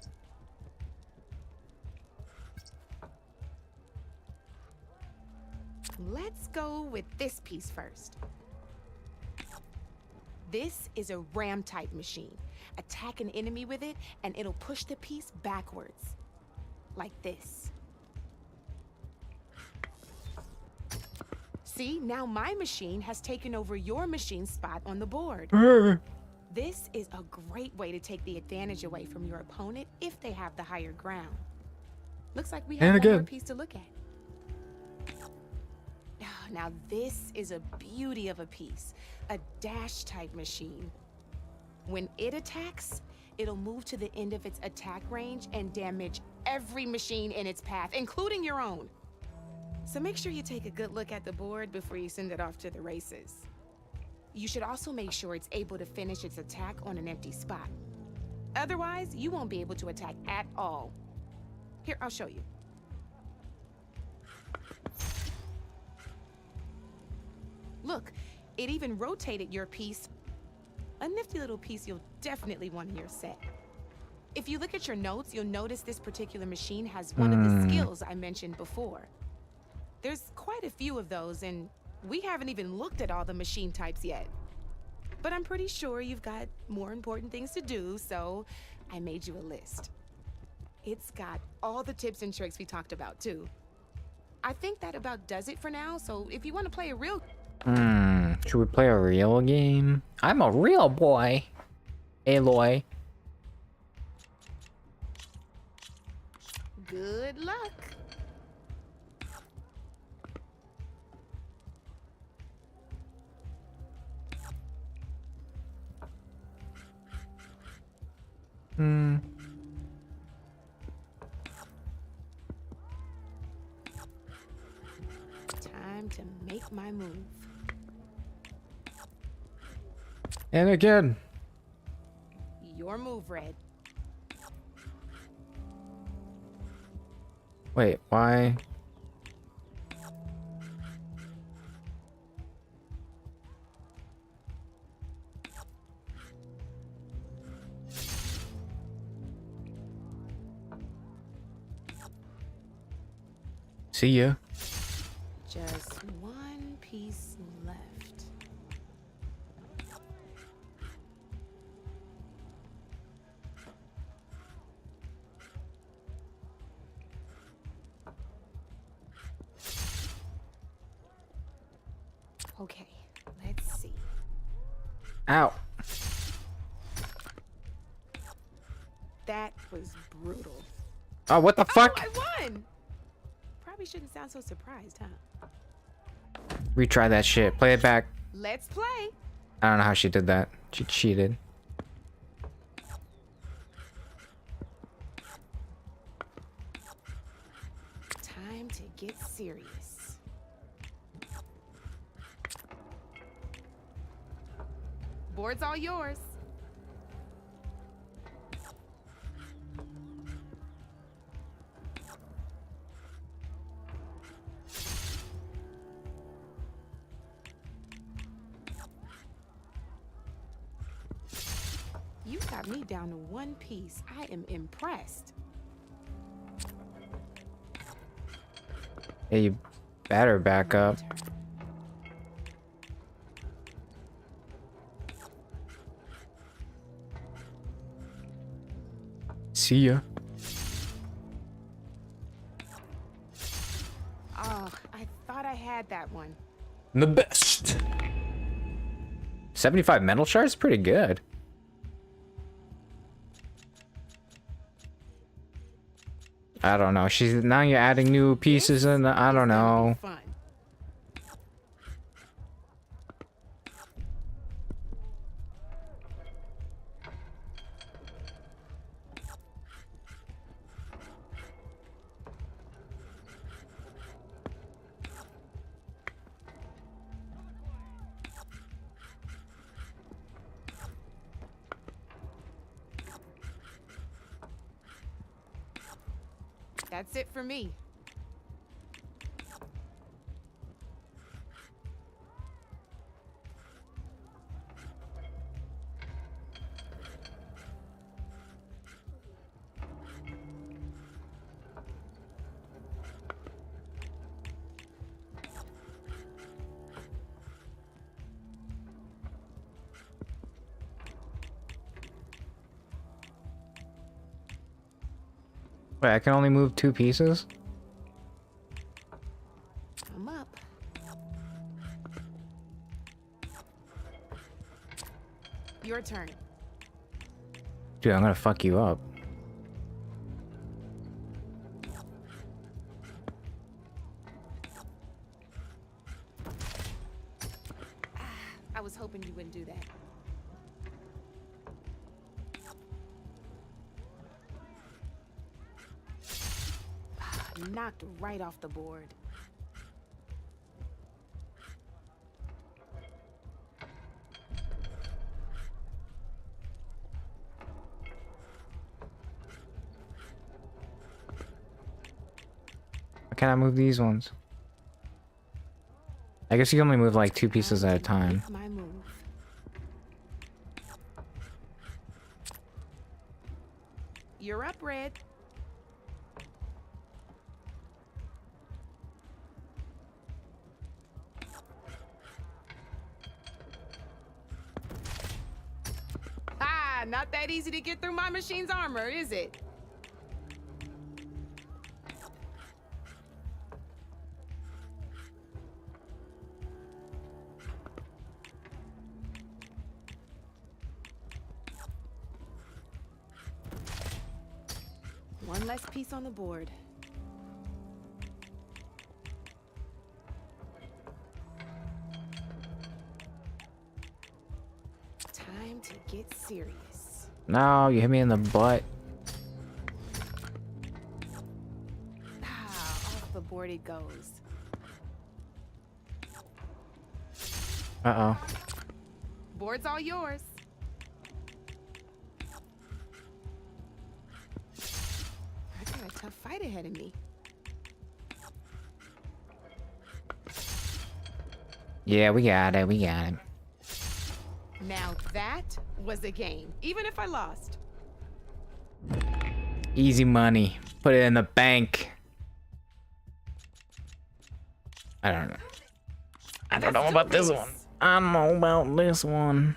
Let's go with this piece first. This is a ram type machine. Attack an enemy with it and it'll push the piece backwards. Like this. See, now my machine has taken over your machine's spot on the board. This is a great way to take the advantage away from your opponent if they have the higher ground. Looks like we have one more piece to look at. Now this is a beauty of a piece, a dash type machine. When it attacks, it'll move to the end of its attack range and damage every machine in its path, including your own. So make sure you take a good look at the board before you send it off to the races. You should also make sure it's able to finish its attack on an empty spot. Otherwise, you won't be able to attack at all. Here, I'll show you. Look, it even rotated your piece. A nifty little piece you'll definitely want in your set. If you look at your notes, you'll notice this particular machine has one of the skills I mentioned before. There's quite a few of those, and we haven't even looked at all the machine types yet. But I'm pretty sure you've got more important things to do, so I made you a list. It's got all the tips and tricks we talked about, too. I think that about does it for now, so if you want to play a real... Should we play a real game? I'm a real boy. Aloy. Good luck. Time to make my move. And again. Your move, Red. Wait, why? See ya. Just one piece left. Okay, let's see. Ow. That was brutal. Oh, what the fuck? Oh, I won! Probably shouldn't sound so surprised, huh? Retry that shit. Play it back. Let's play. I don't know how she did that. She cheated. Time to get serious. Board's all yours. You got me down to one piece. I am impressed. Hey, you better back up. See ya. Oh, I thought I had that one. The best. 75 metal shards? Pretty good. I don't know. Now you're adding new pieces and I don't know. That's it for me. Wait, I can only move 2 pieces? I'm up. Your turn. Dude, I'm gonna fuck you up. I was hoping you wouldn't do that. Knocked right off the board. Why can't I move these ones? I guess you can only move like 2 pieces at a time. My move. You're up, Red. Ah, not that easy to get through my machine's armor, is it? One less piece on the board. Time to get serious. No, you hit me in the butt. Ah, off the board it goes. Uh-oh. Board's all yours. I got a tough fight ahead of me. Yeah, we got it. We got it. Now that was a game, even if I lost. Easy money. Put it in the bank. I don't know. I don't know about this one. I don't know about this one.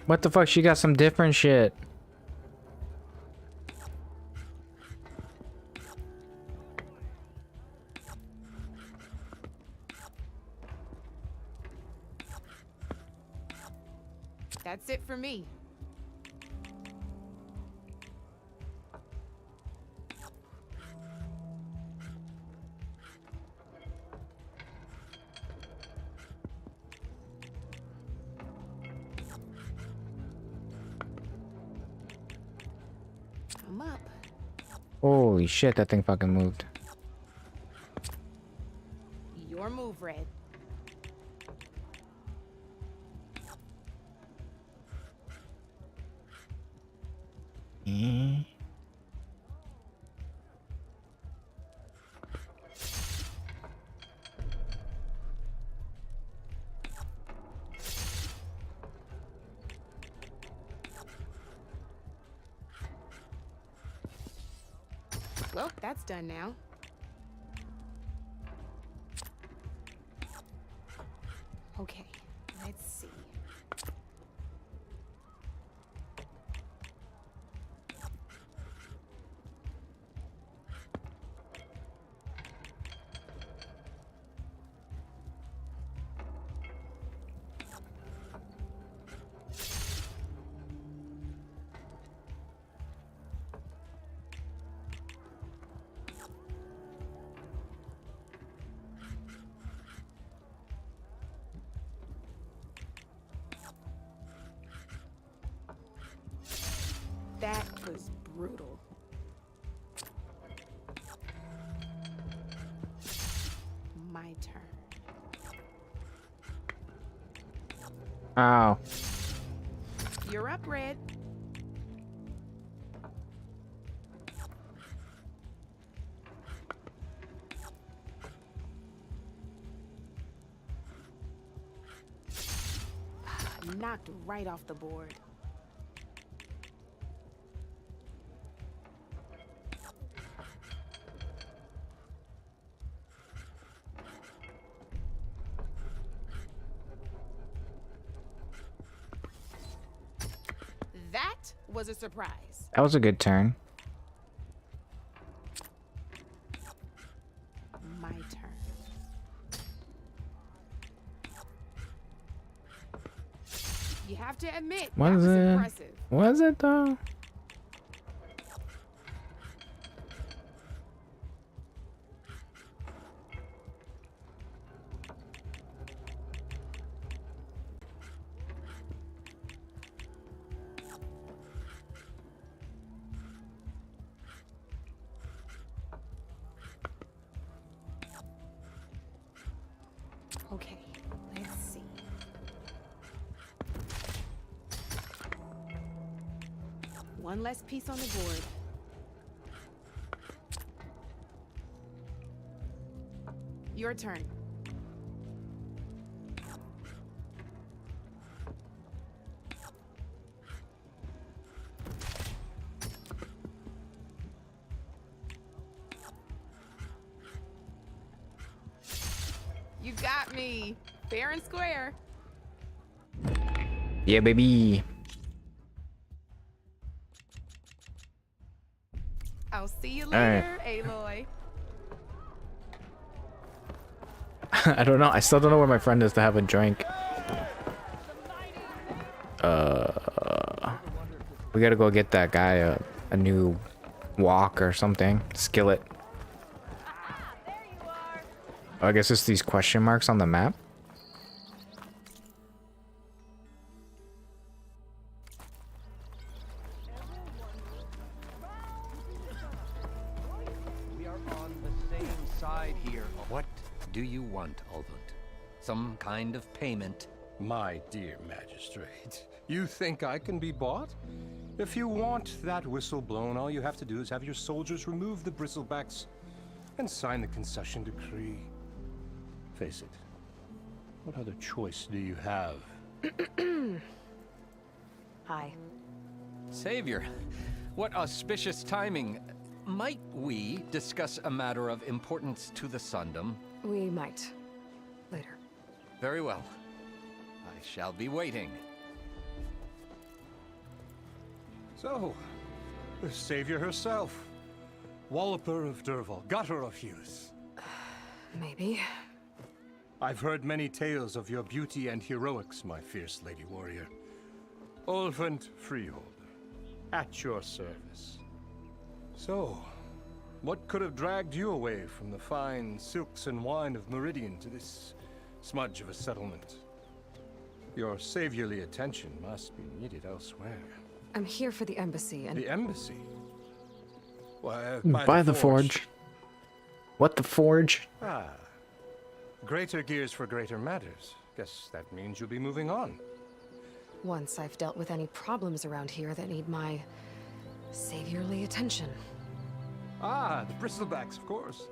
What the fuck? She got some different shit. That's it for me. I'm up. Holy shit, that thing fucking moved. Your move, Red. Well, that's done now. Okay, let's see. That was brutal. My turn. Ow. You're up, Red. Knocked right off the board. That was a surprise. That was a good turn. My turn. You have to admit, that was impressive. Was it though? Okay, let's see. One less piece on the board. Your turn. You got me. Fair and square. Yeah, baby. I'll see you right. later, Aloy. I don't know. I still don't know where my friend is to have a drink. We gotta go get that guy a new wok or something. Skillet. Oh, I guess it's these question marks on the map. We are on the same side here. What do you want, Alvund? Some kind of payment? My dear magistrate, you think I can be bought? If you want that whistle blown, all you have to do is have your soldiers remove the bristlebacks and sign the concession decree. Face it, what other choice do you have? Hi. Savior, what auspicious timing. Might we discuss a matter of importance to the Sundom? We might. Later. Very well. I shall be waiting. So, the savior herself. Walloper of Derval, gutter of youth. Maybe. I've heard many tales of your beauty and heroics, my fierce lady warrior. Olvent Freeholder, at your service. So, what could have dragged you away from the fine silks and wine of Meridian to this smudge of a settlement? Your saviorly attention must be needed elsewhere. I'm here for the embassy and... The embassy? Why, by the forge. What the forge? Ah. Greater gears for greater matters. Guess that means you'll be moving on. Once I've dealt with any problems around here that need my saviorly attention. Ah, the bristlebacks, of course.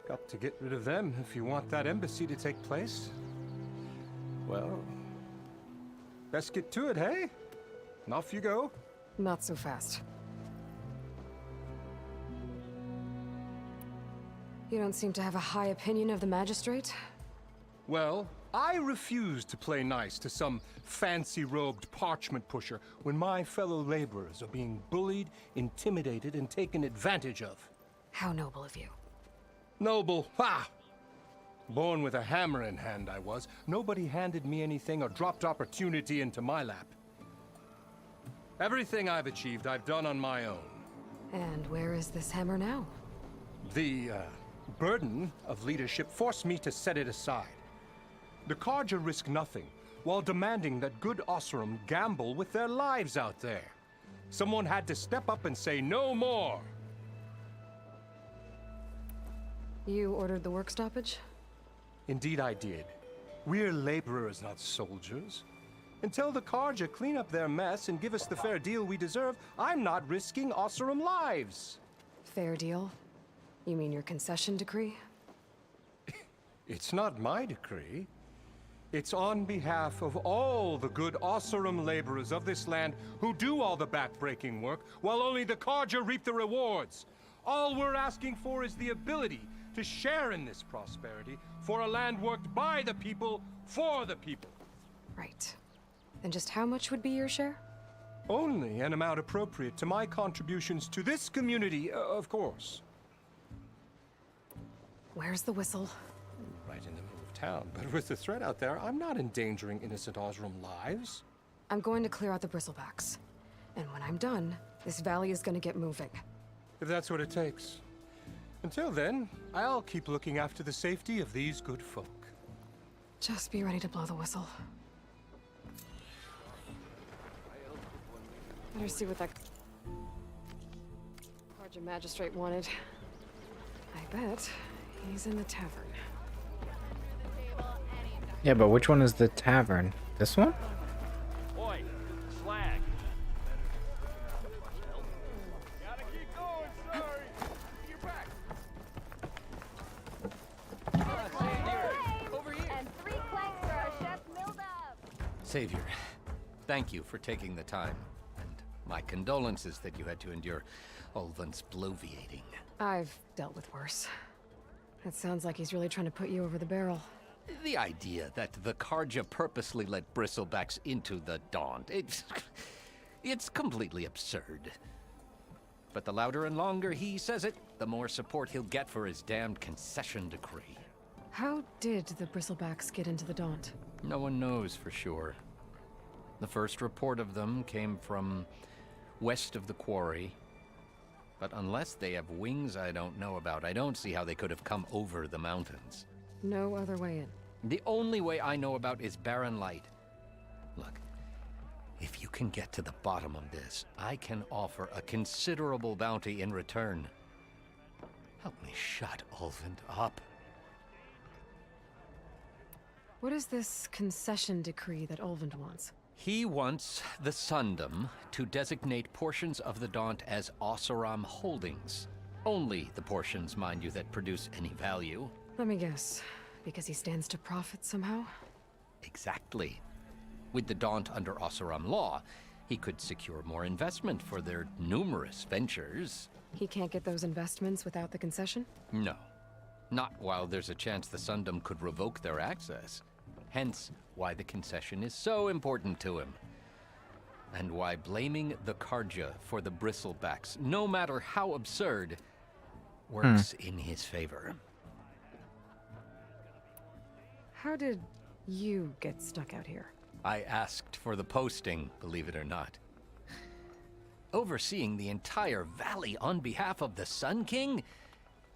Got to get rid of them if you want that embassy to take place. Well, best get to it, hey? And off you go. Not so fast. You don't seem to have a high opinion of the magistrate? Well, I refuse to play nice to some fancy-robed parchment pusher when my fellow laborers are being bullied, intimidated, and taken advantage of. How noble of you. Noble? Ha! Born with a hammer in hand, I was. Nobody handed me anything or dropped opportunity into my lap. Everything I've achieved, I've done on my own. And where is this hammer now? The, burden of leadership forced me to set it aside. The Carja risk nothing, while demanding that good Osseram gamble with their lives out there. Someone had to step up and say no more. You ordered the work stoppage? Indeed I did. We're laborers, not soldiers. Until the Carja clean up their mess and give us the fair deal we deserve, I'm not risking Osseram lives. Fair deal? You mean your concession decree? It's not my decree. It's on behalf of all the good Osseram laborers of this land who do all the back-breaking work, while only the Carja reap the rewards. All we're asking for is the ability to share in this prosperity for a land worked by the people, for the people. Right. And just how much would be your share? Only an amount appropriate to my contributions to this community, of course. Where's the whistle? Right in the middle of town, but with the threat out there, I'm not endangering innocent Osram lives. I'm going to clear out the bristlebacks. And when I'm done, this valley is going to get moving. If that's what it takes. Until then, I'll keep looking after the safety of these good folk. Just be ready to blow the whistle. Better see what that Carja magistrate wanted. I bet he's in the tavern. Yeah, but which one is the tavern? This one? Oi, slag. And 3 planks for our chef Milda. Savior, thank you for taking the time. And my condolences that you had to endure Olven's bloviating. I've dealt with worse. It sounds like he's really trying to put you over the barrel. The idea that the Carja purposely let bristlebacks into the Daunt, it's completely absurd. But the louder and longer he says it, the more support he'll get for his damned concession decree. How did the bristlebacks get into the Daunt? No one knows for sure. The first report of them came from west of the quarry. But unless they have wings I don't know about, I don't see how they could have come over the mountains. No other way in. The only way I know about is barren light. Look, if you can get to the bottom of this, I can offer a considerable bounty in return. Help me shut Olvent up. What is this concession decree that Olvent wants? He wants the Sundom to designate portions of the Daunt as Osseram holdings. Only the portions, mind you, that produce any value. Let me guess. Because he stands to profit somehow? Exactly. With the Daunt under Osseram law, he could secure more investment for their numerous ventures. He can't get those investments without the concession? No. Not while there's a chance the Sundom could revoke their access. Hence, why the concession is so important to him. and why blaming the Karja for the bristlebacks, no matter how absurd, works in his favor. How did you get stuck out here? I asked for the posting, believe it or not. Overseeing the entire valley on behalf of the Sun King?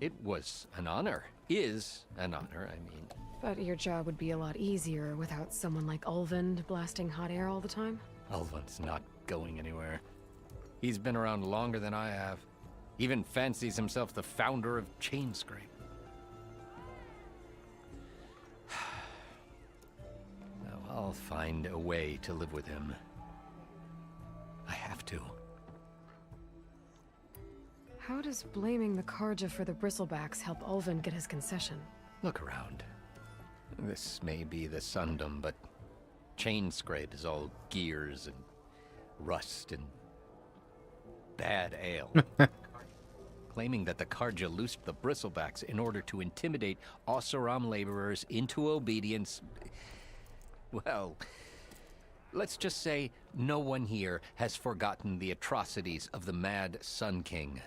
It was an honor. Is an honor, I mean. But your job would be a lot easier without someone like Ulvund blasting hot air all the time? Ulvund's not going anywhere. He's been around longer than I have. Even fancies himself the founder of Chainscrape. Now, I'll find a way to live with him. I have to. How does blaming the Karja for the bristlebacks help Ulvund get his concession? Look around. This may be the Sundom, but Chainscrape is all gears and rust and bad ale. Claiming that the Karja loosed the bristlebacks in order to intimidate Oseram laborers into obedience. Well, let's just say no one here has forgotten the atrocities of the Mad Sun King.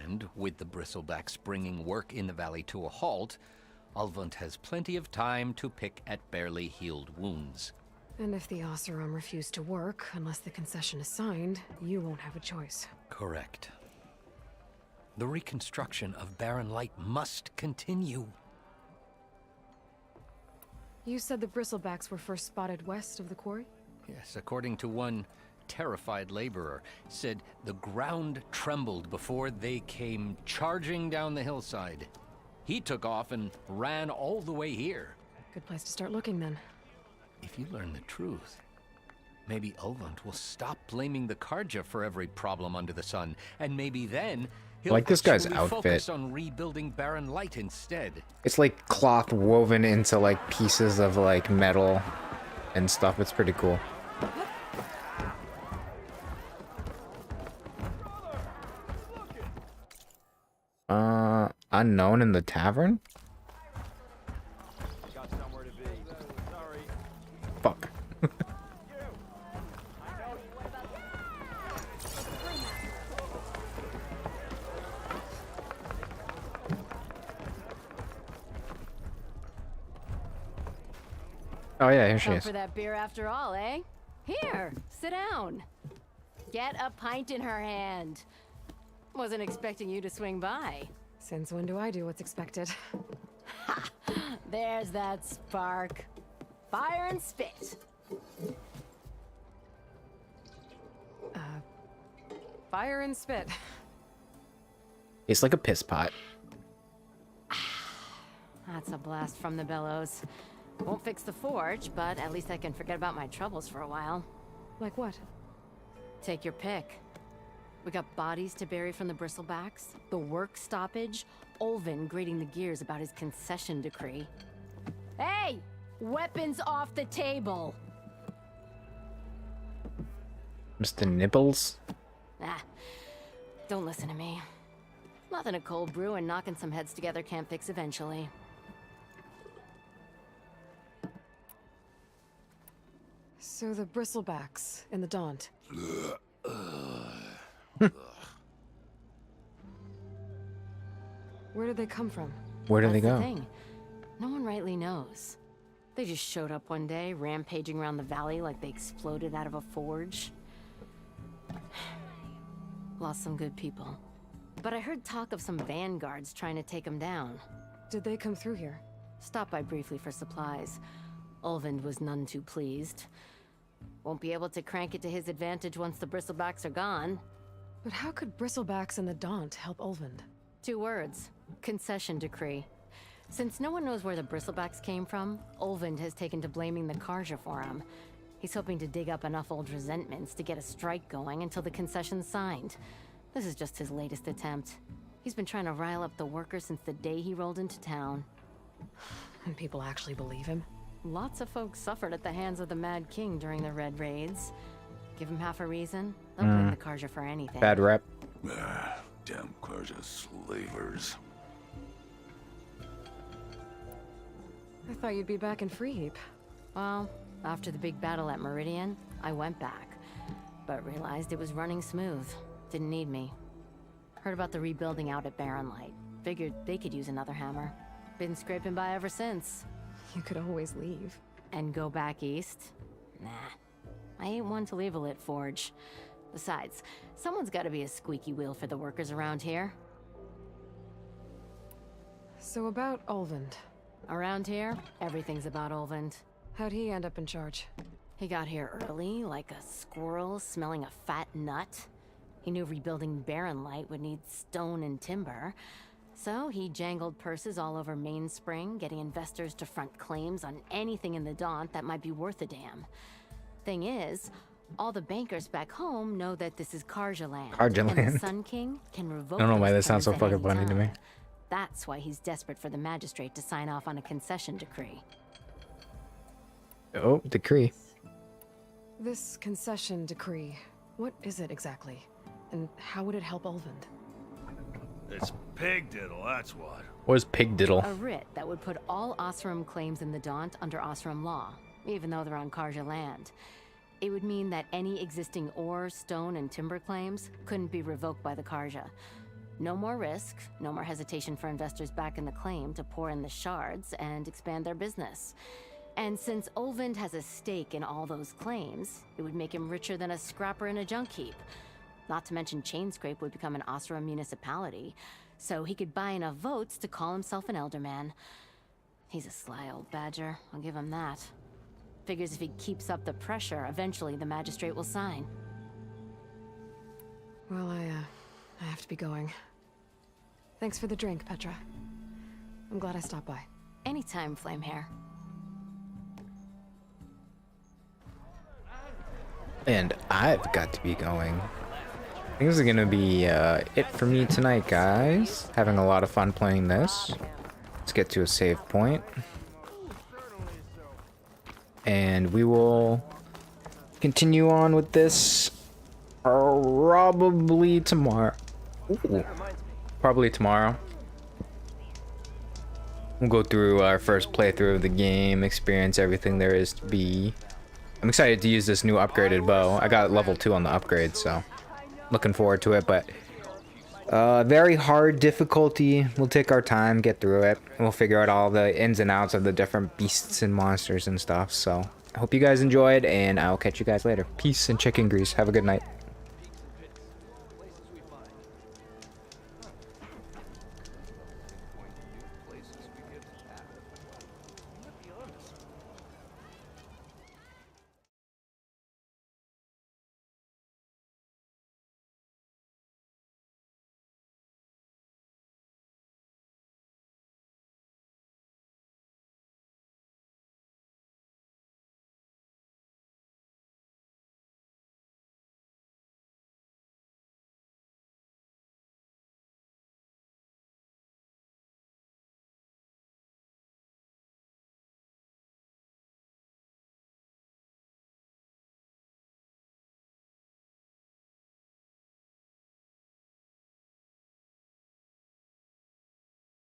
And with the bristlebacks bringing work in the valley to a halt, Ulvund has plenty of time to pick at barely healed wounds. And if the Oseram refuse to work, unless the concession is signed, you won't have a choice. Correct. The reconstruction of Barren Light must continue. You said the bristlebacks were first spotted west of the quarry? Yes, according to one terrified laborer, said the ground trembled before they came charging down the hillside. He took off and ran all the way here. Good place to start looking, then. If you learn the truth, maybe Ulvund will stop blaming the Karja for every problem under the sun, and maybe then he'll like this guy's actually outfit. focus on rebuilding Barren Light instead. It's like cloth woven into like pieces of like metal and stuff. It's pretty cool. Unknown in the tavern? Got somewhere to be. Sorry. Fuck. Oh yeah, here she Come is. for that beer after all, eh? Here, sit down. Get a pint in her hand. Wasn't expecting you to swing by. Since when do I do what's expected? There's that spark. Fire and spit. Fire and spit. It's like a piss pot. That's a blast from the bellows. Won't fix the forge, but at least I can forget about my troubles for a while. Like what? Take your pick. We got bodies to bury from the bristlebacks, the work stoppage, Ulvund grating the gears about his concession decree. Hey! Weapons off the table! Mr. Nibbles? Ah, don't listen to me. Nothing a cold brew and knocking some heads together can't fix eventually. So the bristlebacks in the Daunt. Where did they come from? Where did they That's go? the thing. No one rightly knows. They just showed up one day, rampaging around the valley like they exploded out of a forge. Lost some good people. But I heard talk of some vanguards trying to take them down. Did they come through here? Stopped by briefly for supplies. Ulvund was none too pleased. Won't be able to crank it to his advantage once the bristlebacks are gone. But how could bristlebacks in the Daunt help Ulvund? 2 words. Concession decree. Since no one knows where the bristlebacks came from, Ulvund has taken to blaming the Karja for him. He's hoping to dig up enough old resentments to get a strike going until the concession's signed. This is just his latest attempt. He's been trying to rile up the workers since the day he rolled into town. And people actually believe him? Lots of folks suffered at the hands of the Mad King during the Red Raids. Give him half a reason, they'll blame the Karja for anything. Bad rep. Damn Karja slavers. I thought you'd be back in Freeheap. Well, after the big battle at Meridian, I went back. but realized it was running smooth. Didn't need me. Heard about the rebuilding out at Barren Light. Figured they could use another hammer. Been scraping by ever since. You could always leave. And go back east? Nah. I ain't one to leave a lit forge. Besides, someone's gotta be a squeaky wheel for the workers around here. So about Olvend. Around here, everything's about Olvend. How'd he end up in charge? He got here early, like a squirrel smelling a fat nut. He knew rebuilding Barren Light would need stone and timber. So he jangled purses all over Mainspring, getting investors to front claims on anything in the Daunt that might be worth a damn. Thing is, all the bankers back home know that this is Karja land. Karja And land. the Sun King can revoke I don't know why those that sounds so terms at fucking any funny to me. time. That's why he's desperate for the magistrate to sign off on a concession decree. Oh, decree. This concession decree, what is it exactly? And how would it help Olvend? It's pig diddle, that's what. What is pig diddle? A writ that would put all Osram claims in the Daunt under Osram law, even though they're on Karja land. It would mean that any existing ore, stone, and timber claims couldn't be revoked by the Karja. No more risk, no more hesitation for investors back in the claim to pour in the shards and expand their business. And since Olvend has a stake in all those claims, it would make him richer than a scrapper in a junk heap. Not to mention Chainscrape would become an Osram municipality, so he could buy enough votes to call himself an elderman. He's a sly old badger, I'll give him that. Figures if he keeps up the pressure, eventually the magistrate will sign. Well, I have to be going. Thanks for the drink, Petra. I'm glad I stopped by. Anytime, Flamehair. And I've got to be going. I think this is gonna be it for me tonight, guys. Having a lot of fun playing this. Let's get to a save point. And we will continue on with this probably tomorrow. Ooh. Probably tomorrow. We'll go through our first playthrough of the game, experience everything there is to be. I'm excited to use this new upgraded bow. I got level 2 on the upgrade, so looking forward to it, but very hard difficulty. We'll take our time, get through it. We'll figure out all the ins and outs of the different beasts and monsters and stuff. So I hope you guys enjoyed, and I'll catch you guys later. Peace and chicken grease. Have a good night.